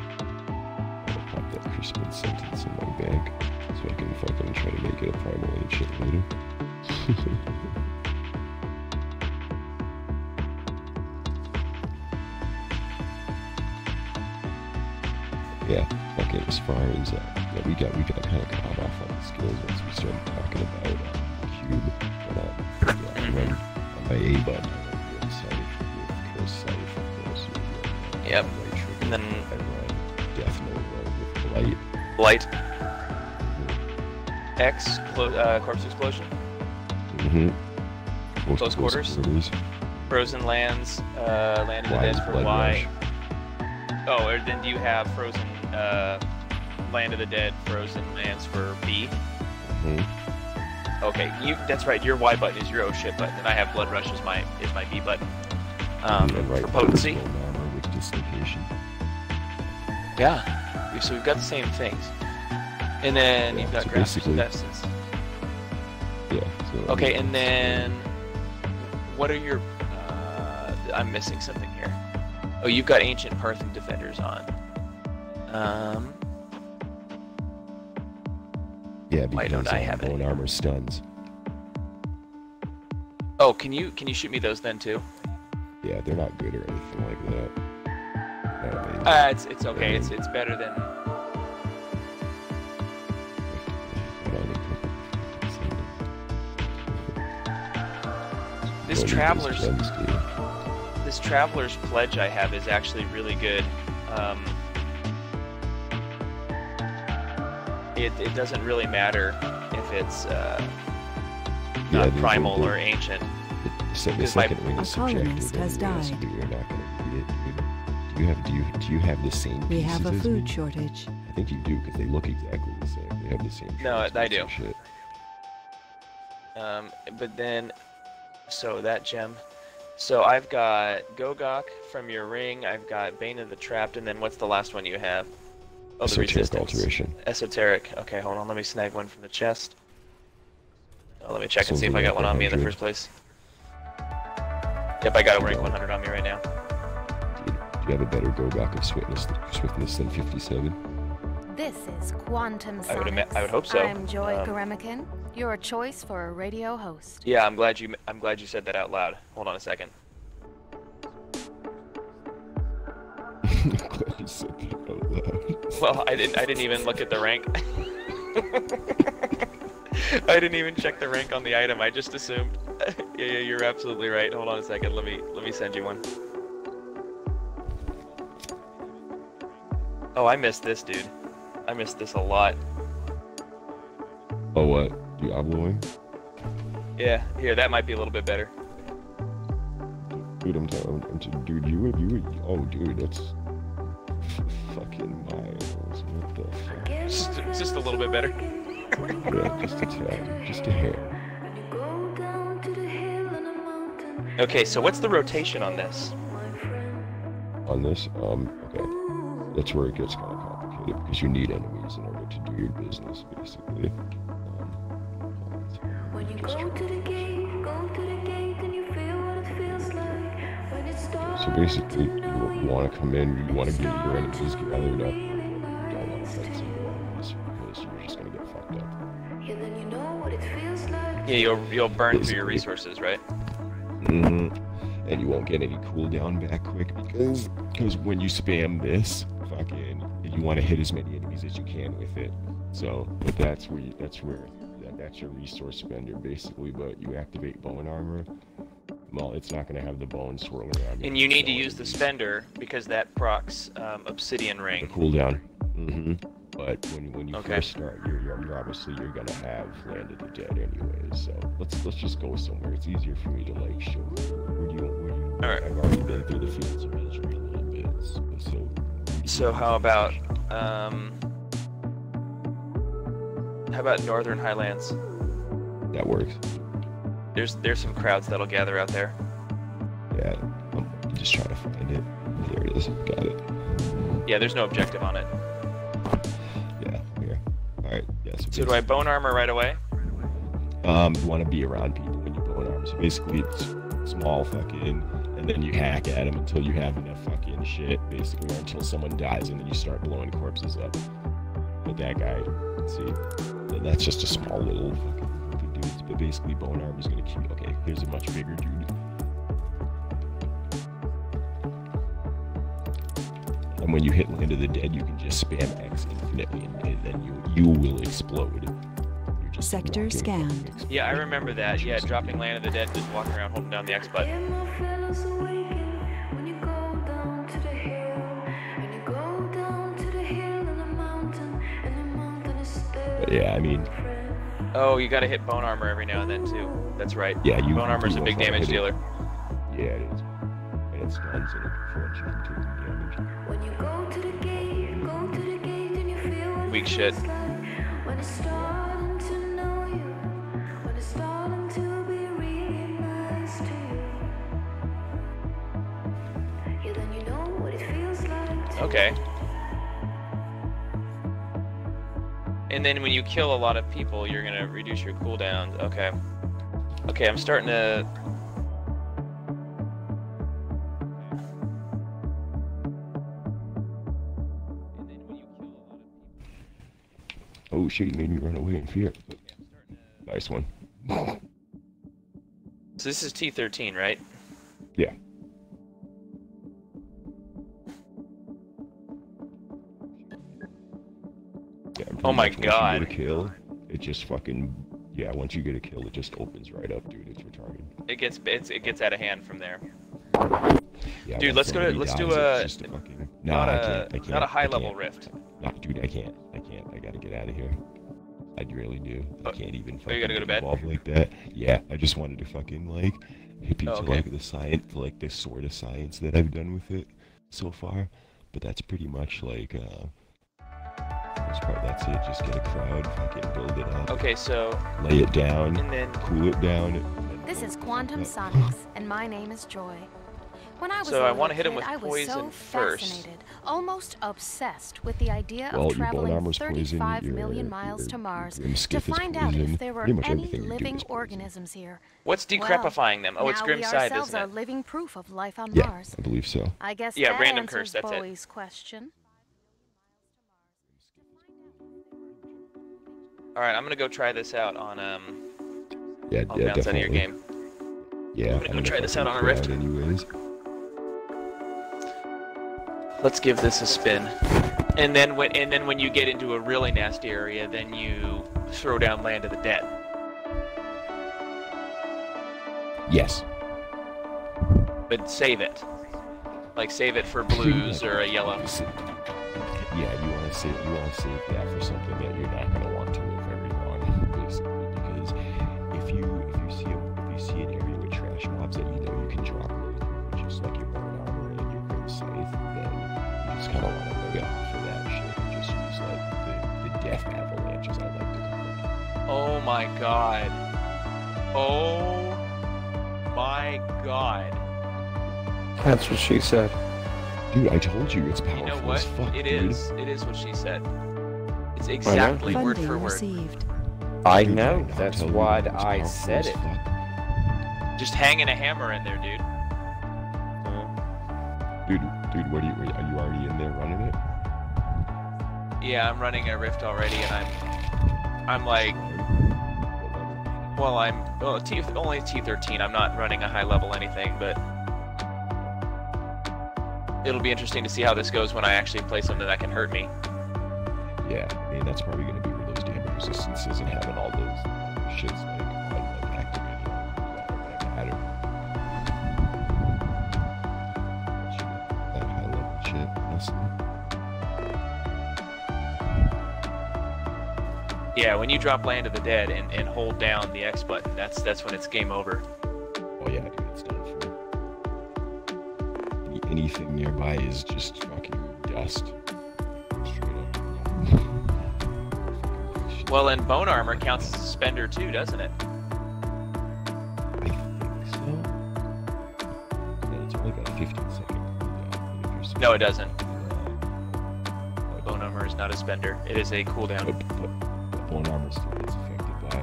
I'll pop that Crispin Sentence in my bag so I can fucking try to make it a primal ancient later. Yeah, fucking as far as yeah, we got kind of caught off on the skills once we started talking about cube. But yeah, on my A button, I run with Scythe, with Curse Scythe, of course. Yep. Right trigger, And then I run Death Nova with Blight. Light. X, Corpse Explosion. Mm-hmm. Close quarters. Frozen Lands, Land of the Y Dead is for Blood Y. Rush. Oh, or then do you have Frozen Land of the Dead, Frozen Lands for B? Mm-hmm. Okay, that's right. Your Y button is your oh shit button, and I have Blood Rush as my B button. And right For button is potency. Bone Armor with dislocation. Yeah, so we've got the same things. And then Yeah, you've got so Grasp of basically- Essence. Yeah. So Okay, and then what are your? I'm missing something here. Oh, you've got Ancient Parthian Defenders on. yeah, why don't because, I have Bone it? Armor stuns. Oh, can you shoot me those then too? Yeah, they're not good or anything like that. I mean, It's okay. It's better than. This Traveler's Pledge I have is actually really good. It doesn't really matter if it's not primal or ancient. The because my- second ring is A colonist subjective has anyway, so died. you're not gonna read it. Do you have the same We pieces have a as food me? shortage. I think you do because they look exactly the same. They have the same. No, I transmits do. and Shit. But then, so that gem, So I've got Gogok from your ring, I've got Bane of the Trapped, and then what's the last one you have? Oh, the Esoteric Resistance. Alteration. Esoteric. Okay, hold on, let me snag one from the chest. Oh, let me check and Sounds see if I like got one on me in the 100. first place. Yep, I got a rank 100 on me right now. Do you have a better Gogok of swiftness than 57? This is Quantum I would Science. I would hope so. I'm Joy Garemikin, your choice for a radio host. Yeah, I'm glad you said that out loud. Hold on a second. I'm glad you said that out loud. Well, I didn't even look at the rank. I didn't even check the rank on the item. I just assumed. Yeah, you're absolutely right. Hold on a second. Let me send you one. Oh, I missed this, dude. I missed this a lot. Oh, what? Diabloing? Yeah, here, that might be a little bit better. Dude, dude, you would, oh, dude, that's fucking miles. What the fuck? Just a little bit better. Yeah, just a tad, just a hair. Okay, so what's the rotation on this? On this, okay, that's where it gets kind of complicated because you need enemies in order to do your business, basically. When you go to the gate and you feel what it feels like when it starts. So basically, you want to come in, you want to get your enemies gathered up. You don't want to fight single enemies because you're just gonna get fucked up. Yeah, then you know what it feels like. Yeah, you'll burn through Basically. your resources, right? And you won't get any cooldown back quick because when you spam this, fucking, you want to hit as many enemies as you can with it. So, but that's your resource spender basically. But you activate bone armor. Well, it's not going to have the bone swirling around. And you need to use the spender because that procs obsidian the ring. cooldown. But when you Okay. first start, you're obviously you're gonna have Land of the Dead anyways. So let's just go somewhere. It's easier for me to like show you. Where do you? All right. I've already been through the fields of misery a little bit. So how about Northern Highlands? That works. There's some crowds that'll gather out there. Yeah, I'm just trying to find it. There it is. Got it. Yeah, there's no objective on it. Yeah, here. All right. Yeah. So do I bone armor right away? You want to be around people when you bone armor. So basically, it's small fucking, and then you hack at them until you have enough fucking shit, basically, or until someone dies, and then you start blowing corpses up. But that guy, let's see, that's just a small little fucking dudes. But basically, bone armor is gonna keep. Okay, here's a much bigger dude. And when you hit Land of the Dead, you can just spam X infinitely, and then you will explode. You're just Sector walking, scanned. Yeah, I remember that. Yeah, dropping Land of the Dead, just walking around holding down the X button. Yeah, my fellas awaken when you go down to the hill. And you go down to the hill and the mountain is there. But yeah, I mean, Oh, you gotta hit bone armor every now and then too. That's right. yeah, you. Bone armor's a big damage dealer. Yeah, it is. And it stuns and it prevents you from taking damage. When you go to the gate and you feel what Weak it shit. feels like. When it's starting to know you. When it's starting to be really nice to you. Yeah, then you know what it feels like to Okay. And then when you kill a lot of people, you're gonna reduce your cooldowns. Okay. Okay, I'm starting to. Oh shit, you made me run away in fear. Nice one. So this is T13, right? Yeah. Yeah, Oh my pretty much God. Once you get a kill, it just fucking, yeah, once you get a kill, it just opens right up, dude. It's retarded. It gets out of hand from there. Yeah, Dude, once let's somebody do dies, a- it's just fucking, no, Not I a can't. not a high I level can't. rift. No, dude, I can't. I gotta get out of here. I really do. I can't even Oh, you gotta go to fucking bed? evolve like that. Yeah, I just wanted to fucking like hip you Oh, to okay. like the science, like the sort of science that I've done with it so far. But that's pretty much like that's it. Just get a crowd, fucking build it up, Okay, so lay it down, and then cool it down. This This is Quantum Sonics, and my name is Joy. When I was So a I little wanna hit him kid, with I was poison so first. fascinated, almost obsessed with the idea Well, of your bone traveling armor's poison, 35 your million miles to Mars grim to skiff is find out poison, if there were pretty much any everything you do living is poison. organisms here. What's decrepifying them? Oh, it's now Grim we Side, ourselves isn't are it? living proof of life on Yeah, Mars. I believe so. I guess Yeah, that random answers curse, that's it. Bowie's question. Alright, I'm gonna go try this out on, Yeah, I'll yeah, bounce out of your definitely. game. Yeah, I'm gonna go try this out on a fucking Rift. crowd anyways. Let's give this a spin. And then when you get into a really nasty area, then you throw down Land of the Dead. Yes. But save it. Like save it for blues or a yellow. Yeah, you want to save that for something that you're not gonna want to live very long, basically. Because if you see an area with trash mobs that you know you can drop loot, which is like your bone armor and your grim scythe, then you just kind of want to lay off for that shit and just use like the death avalanches, I like to call it. Oh my god. Oh my god. That's what she said. Dude, I told you it's powerful You know what? as fuck, It dude. is. It is what she said. It's exactly word Funding for word. received. I Dude, know. I'm That's telling you, why it's I powerful said as it. fuck. Just hanging a hammer in there, dude. Dude, what are you already in there running it? Yeah, I'm running a Rift already, and I'm like, well, I'm only T13. I'm not running a high level anything, but it'll be interesting to see how this goes when I actually play something that can hurt me. Yeah, I mean, that's probably going to be where those damage resistances and having all those shits like activated that matter. That high level shit, honestly. Yeah, when you drop Land of the Dead and hold down the X button, that's when it's game over. Oh yeah, dude, it's done for. Anything nearby is just fucking dust. Straight up. Well, and Bone Armor counts as a spender too, doesn't it? I think so. Yeah, it's only got a 15-second cooldown. But if you're No, it doesn't. Bone Armor is not a spender. It is a cooldown. But bone armor still gets affected by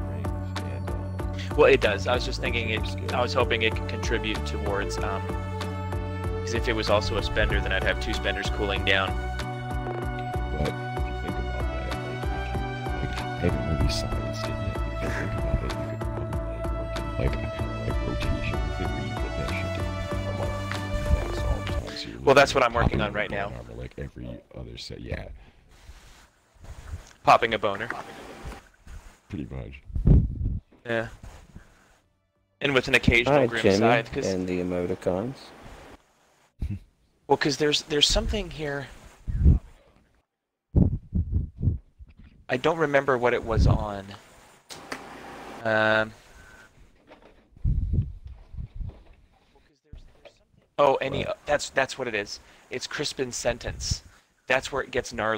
rings and. Well, it does. I was just thinking I was hoping it could contribute towards, because if it was also a spender, then I'd have two spenders cooling down. But if you think about that, I haven't really scienced it yet. But if you think about it, you could probably like work like rotation with it, where you put that shit to come up fast all the time. So you're Well, that's what I'm popping working on your right bone now. armor like every other set, yeah, Popping a boner. pretty much. Yeah. And with an occasional Alright, Grim Jimmy, Scythe, because and the emoticons. well, there's something here. I don't remember what it was on. Oh, that's what it is. It's Crispin's sentence. That's where it gets gnarly.